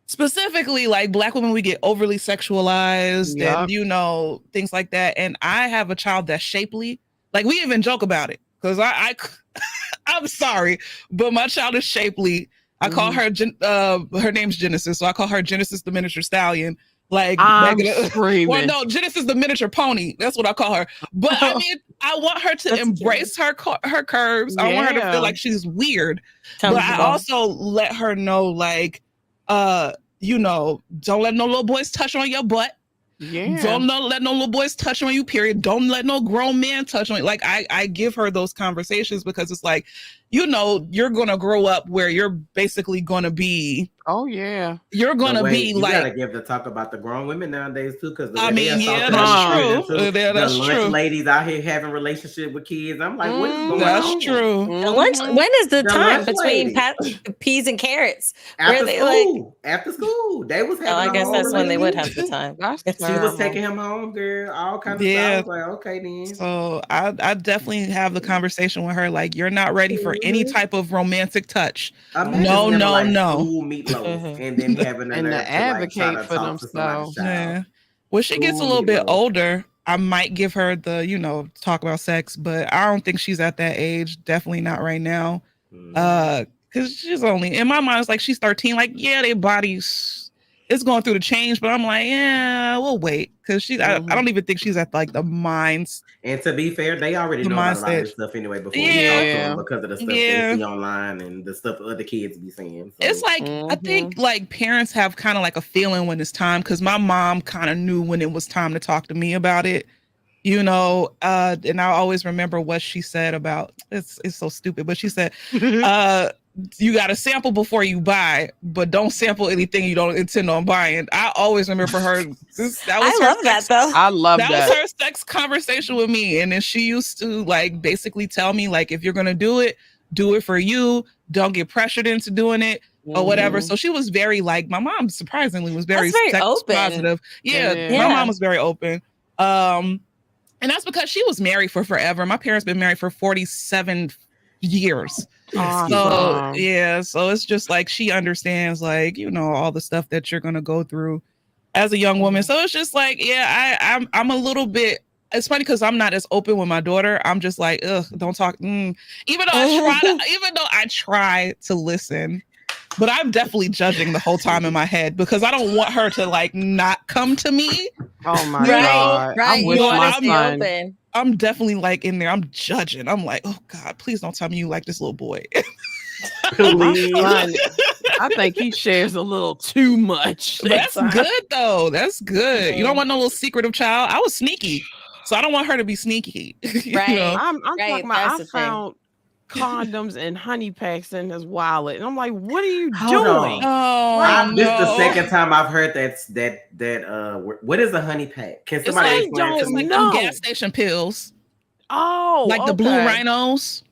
specifically like Black women, we get overly sexualized and things like that. And I have a child that's shapely. Like, we even joke about it, because I'm sorry, but my child is shapely. I call her her name's Genesis, so I call her Genesis the miniature stallion. Like, I'm screaming. Well, no, Genesis the miniature pony. That's what I call her. But I mean, I want her to embrace her curves. I want her to feel like she's weird. But I also let her know, like, don't let no little boys touch on your butt. Don't let no little boys touch on you, period. Don't let no grown man touch on you. Like, I give her those conversations, because it's like, you're gonna grow up where you're basically gonna be. Oh yeah, you're gonna be you like. You gotta give the talk about the grown women nowadays too, because I mean, yeah, that's true. That's the true. lunch ladies out here having relationship with kids. I'm like, what is going on? That's true. The lunch. When is the time between peas and carrots? After school. After school, they was having. I guess that's when they would have the time. She was taking him home, girl. All kinds of stuff. I was like, okay, then. So I definitely have the conversation with her. Like, you're not ready for any type of romantic touch. No. And then having and to advocate for themselves. Yeah. When she gets a little bit older, I might give her the talk about sex, but I don't think she's at that age. Definitely not right now. Because she's only, in my mind, it's like she's 13. Like, yeah, their bodies, it's going through the change, but I'm like, yeah, we'll wait, because I don't even think she's at like the minds. And to be fair, they already know about a lot of this stuff anyway before we talk to them, because of the stuff they see online and the stuff other kids be saying. So. It's like, I think like parents have kind of like a feeling when it's time, because my mom kind of knew when it was time to talk to me about it, and I always remember what she said about, it's so stupid, but she said, you got to sample before you buy, but don't sample anything you don't intend on buying. I always remember for her. I love that though. I love that. That was her sex conversation with me. And then she used to like basically tell me, like, if you're going to do it for you. Don't get pressured into doing it or whatever. So she was very like, my mom surprisingly was very sex open. Positive. Yeah, my mom was very open. And that's because she was married for forever. My parents been married for 47 years. So so it's just like she understands, like, all the stuff that you're gonna go through as a young woman. So it's just like, I'm a little bit. It's funny because I'm not as open with my daughter. I'm just like, don't talk. Even though I try to listen, but I'm definitely judging the whole time in my head, because I don't want her to like not come to me. Oh my God! Right, I'm definitely like in there. I'm judging. I'm like, oh God, please don't tell me you like this little boy. I think he shares a little too much. That's good though. That's good. You don't want no little secretive child. I was sneaky, so I don't want her to be sneaky. Right. I'm talking about. I found condoms and honey packs in his wallet, and I'm like, what are you doing? This is the second time I've heard that what is a honey pack? Can somebody explain to me? It's like gas station pills. Oh, like the blue rhinos.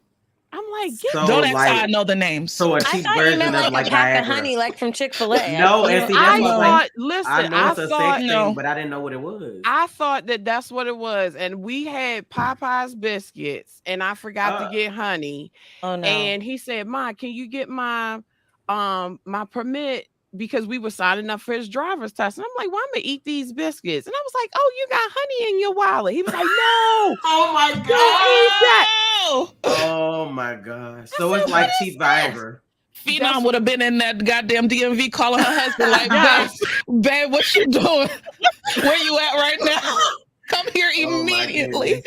I'm like, don't ask how I know the names. So a cheap version of like a pack of honey, like from Chick-fil-A. No, and see, I thought, listen, I know it's a sex thing, but I didn't know what it was. I thought that's what it was, and we had Popeye's biscuits, and I forgot to get honey. Oh no! And he said, "Ma, can you get my my permit?" Because we were signing up for his driver's test. And I'm like, well, I'm gonna eat these biscuits. And I was like, oh, you got honey in your wallet. He was like, no. Oh my God. Don't eat that. Oh my gosh. So it's like cheap Viagra. Phenom would have been in that goddamn DMV calling her husband like, babe, what you doing? Where you at right now? Come here immediately.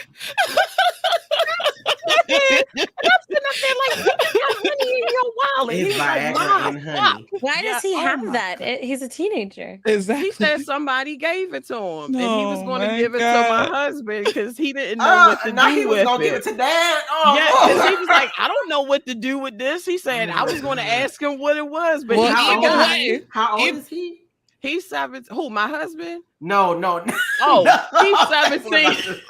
Why does he have that? He's a teenager. Exactly. He said somebody gave it to him, and he was going to give it to my husband because he didn't know what to do he was with gonna it. give it to Dad. Because he was like, I don't know what to do with this. He said I was going to ask him what it was, but how old is he? He's 17. Who, my husband? No. Oh, he's 17.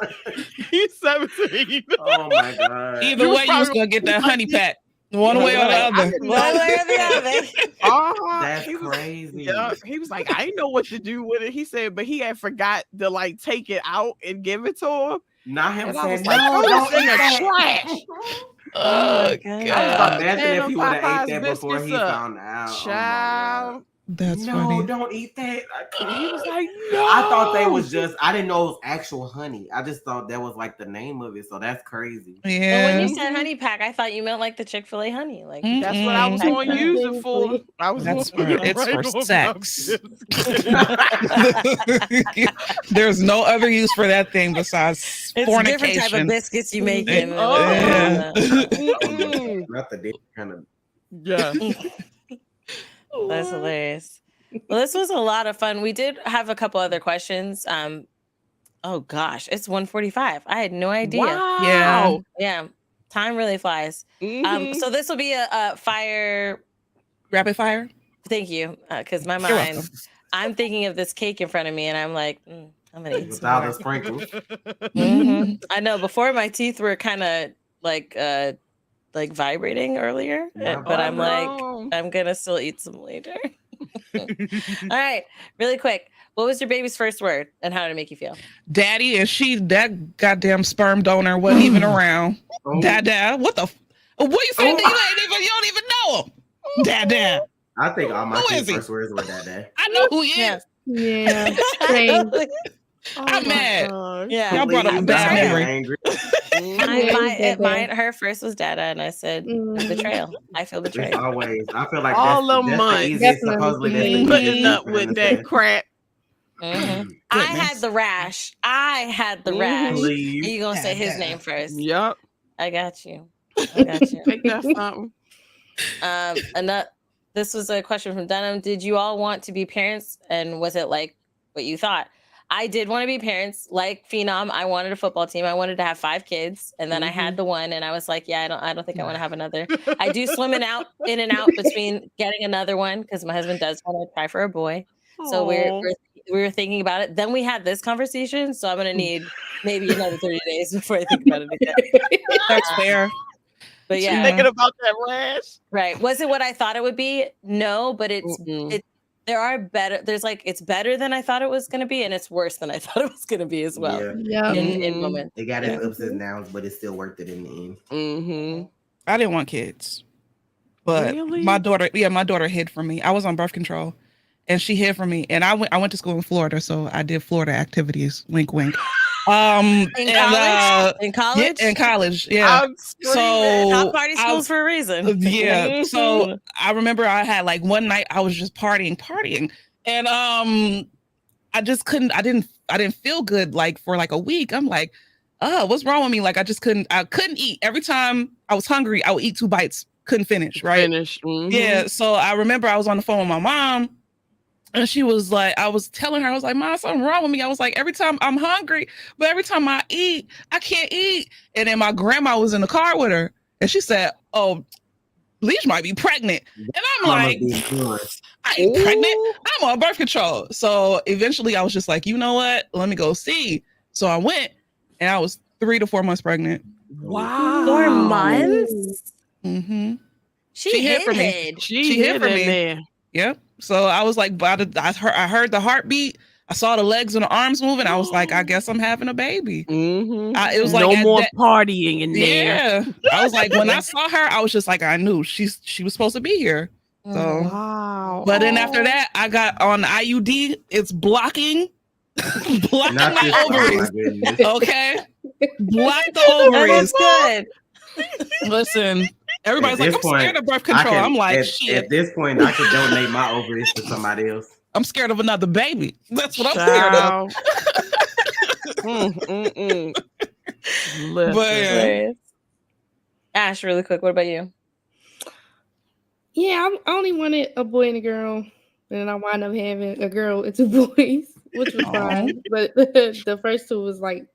He's 17. Oh my God. Either way, you was gonna get that honey pack. One way or the other. That's crazy. He was like, I didn't know what to do with it. He said, but he had forgot to like take it out and give it to him. Not him saying, don't in the trash. Oh, God. Imagine if he would have ate that before he found out. Child. That's funny. Don't eat that. He was like, no. I thought they was just, I didn't know it was actual honey. I just thought that was like the name of it. So that's crazy. Yeah. Well, when you said honey pack, I thought you meant like the Chick-fil-A honey. Like that's what I was going to use it for. It's for sex. There's no other use for that thing besides fornication. It's different type of biscuits you make. Not the dick kind of. Yeah. That's hilarious. Well, this was a lot of fun. We did have a couple other questions. Oh gosh, it's 1:45. I had no idea. Wow. Yeah. Time really flies. So this will be a rapid fire. Thank you. Because my mind, I'm thinking of this cake in front of me, and I'm like, I'm gonna eat without the sprinkles. I know. Before my teeth were kind of like vibrating earlier, but I'm like, I'm gonna still eat some later. All right, really quick. What was your baby's first word, and how did it make you feel? Daddy, and that goddamn sperm donor wasn't even around. Dada, what the? What you saying? You don't even know him. Dada. I think all my kids' first words were Dada. I know who he is. Yeah. I'm mad. Yeah, y'all brought up a bad memory. Her first was Dada, and I said betrayal. I feel betrayed. Always. I feel like all that's the months supposedly putting up with that crap. I had the rash. You gonna say his name first? Yep. I got you. Think that's something. This was a question from Dunham. Did you all want to be parents, and was it like what you thought? I did want to be parents, like Phenom. I wanted a football team. I wanted to have 5 kids, and then I had the one, and I was like, yeah, I don't think I want to have another. I do swim in and out between getting another one because my husband does want to try for a boy. So we were thinking about it. Then we had this conversation, so I'm gonna need maybe another 30 days before I think about it again. That's fair. But yeah, thinking about that rash, right? Was it what I thought it would be? No, but there are better. There's like it's better than I thought it was going to be, and it's worse than I thought it was going to be as well. Yeah. In moments, it got its ups and downs, but it's still worth it in the end. I didn't want kids, but my daughter hid from me. I was on birth control, and she hid from me. And I went to school in Florida, so I did Florida activities. Wink, wink. In college, yeah. So top party schools for a reason. Yeah. So I remember I had like one night I was just partying, and I just couldn't. I didn't feel good like for like a week. I'm like, what's wrong with me? Like I couldn't eat. Every time I was hungry, I would eat 2 bites. Couldn't finish. Right. Yeah. So I remember I was on the phone with my mom. And she was like, I was telling her, I was like, Mom, something wrong with me. I was like, every time I'm hungry, but every time I eat, I can't eat. And then my grandma was in the car with her. And she said, oh, Leesh might be pregnant. And I'm like, I ain't pregnant. I'm on birth control. So eventually I was just like, you know what? Let me go see. So I went and I was 3 to 4 months pregnant. Wow. 4 months? Mm-hmm. She hid for me. She hid for me. There. Yep. So I was like, I heard the heartbeat. I saw the legs and the arms moving. I was like, I guess I'm having a baby. It was like no more partying in there. Yeah. I was like, when I saw her, I was just like, I knew she was supposed to be here. So, wow. But then after that, I got on the IUD. It's blocking my ovaries. Okay, block the ovaries. Good. Listen. Everybody's like, I'm scared of birth control. I'm like, shit. At this point, I could donate my ovaries to somebody else. I'm scared of another baby. That's what I'm scared of. But Ash, really quick, what about you? Yeah, I only wanted a boy and a girl, and I wound up having a girl and 2 boys, which was fine. But the first 2 was like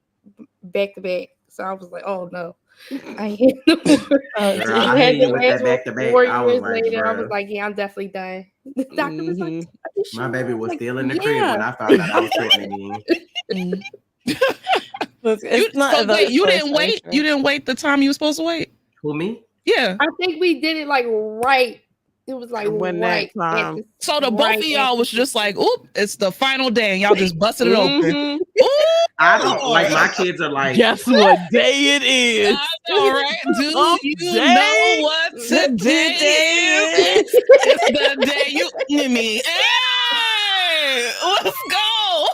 back to back, so I was like, oh no, I had no more. I hate you with that back to back. 4 years later, I was like, yeah, I'm definitely done. The doctor was like, my baby was still in the crib when I found out I was pregnant again. You didn't wait. You didn't wait the time you were supposed to wait. Who, me? Yeah, I think we did it like right. It was like right. So the both of y'all was just like, oop, it's the final day, and y'all just busted it open. I don't like my kids are like, guess what day it is? I know, right? Do you know what today is? It's the day you me. Hey, let's go.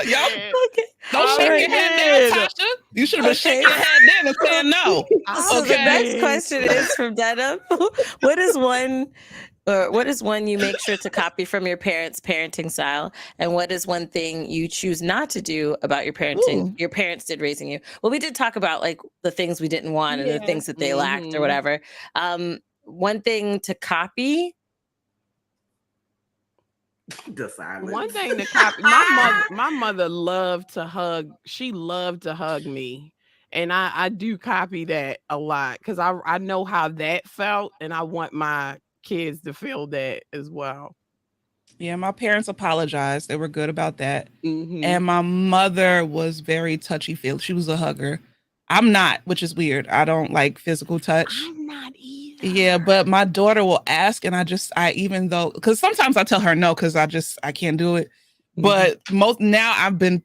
Y'all, don't shake your head there, Tasha. You should have been shaking your head then and saying no. So the next question is from Denim. What is one you make sure to copy from your parents' parenting style, and what is one thing you choose not to do about your parenting? Your parents did raising you. Well, we did talk about like the things we didn't want and the things that they lacked or whatever. One thing to copy. One thing to copy. My mother loved to hug. She loved to hug me, and I do copy that a lot because I know how that felt, and I want my kids to feel that as well. Yeah, my parents apologized. They were good about that. And my mother was very touchy-feely. She was a hugger. I'm not, which is weird. I don't like physical touch. I'm not either. Yeah, but my daughter will ask, and even though, because sometimes I tell her no, because I can't do it. But now I've been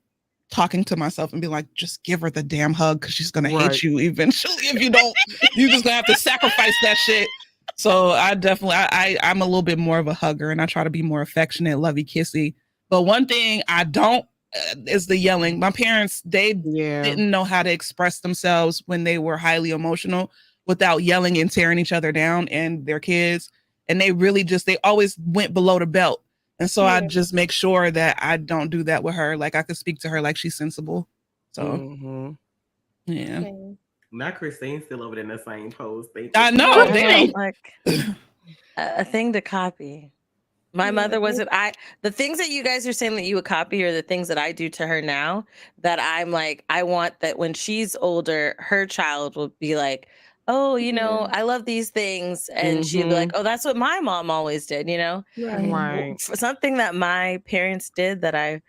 talking to myself and be like, just give her the damn hug, because she's gonna hate you eventually if you don't. You're just gonna have to sacrifice that shit. So I'm a little bit more of a hugger, and I try to be more affectionate, lovey kissy. But one thing I don't is the yelling. My parents, they didn't know how to express themselves when they were highly emotional without yelling and tearing each other down and their kids. And they always went below the belt. And so I just make sure that I don't do that with her. Like I could speak to her like she's sensible. So yeah. Now Christine's still over there in the same pose. I know. Like a thing to copy. My mother wasn't. The things that you guys are saying that you would copy are the things that I do to her now. That I'm like, I want that when she's older, her child will be like, oh, I love these things, and she'd be like, oh, that's what my mom always did. Right. Something that my parents did that I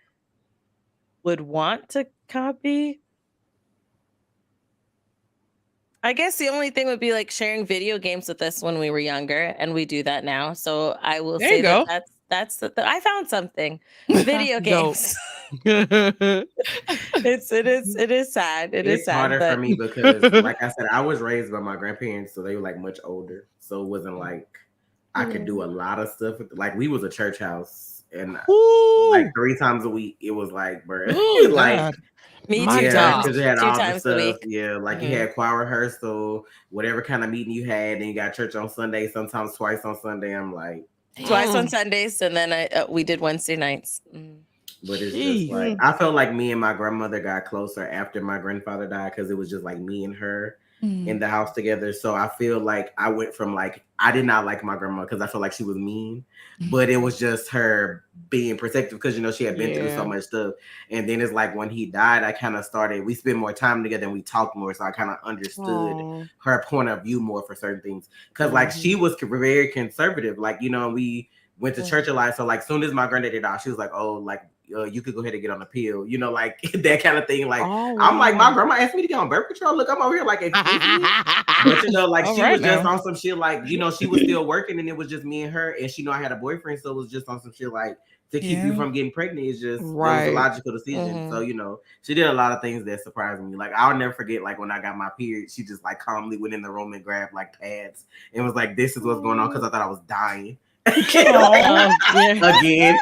would want to copy. I guess the only thing would be like sharing video games with us when we were younger, and we do that now. So I will say that's I found something. Video games. It is sad. It's harder sad, for me because, like I said, I was raised by my grandparents, so they were like much older. So it wasn't like I could do a lot of stuff. Like we was a church house, and like 3 times a week, it was like, bro, like. Me too. Yeah, because you had 2 all times the a stuff. week. Yeah, like you had choir rehearsal, whatever kind of meeting you had, and you got church on Sunday, sometimes twice on Sunday. I'm like, twice on Sundays, and then we did Wednesday nights. But it's just like I felt like me and my grandmother got closer after my grandfather died because it was just like me and her in the house together. So I feel like I went from like I did not like my grandma because I felt like she was mean, but it was just her being protective because she had been through so much stuff. And then it's like when he died, I kind of we spent more time together and we talked more, so I kind of understood her point of view more for certain things because like she was very conservative, like we went to church a lot. So like soon as my granddaddy died, she was like, oh, like you could go ahead and get on the pill, like that kind of thing. Like I'm like, my grandma asked me to get on birth control. Look, I'm over here like, but like she was just on some shit. Like she was still working, and it was just me and her. And she knew I had a boyfriend, so it was just on some shit like to keep you from getting pregnant. It's just it was a logical decision. So she did a lot of things that surprised me. Like I'll never forget, like when I got my period, she just like calmly went in the room and grabbed like pads and was like, "This is what's going on," because I thought I was dying. Again.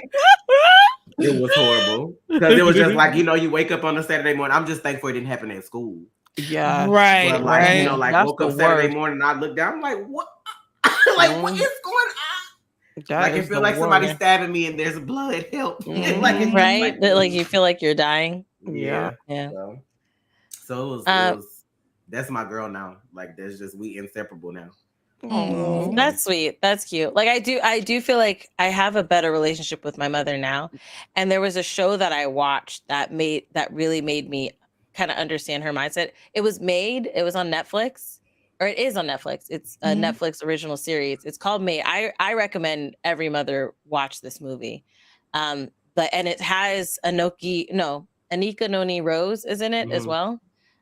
It was horrible because it was just like you wake up on a Saturday morning. I'm just thankful it didn't happen at school. Yeah. Right. But like, right. you know, like That's woke the up Saturday worst. morning and I looked down, I'm like, what? Like, what is going on? That Like, it is feel the like somebody worst. stabbing me and there's blood. Help. Like, it's just Right? like, That, like you feel like you're dying. yeah. Yeah. So it was that's my girl now. Like, there's just, we inseparable now. That's sweet. That's cute. Like I do feel like I have a better relationship with my mother now. And there was a show that I watched that really made me kind of understand her mindset. It was on Netflix, or it is on Netflix. It's a Netflix original series. It's called Made. I recommend every mother watch this movie. And it has Anika Noni Rose is in it as well.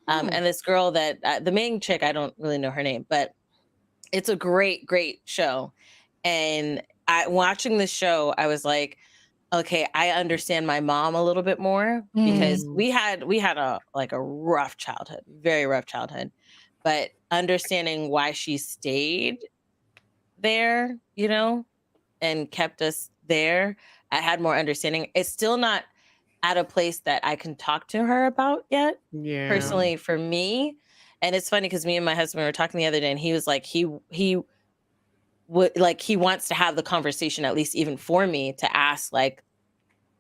And this girl that the main chick, I don't really know her name, but it's a great, great show. And watching this show, I was like, okay, I understand my mom a little bit more because we had a rough childhood, very rough childhood, but understanding why she stayed there, and kept us there, I had more understanding. It's still not at a place that I can talk to her about yet. Yeah. Personally, for me. And it's funny because me and my husband were talking the other day, and he was like, he wants to have the conversation, at least even for me, to ask, like,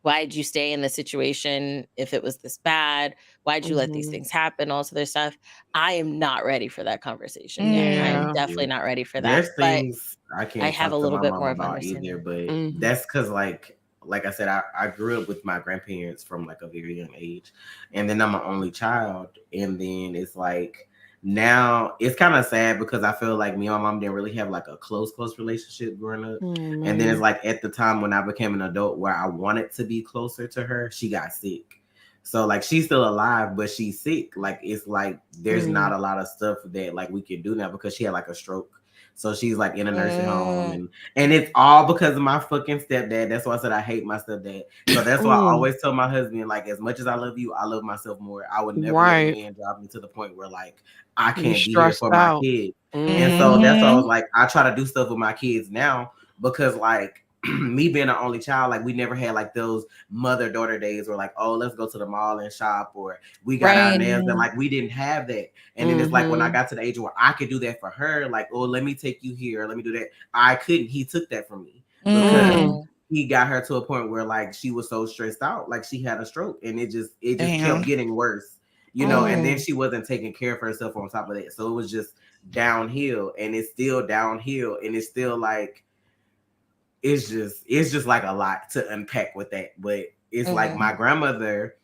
why did you stay in this situation if it was this bad? Why did you let these things happen? All this other stuff. I am not ready for that conversation yet. I'm definitely not ready for that. There's things I can't I have talk a to little my bit mom more of about understanding either, but that's because like I said, I grew up with my grandparents from like a very young age, and then I'm an only child, and then it's like now it's kind of sad because I feel like me and my mom didn't really have like a close relationship growing up, and then it's like at the time when I became an adult where I wanted to be closer to her, she got sick. So like she's still alive, but she's sick. Like it's like there's not a lot of stuff that like we can do now because she had like a stroke. So she's like in a nursing home, and it's all because of my fucking stepdad. That's why I said I hate my stepdad. So that's why I always tell my husband, like, as much as I love you, I love myself more. I would never let a man drive me to the point where like I can't be here for my kids. And so that's why I was like, I try to do stuff with my kids now because like me being an only child, like we never had like those mother-daughter days where like, oh, let's go to the mall and shop, or we got our nails done. Like we didn't have that. And then it's like when I got to the age where I could do that for her, like, oh, let me take you here, let me do that. I couldn't. He took that from me because he got her to a point where like she was so stressed out, like she had a stroke, and it just kept getting worse, and then she wasn't taking care of herself on top of that. So it was just downhill, and it's still downhill, and it's still like it's just like a lot to unpack with that. But it's like my grandmother,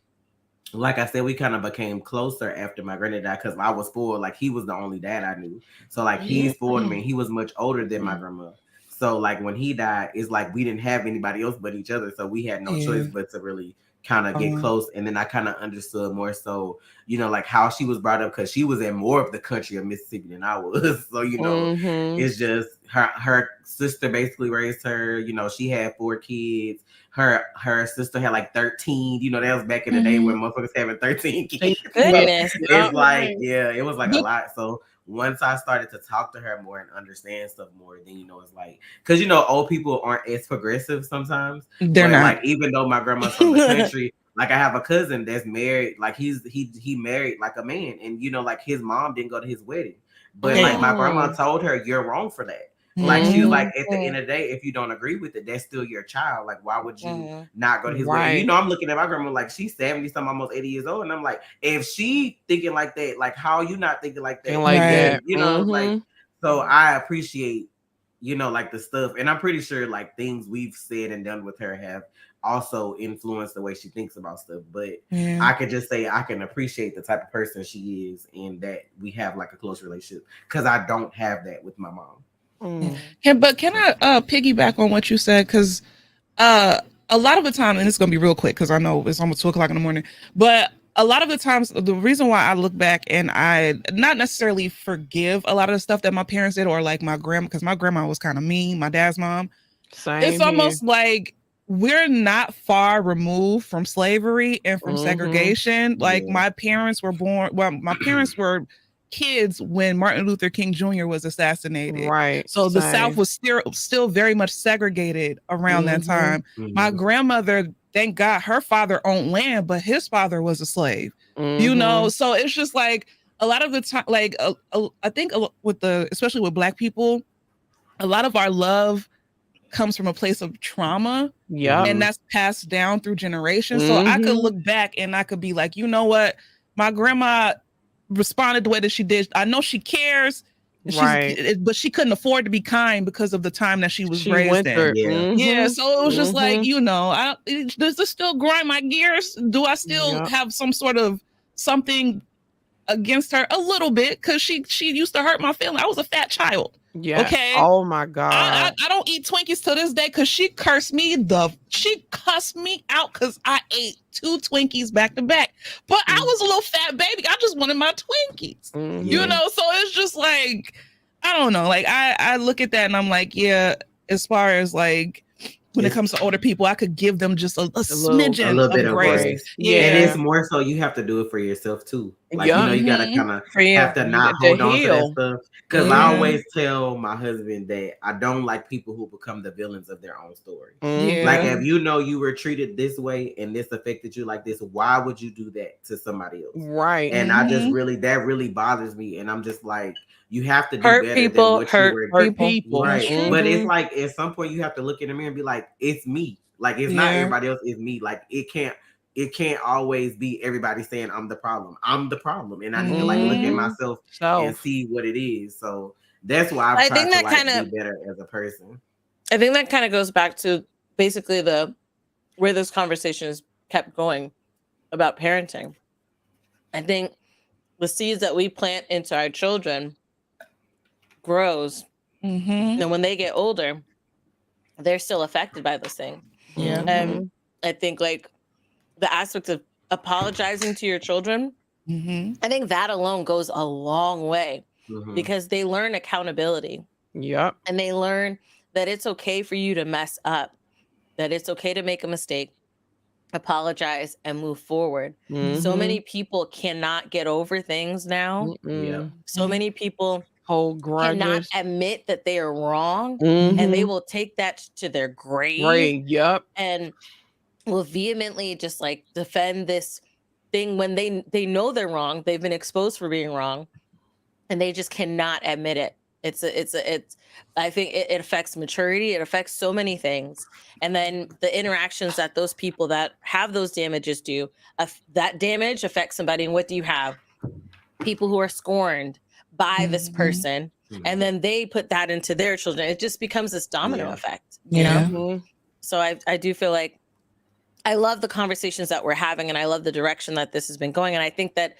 like I said, we kind of became closer after my granddad died because I was spoiled. Like he was the only dad I knew. So like he spoiled me. He was much older than my grandma. So like when he died, it's like we didn't have anybody else but each other. So we had no choice but to really kind of get close. And then I kind of understood more so, like how she was brought up because she was in more of the country of Mississippi than I was. So, it's just her sister basically raised her. She had 4 kids. Her sister had like 13. That was back in the day when motherfuckers having 13 kids. Goodness. It's like, it was like a lot. So once I started to talk to her more and understand stuff more, then it's like, because old people aren't as progressive sometimes. They're not. Like even though my grandma's from the country, like I have a cousin that's married, like he married like a man, and like his mom didn't go to his wedding, but like my grandma told her, you're wrong for that. Like she was like, at the end of the day, if you don't agree with it, that's still your child. Like, why would you not go to his wedding? I'm looking at my grandma like she's 70 something, almost 80 years old, and I'm like, if she thinking like that, like how you not thinking like that? Like that, like so I appreciate, like the stuff, and I'm pretty sure like things we've said and done with her have also influenced the way she thinks about stuff. But I could just say I can appreciate the type of person she is, and that we have like a close relationship because I don't have that with my mom. But can I piggyback on what you said? Because a lot of the time, and it's gonna be real quick because I know it's almost 2:00 in the morning, but a lot of the times the reason why I look back and I not necessarily forgive a lot of the stuff that my parents did, or like my grandma, because my grandma was kind of mean, my dad's mom. It's almost like we're not far removed from slavery and from segregation. Like my parents were my parents were kids when Martin Luther King Jr. was assassinated. Right. So the South was still very much segregated around that time. My grandmother, thank God, her father owned land, but his father was a slave. So it's just like a lot of the time, like I think especially with Black people, a lot of our love comes from a place of trauma. Yeah. And that's passed down through generations. So I could look back and I could be like, you know what? My grandma responded the way that she did. I know she cares, but she couldn't afford to be kind because of the time that she was raised in. Yeah. So it was just like, you know, does this still grind my gears? Do I still have some sort of something against her? A little bit, because she used to hurt my feelings. I was a fat child. Yeah. Okay. Oh my God. I don't eat Twinkies to this day because she cussed me out because I ate 2 Twinkies back to back. But I was a little fat baby. I just wanted my Twinkies. You know, so it's just like, I don't know. Like I look at that and I'm like, yeah, as far as like when it comes to older people, I could give them just a smidgen, a little bit of grace. Yeah. And it's more so you have to do it for yourself too. Like, you know, you got to kind of have to not hold on to that stuff. Because I always tell my husband that I don't like people who become the villains of their own story. Like, if you know you were treated this way and this affected you like this, why would you do that to somebody else? Right. And I just that really bothers me. And I'm just like, you have to do hurt better people, than what you were. hurt people. Right. But it's like, at some point you have to look in the mirror and be like, it's me. Like, it's not everybody else, it's me. Like, it can't always be everybody saying I'm the problem. I'm the problem. And I need to like look at myself and see what it is. So that's why I've tried to like be better as a person. I think that kind of goes back to basically where this conversation has kept going about parenting. I think the seeds that we plant into our children grows. And when they get older, they're still affected by this thing. And I think like the aspect of apologizing to your children, I think that alone goes a long way because they learn accountability. Yep. And they learn that it's okay for you to mess up, that it's okay to make a mistake, apologize, and move forward. So many people cannot get over things now. So many people hold grudges, cannot admit that they are wrong, and they will take that to their grave. And will vehemently just like defend this thing when they know they're wrong. They've been exposed for being wrong, and they just cannot admit it. It's I think it affects maturity. It affects so many things. And then the interactions that those people that have those damages do, that damage affects somebody. And what do you have? People who are scorned by this person, and then they put that into their children. It just becomes this domino effect, you know? So I do feel like I love the conversations that we're having, and I love the direction that this has been going. And I think that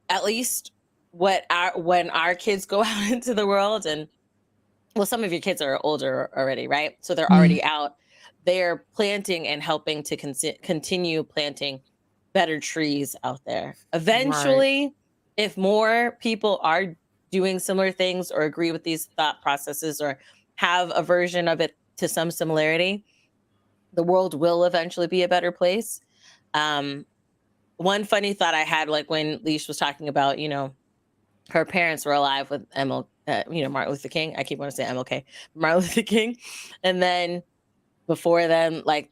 at least when our kids go out into the world, and well, some of your kids are older already, right? So they're already out. They're planting and helping to continue planting better trees out there. Eventually, if more people are doing similar things or agree with these thought processes or have a version of it to some similarity, the world will eventually be a better place. One funny thought I had, like when Leash was talking about, you know, her parents were alive with Martin Luther King. I keep wanting to say MLK, Martin Luther King. And then before them, like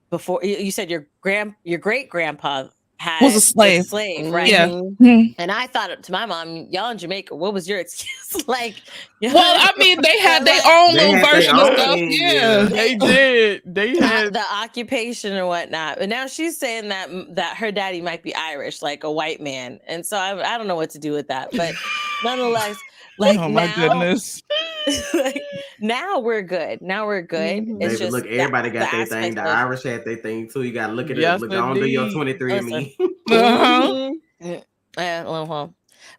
before you said your great grandpa was a slave, right? And I thought to my mom, y'all in Jamaica, what was your excuse? Like, well, I mean, they had their own little version of stuff. Yeah, they did. They had the occupation or whatnot. But now she's saying that her daddy might be Irish, like a white man. And so I don't know what to do with that. But nonetheless, like, oh my goodness. Like, now we're good. It's just look, everybody got their thing. The Irish had their thing too. You gotta look at it. Look on to your 23andMe.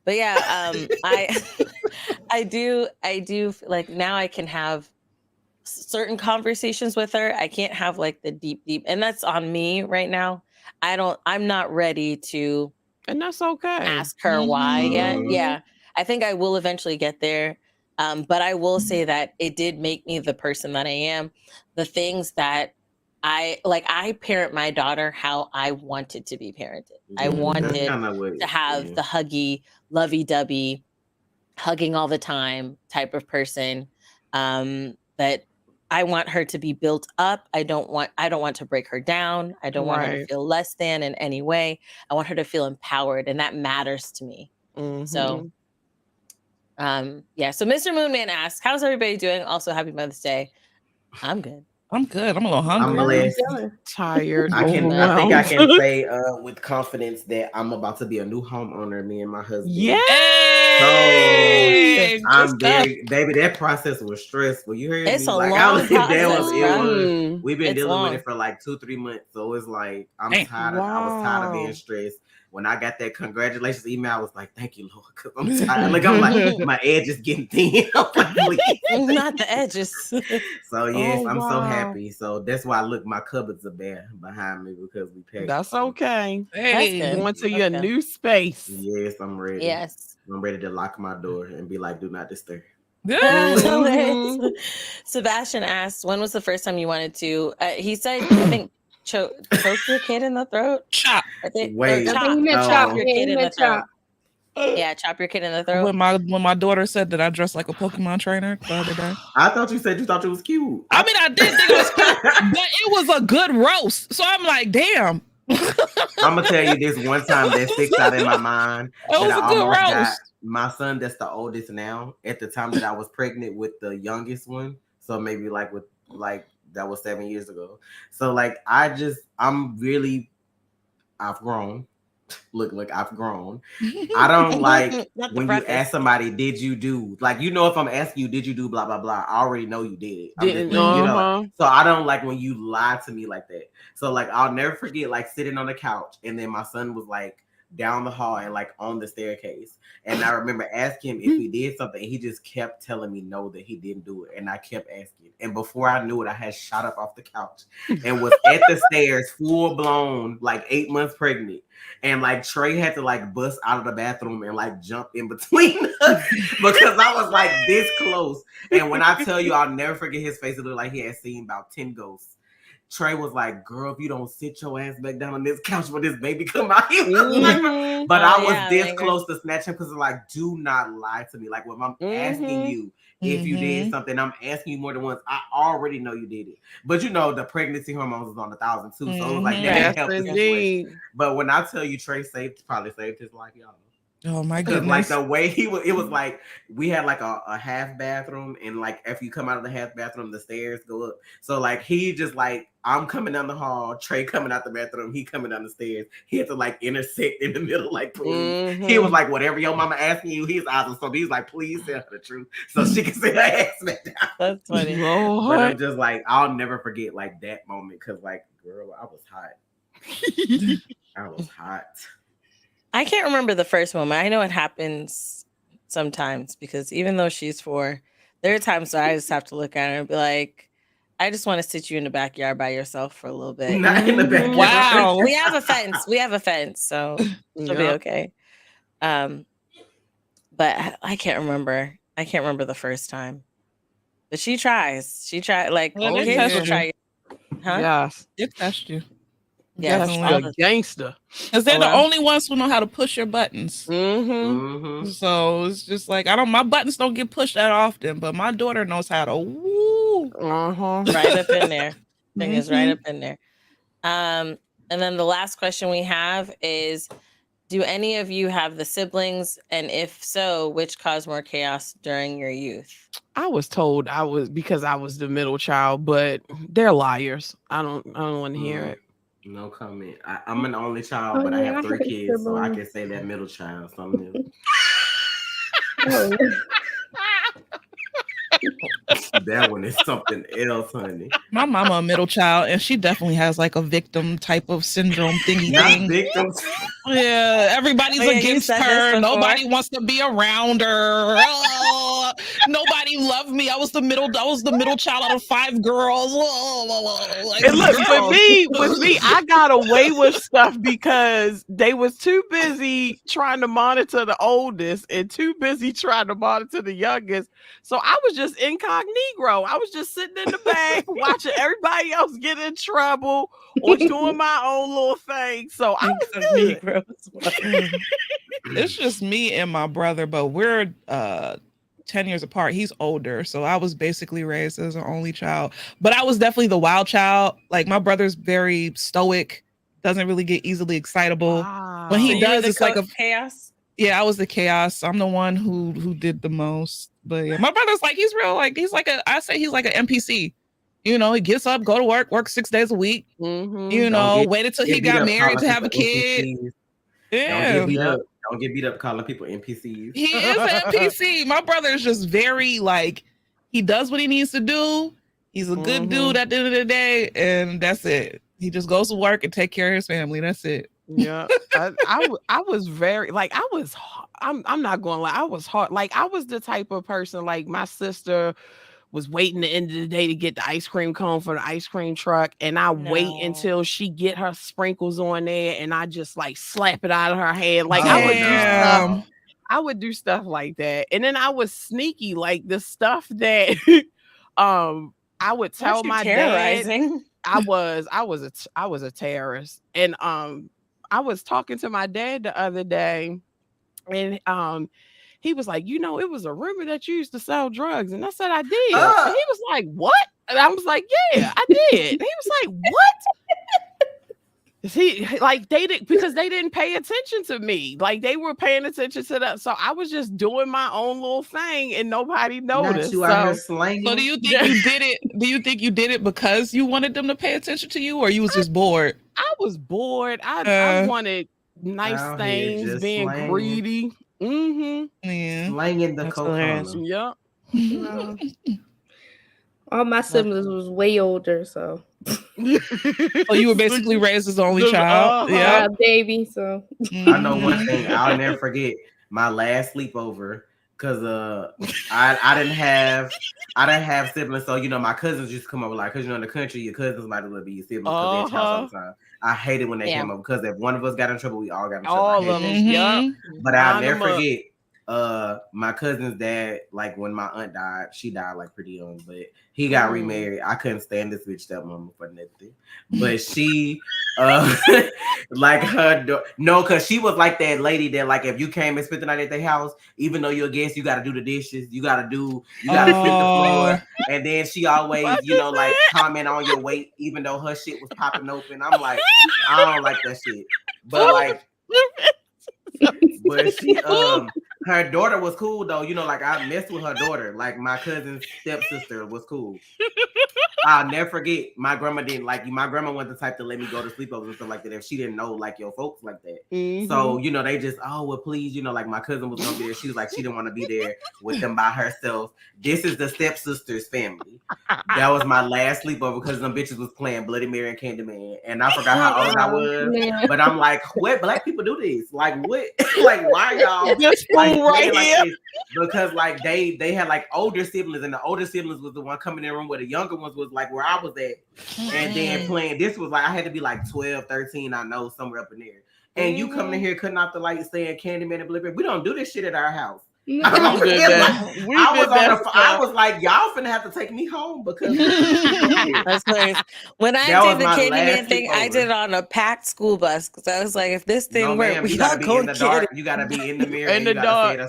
But yeah, I do like now I can have certain conversations with her. I can't have like the deep, and that's on me right now. I'm not ready to, and that's okay, ask her why yet. Yeah. I think I will eventually get there. But I will say that it did make me the person that I am. The things that I parent my daughter how I wanted to be parented. I wanted to have the huggy, lovey-dovey, hugging all the time type of person. That I want her to be built up. I don't want to break her down. I don't want her to feel less than in any way. I want her to feel empowered, and that matters to me. So, yeah. So Mr. Moonman asks, how's everybody doing? Also, happy Mother's Day. I'm good. I'm good. I'm a little hungry. I'm blessed. Tired. I think I can say with confidence that I'm about to be a new homeowner, me and my husband. Yeah. So I'm very, baby, that process was stressful. You heard it's me? A like long process, we've been dealing long. with it for like 2-3 months. So it's like I'm tired Wow. I was tired of being stressed. When I got that congratulations email, I was like, thank you, Lord, because I'm tired. Like, I'm like, my edge is getting thin. I'm like, please. Not the edges. So, yes, I'm so happy. So, that's why, look, my cupboards are bare behind me because we packed. That's okay. Hey, that's going to your new space. Yes, I'm ready. Yes. I'm ready to lock my door and be like, do not disturb. Sebastian asked, when was the first time you wanted to? He said, I think, choke your kid in the throat. Chop. I think. Wait. Chop your kid in the throat. Yeah, chop your kid in the throat. When my daughter said that I dressed like a Pokemon trainer the other day. I thought you said you thought it was cute. I mean, I did think it was cute, but it was a good roast. So I'm like, damn. I'm gonna tell you this one time that sticks out in my mind. It was a good roast. My son, that's the oldest now. At the time that I was pregnant with the youngest one, so maybe that was 7 years ago. So like I've grown. Look, I've grown. I don't like when you ask somebody, did you do? Like, if I'm asking you, did you do blah, blah, blah, I already know you did it. So I don't like when you lie to me like that. So like, I'll never forget like sitting on the couch and then my son was like down the hall and like on the staircase. And I remember asking him if he did something. He just kept telling me no, that he didn't do it. And I kept asking. And before I knew it, I had shot up off the couch and was at the stairs, full blown, like 8 months pregnant. And like Trey had to like bust out of the bathroom and like jump in between us because I was like this close. And when I tell you, I'll never forget his face. It looked like he had seen about 10 ghosts. Trey was like, girl, if you don't sit your ass back down on this couch when this baby come out here. But I was this close to snatch him because like, do not lie to me. Like when I'm asking you if you did something, I'm asking you more than once. I already know you did it. But the pregnancy hormones was on 1,000 too. So it was like that helped the situation. But when I tell you Trey probably saved his life, y'all. Oh my goodness. Like the way it was like we had like a half bathroom, and like if you come out of the half bathroom, the stairs go up. So like he just like, I'm coming down the hall, Trey coming out the bathroom, he coming down the stairs. He had to like intersect in the middle, like please. He was like, whatever your mama asking you, his eyes are so he's like, please tell her the truth so she can sit her ass back down. That's funny. But I'm just like, I'll never forget like that moment because like, girl, I was hot. I was hot. I can't remember the first moment. I know it happens sometimes because even though she's 4, there are times where I just have to look at her and be like, I just want to sit you in the backyard by yourself for a little bit. Not in the backyard. Wow. We have a fence. So she'll be okay. But I can't remember. I can't remember the first time. But she tries. She tried like kids will try. Huh? Yes. It touched you. Yeah, a gangster. Because they're the only ones who know how to push your buttons. So it's just like my buttons don't get pushed that often, but my daughter knows how to right up in there. Thing is right up in there. And then the last question we have is, do any of you have the siblings? And if so, which caused more chaos during your youth? I was told because I was the middle child, but they're liars. I don't want to hear it. No comment. I'm an only child, but I have 3 kids, so I can say that middle child. That one is something else, honey. My mama a middle child, and she definitely has like a victim type of syndrome thingy thing. Victims. Yeah, everybody's against her. Nobody wants to be around her. Oh, nobody loved me. I was the middle child out of 5 girls. And look, with me, I got away with stuff because they was too busy trying to monitor the oldest and too busy trying to monitor the youngest. So I was just incognito. I was just sitting in the back watching everybody else get in trouble or doing my own little thing. So I was good. It's just me and my brother, but we're 10 years apart. He's older, so I was basically raised as an only child, but I was definitely the wild child. Like my brother's very stoic, doesn't really get easily excitable. When he does, it's like a chaos. Yeah, I was the chaos. I'm the one who did the most. But yeah, my brother's like, he's real, like he's like I say he's like an NPC. You know, he gets up, go to work 6 days a week. You know, wait until he got married to have a kid. Yeah. Don't get beat up calling people NPCs. He is an NPC. My brother is just very like, he does what he needs to do. He's a good dude at the end of the day, and that's it. He just goes to work and take care of his family. That's it. Yeah, I was very like I'm not going to lie, I was hard. Like I was the type of person, like my sister was waiting the end of the day to get the ice cream cone for the ice cream truck, and I wait until she get her sprinkles on there, and I just like slap it out of her hand. Like I would do stuff like that, and then I was sneaky, like the stuff that I would tell my dad. I was a terrorist, and I was talking to my dad the other day, and he was like, it was a rumor that you used to sell drugs. And I said, I did. And he was like, what? And I was like, yeah, I did. And he was like, what? He like they did, because they didn't pay attention to me. Like they were paying attention to that. So I was just doing my own little thing and nobody noticed. So do you think you did it? Do you think you did it because you wanted them to pay attention to you, or you was just bored? I was bored. I wanted nice things, being greedy. Yeah. Slanging the cocaine. Yep. All my siblings was way older, so. Oh, you were basically raised as the only child. Yeah, baby. So I know one thing I'll never forget: my last sleepover, because I didn't have siblings, so my cousins used to come over, like, because in the country your cousins might as well be your siblings because they're all the time. I hated when they came over, because if one of us got in trouble, we all got in trouble. All of them, yeah. But I'll never forget my cousin's dad. Like when my aunt died, she died like pretty young, but he got remarried. I couldn't stand this bitch stepmama for nothing. But she, like because she was like that lady that, like, if you came and spent the night at their house, even though you're a guest, you got to do the dishes, you got to sweep the floor, and then she always, like comment on your weight, even though her shit was popping open. I'm like, I don't like that shit, but like. But she, her daughter was cool though. Like I messed with her daughter. Like my cousin's stepsister was cool. I'll never forget. My grandma didn't like you. My grandma wasn't the type to let me go to sleepovers and stuff like that if she didn't know like your folks like that. So they just, oh well, please, like my cousin was gonna be there. She was like, she didn't want to be there with them by herself. This is the stepsister's family. That was my last sleepover because them bitches was playing Bloody Mary and Candyman, and I forgot how old I was. But I'm like, what black people do this? Like what? Like why y'all this like, right here? This? Because like they had like older siblings, and the older siblings was the one coming in the room where the younger ones was like where I was at, and then playing. This was like I had to be like 12, 13, I know, somewhere up in there. And you coming in here cutting off the lights, saying Candyman and Bloody Mary. We don't do this shit at our house. I was like, y'all finna have to take me home because that's nice. When I did the Candyman thing, I did it on a packed school bus because I was like, if this thing works, we gotta be in the dark. You gotta be in the mirror. In the dark.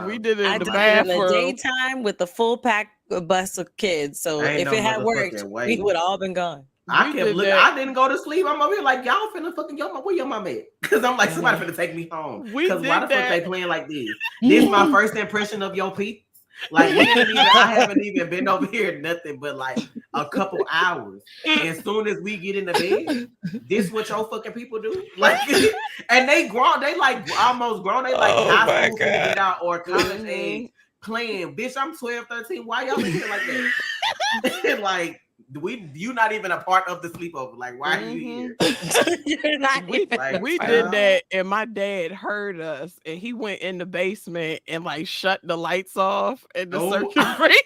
We did it in the bathroom. I did it in the daytime with the full packed bus of kids. So if it had worked, we would all been gone. I didn't go to sleep. I'm over here like, y'all finna fucking where your mama at? Because I'm like, somebody finna take me home. Because why the fuck they playing like this? This is my first impression of your peeps. Like I haven't even been over here nothing but like a couple hours. And as soon as we get in the bed, this what your fucking people do? Like, and they grown, they like almost grown, they like high school to get out or college age playing. Bitch, I'm 12, 13. Why y'all in here like that? Like, you not even a part of the sleepover. Like, why are you here? You're not we did that, and my dad heard us, and he went in the basement and like shut the lights off and the circuit breaker.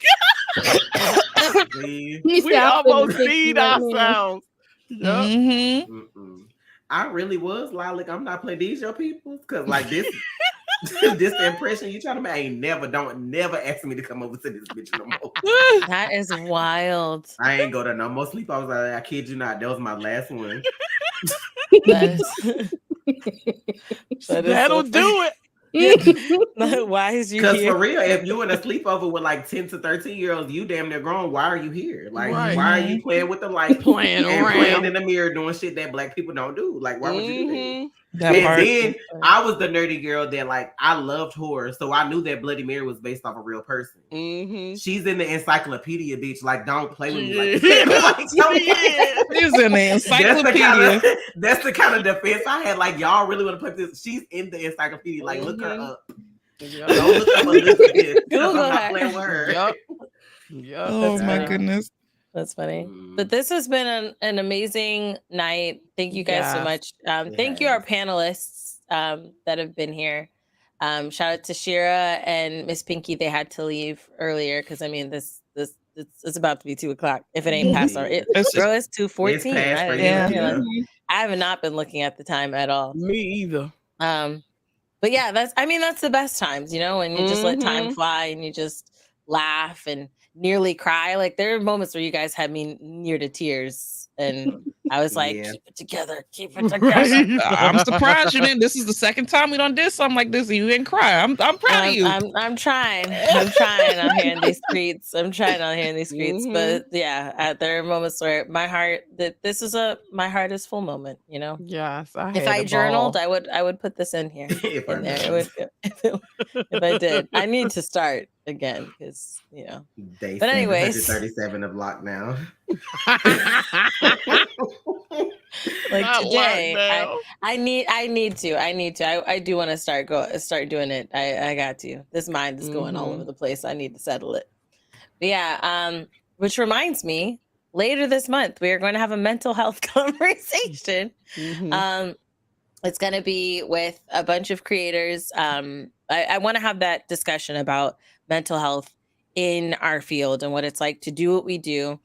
We almost feed ourselves. I really was like, I'm not playing these your people because like this. This impression you trying to make don't never ask me to come over to this bitch no more. That is wild. I ain't go to no more sleep. I kid you not. That was my last one. That'll do it. Why is you because here? For real, if you in a sleepover with like 10 to 13-year-olds, you damn near grown. Why are you here? Like, why are you playing with the light, playing in the mirror, doing shit that black people don't do? Like, why would you do that? That And part. then I was the nerdy girl that like I loved horror, so I knew that Bloody Mary was based off a real person. Mm-hmm. She's in the encyclopedia, bitch. Like, don't play with me like that. Like, She's in the encyclopedia. That's the kind of defense I had. Like, y'all really want to play with this? She's in the encyclopedia. Like, look her up. Yep. Don't look up Elizabeth. Google I'm not her. playing with her. Yep. Yep. Oh my funny. goodness. That's funny. But this has been an amazing night. Thank you guys so much. Thank you, our panelists that have been here. Shout out to itzSheera and Miss Pinky. They had to leave earlier because I mean it's about to be 2:00 if it ain't past our it's 2:14. I have not been looking at the time at all. Me either. But yeah, that's the best times, you know, when you just let time fly and you just laugh and nearly cry. Like there are moments where you guys had me near to tears and I was like, keep it together. I'm surprised you didn't. This is the second time we done did something like this and you didn't cry. I'm proud of you. I'm trying out here in these streets. But yeah, there are moments where my heart is full moment, you know. Yes. If I journaled, I would put this in here. If I did. I need to start again because you know. Day but anyways, 137 of lockdown. Like today, I need to. I do want to start doing it. I got to. This mind is going all over the place. I need to settle it. But yeah, which reminds me, later this month we are going to have a mental health conversation. It's going to be with a bunch of creators. I want to have that discussion about mental health in our field and what it's like to do what we do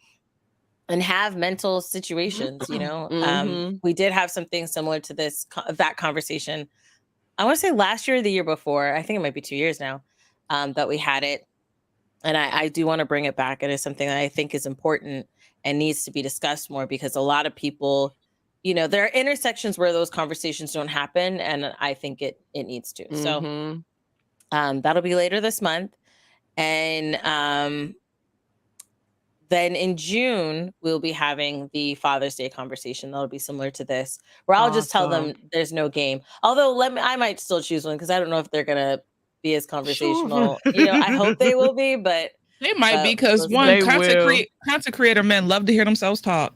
and have mental situations, you know. We did have something similar to that conversation. I want to say last year or the year before. I think it might be 2 years now that we had it. And I do want to bring it back. It is something that I think is important and needs to be discussed more because a lot of people, you know, there are intersections where those conversations don't happen. And I think it needs to. So that'll be later this month. And then in June, we'll be having the Father's Day conversation. That'll be similar to this, where I'll just tell them there's no game. Although I might still choose one because I don't know if they're gonna be as conversational. You know, I hope they will be, but they might be because content creator men love to hear themselves talk.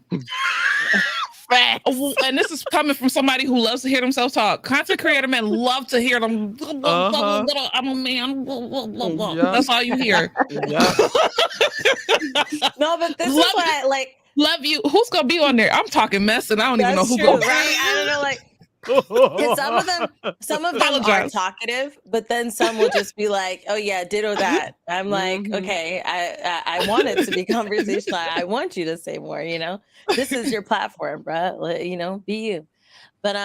And this is coming from somebody who loves to hear themselves talk. Content creator men love to hear them. I'm a man. That's all you hear. No, but this is what I like. Love you. Who's gonna be on there? I'm talking mess, and I don't even know who goes. Right? I don't know, like. Some of them are talkative, but then some will just be like, "Oh yeah, ditto that." I'm like, "Okay, I want it to be conversational. I want you to say more. You know, this is your platform, bro. You know, be you." But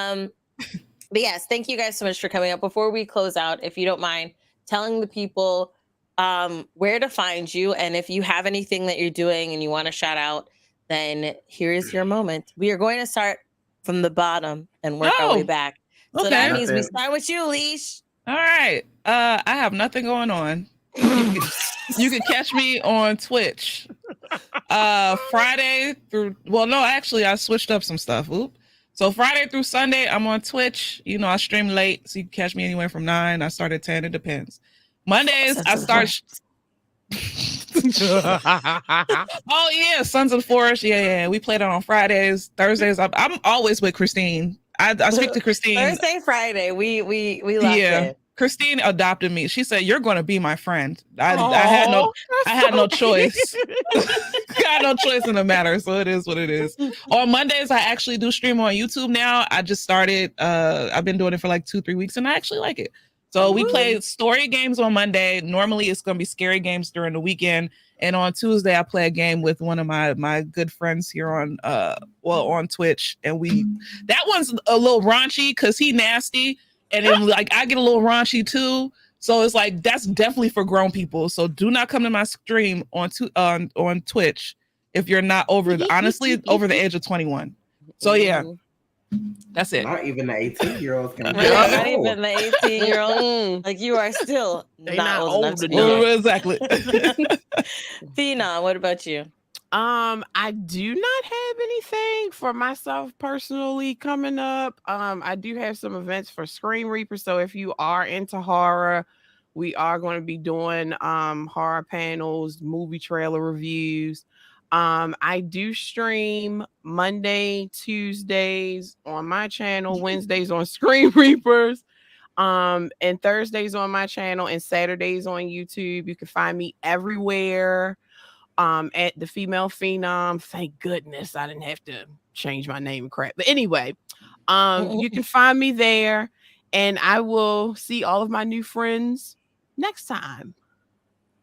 yes, thank you guys so much for coming up. Before we close out, if you don't mind telling the people where to find you, and if you have anything that you're doing and you want to shout out, then here is your moment. We are going to start from the bottom and work our way back. So that means we start with you, Leash. All right. I have nothing going on. You can catch me on Twitch. Friday through I switched up some stuff. So Friday through Sunday, I'm on Twitch. You know, I stream late, so you can catch me anywhere from 9. I start at 10. It depends. Mondays, I start. Oh yeah, Sons of the Forest. Yeah. We played it on Fridays. Thursdays, I'm always with Christine. I speak to Christine. Thursday, Friday. We locked in. Christine adopted me. She said, "You're going to be my friend." I had no choice. I had no choice in the matter. So it is what it is. On Mondays, I actually do stream on YouTube now. I just started. I've been doing it for like 2-3 weeks, and I actually like it. So we play story games on Monday. Normally, it's going to be scary games during the weekend. And on Tuesday, I play a game with one of my good friends here on Twitch. And that one's a little raunchy because he nasty. And then like I get a little raunchy too. So it's like that's definitely for grown people. So do not come to my stream on Twitch if you're not over the age of 21. So yeah. That's it. Not even the 18-year-olds can. Not even the 18-year-old. Like you are still not old enough to do it. Exactly. Phenom, what about you? I do not have anything for myself personally coming up. I do have some events for Screen Reaper. So if you are into horror, we are going to be doing horror panels, movie trailer reviews. I do stream Monday, Tuesdays on my channel, Wednesdays on Screen Reapers, and Thursdays on my channel, and Saturdays on YouTube. You can find me everywhere. At the Female Phenom. Thank goodness I didn't have to change my name and crap. But anyway, you can find me there, and I will see all of my new friends next time.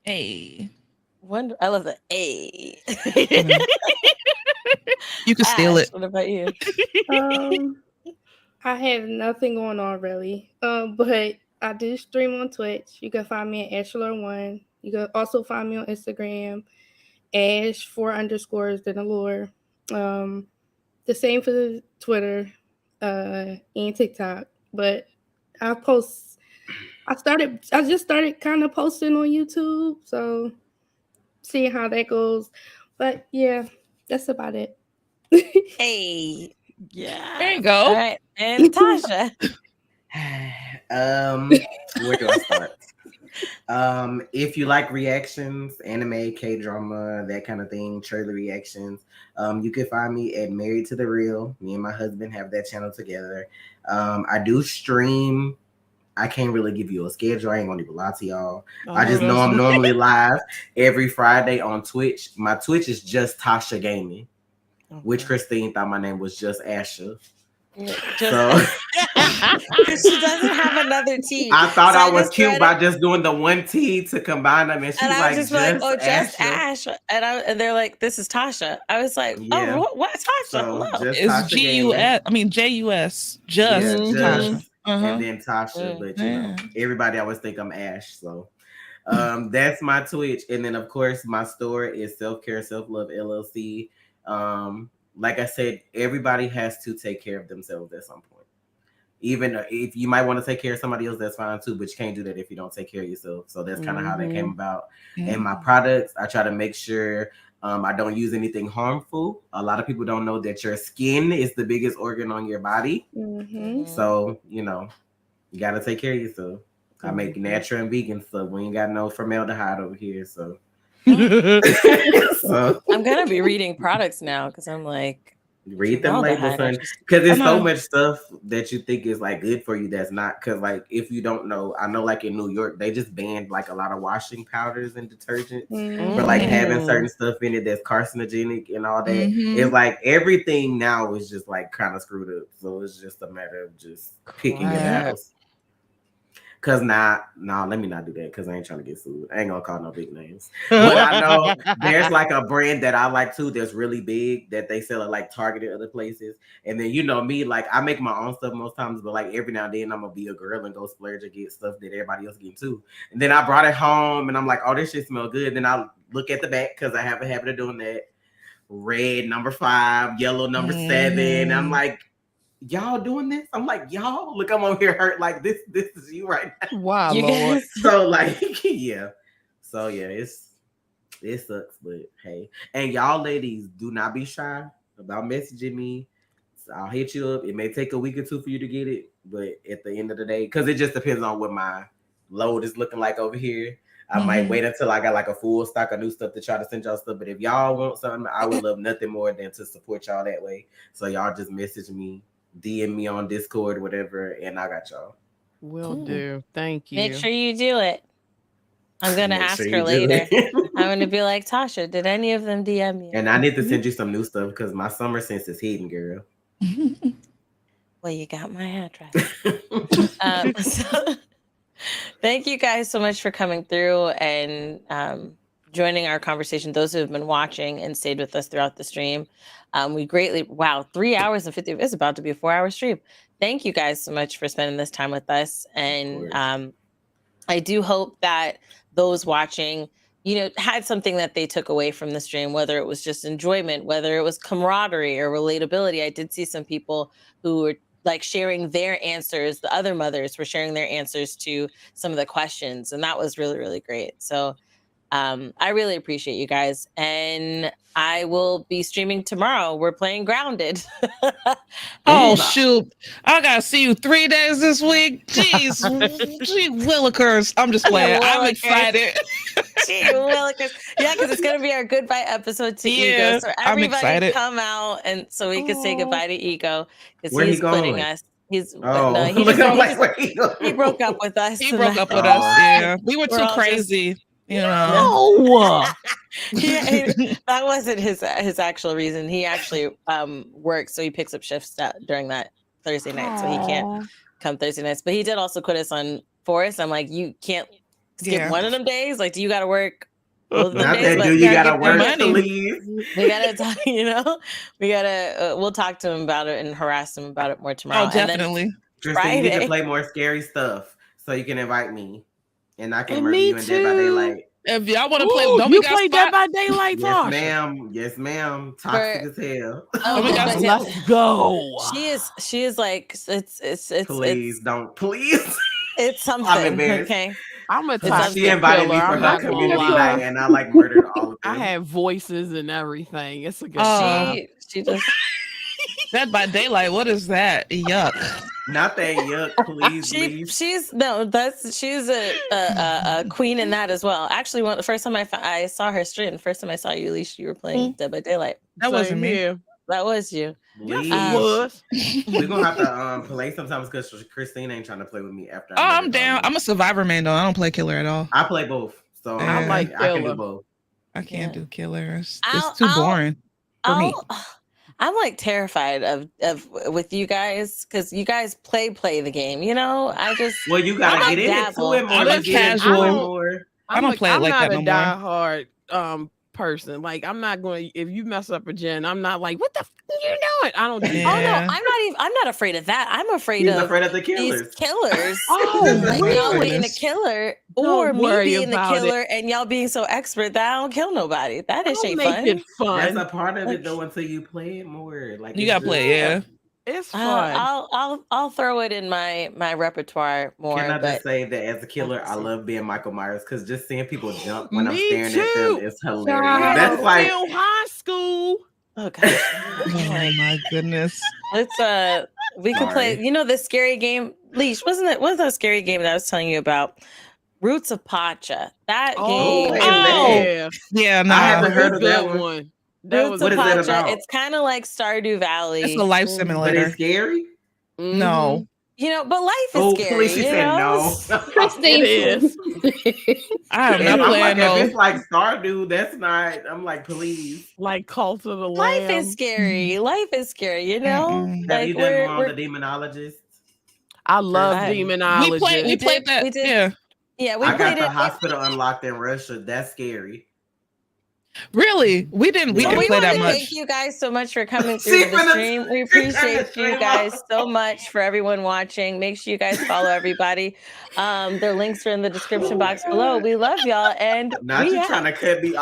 Hey. I love the A. You can steal it. What about you? I have nothing going on really. But I do stream on Twitch. You can find me at Allure1. You can also find me on Instagram, Ash4_ then Allure. The same for Twitter and TikTok. But I just started kind of posting on YouTube, so seeing how that goes. But yeah, that's about it. Hey. Yeah. There you go. All right. And Tasha. Where do I start? If you like reactions, anime, K-drama, that kind of thing, trailer reactions, you can find me at Married2TheReal. Me and my husband have that channel together. I do stream. I can't really give you a schedule. I ain't gonna even lie to y'all. I just know I'm normally live every Friday on Twitch. My Twitch is just Tasha Gaming, which Christine thought my name was just Asha. So she doesn't have another T. I thought I was cute by just doing the one T to combine them, and she's like, just Ash. And they're like, this is Tasha. I was like, oh, what Tasha? So it's G-U-S. I mean J-U-S. Just Tasha. And then Tasha, but you know, everybody always think I'm Ash. So that's my Twitch, and then of course my store is Self Care Self Love LLC. Like I said, everybody has to take care of themselves at some point. Even if you might want to take care of somebody else, that's fine too, but you can't do that if you don't take care of yourself. So that's kind of how that came about. And my products, I try to make sure I don't use anything harmful. A lot of people don't know that your skin is the biggest organ on your body. So, you know, you got to take care of yourself. I make natural and vegan stuff. We ain't got no formaldehyde over here, so. So I'm gonna be reading products now because I'm like, read them labels, because there's so much stuff that you think is like good for you that's not. Because like if you don't know, I know like in New York they just banned like a lot of washing powders and detergents for like having certain stuff in it that's carcinogenic and all that. It's like everything now is just like kind of screwed up. So it's just a matter of just picking your battles. Cause let me not do that because I ain't trying to get sued. I ain't gonna call no big names. But I know there's like a brand that I like too that's really big that they sell at like Target and other places. And then you know me, like I make my own stuff most times, but like every now and then I'm gonna be a girl and go splurge and get stuff that everybody else get too. And then I brought it home and I'm like, oh, this shit smell good. Then I look at the back because I have a habit of doing that. Red number 5, yellow number 7. I'm like, y'all doing this? I'm like, y'all, look, I'm over here hurt. Like this is you right now. Wow, Lord. So like, yeah. So yeah, it sucks, but hey. And y'all ladies, do not be shy about messaging me. So I'll hit you up. It may take a week or 2 for you to get it, but at the end of the day, because it just depends on what my load is looking like over here. I might wait until I got like a full stock of new stuff to try to send y'all stuff. But if y'all want something, I would love nothing more than to support y'all that way. So y'all just message me, DM me on Discord, whatever, and I got y'all. Will do. Thank you. Make sure you do it. I'm gonna ask her later. I'm gonna be like, Tasha, did any of them DM you? And I need to send you some new stuff because my summer sense is hidden, girl. Well, you got my address. So, thank you guys so much for coming through and joining our conversation. Those who have been watching and stayed with us throughout the stream, we greatly, 3 hours and 50, it's about to be a 4-hour stream. Thank you guys so much for spending this time with us. And I do hope that those watching, had something that they took away from the stream, whether it was just enjoyment, whether it was camaraderie or relatability. I did see some people who were like sharing their answers. The other mothers were sharing their answers to some of the questions. And that was really, really great. So I really appreciate you guys, and I will be streaming tomorrow. We're playing Grounded. Oh shoot! I gotta see you 3 days this week. Jeez, gee willikers! I'm just playing. I'm excited. Gee willikers! Yeah, because it's gonna be our goodbye episode to Ego. So everybody come out, and so we can say goodbye to Ego because he's quitting us. He broke up with us. He broke up with us. Yeah, we were too crazy. You know, that wasn't his actual reason. He actually works, so he picks up shifts during that Thursday night, so he can't come Thursday nights. But he did also quit us on Forest. I'm like, you can't skip one of them days. Like, do you got to work? Not that do you gotta work to leave? We gotta talk. We gotta. We'll talk to him about it and harass him about it more tomorrow. Oh, definitely. Tristan, you need to play more scary stuff so you can invite me. And I can murder you in Dead by Daylight. If y'all want to play, don't you play Dead by Daylight? Yes, ma'am. Yes, ma'am. Toxic as hell. Let's go. She is like it's. Please don't. Please. It's something. I'm embarrassed. Okay. I'm a toxic She invited me for her community night, and I like murdered all of them. I have voices and everything. It's a good time. She just Dead by Daylight. What is that? Yuck. Not that yuck, please. She's a queen in that as well. Actually, the first time I saw her stream, the first time I saw you, Leash, you were playing Dead by Daylight. That wasn't me. That was you. Yes, it was. We're gonna have to play sometimes because Christine ain't trying to play with me after. I'm down. I'm a survivor man though. I don't play killer at all. I play both, so I like killer. I can do both. I can't do killers. It's too boring for me. I'm like terrified of with you guys because you guys play the game. You know, well, you gotta get into it more. I'm casual. I don't play it like that no more. I'm not a diehard person. Like, I'm not going to, if you mess up a gen, I'm not like, what the f you doing? I don't do that. Oh no, I'm not afraid of that. I'm afraid of the killers. These killers. Like y'all being a killer or me being the killer and y'all being so expert that I don't kill nobody. That is ain't fun. It fun. That's a part of it though until you play it more. Like you gotta play, It's fun. I'll throw it in my repertoire more. Can I just say that as a killer, I love being Michael Myers because just seeing people jump when I'm staring at them is hilarious. That's like high school. Oh gosh. Oh my goodness. Let's we could play. You know the scary game, Leash? Wasn't it? What was that scary game that I was telling you about? Roots of Pacha. That game. Yeah. No, I haven't heard of that one. What is that about? It's kind of like Stardew Valley. It's a life simulator. But it's scary? No. You know, but life is scary. Please, she said no. It is. I am not playing no. If it's like Stardew, that's not. I'm like, please. Like Cult of the Lamb. Life is scary. Life is scary. You know. Have you done one on the Demonologist? I love Demonologist. We played that. We did. Yeah. Yeah, I got the hospital unlocked in Russia. That's scary. Really? We didn't play that much. Thank you guys so much for coming through the stream. We appreciate you guys so much for everyone watching. Make sure you guys follow everybody. Their links are in the description box below. We love y'all, and not you trying to cut me off.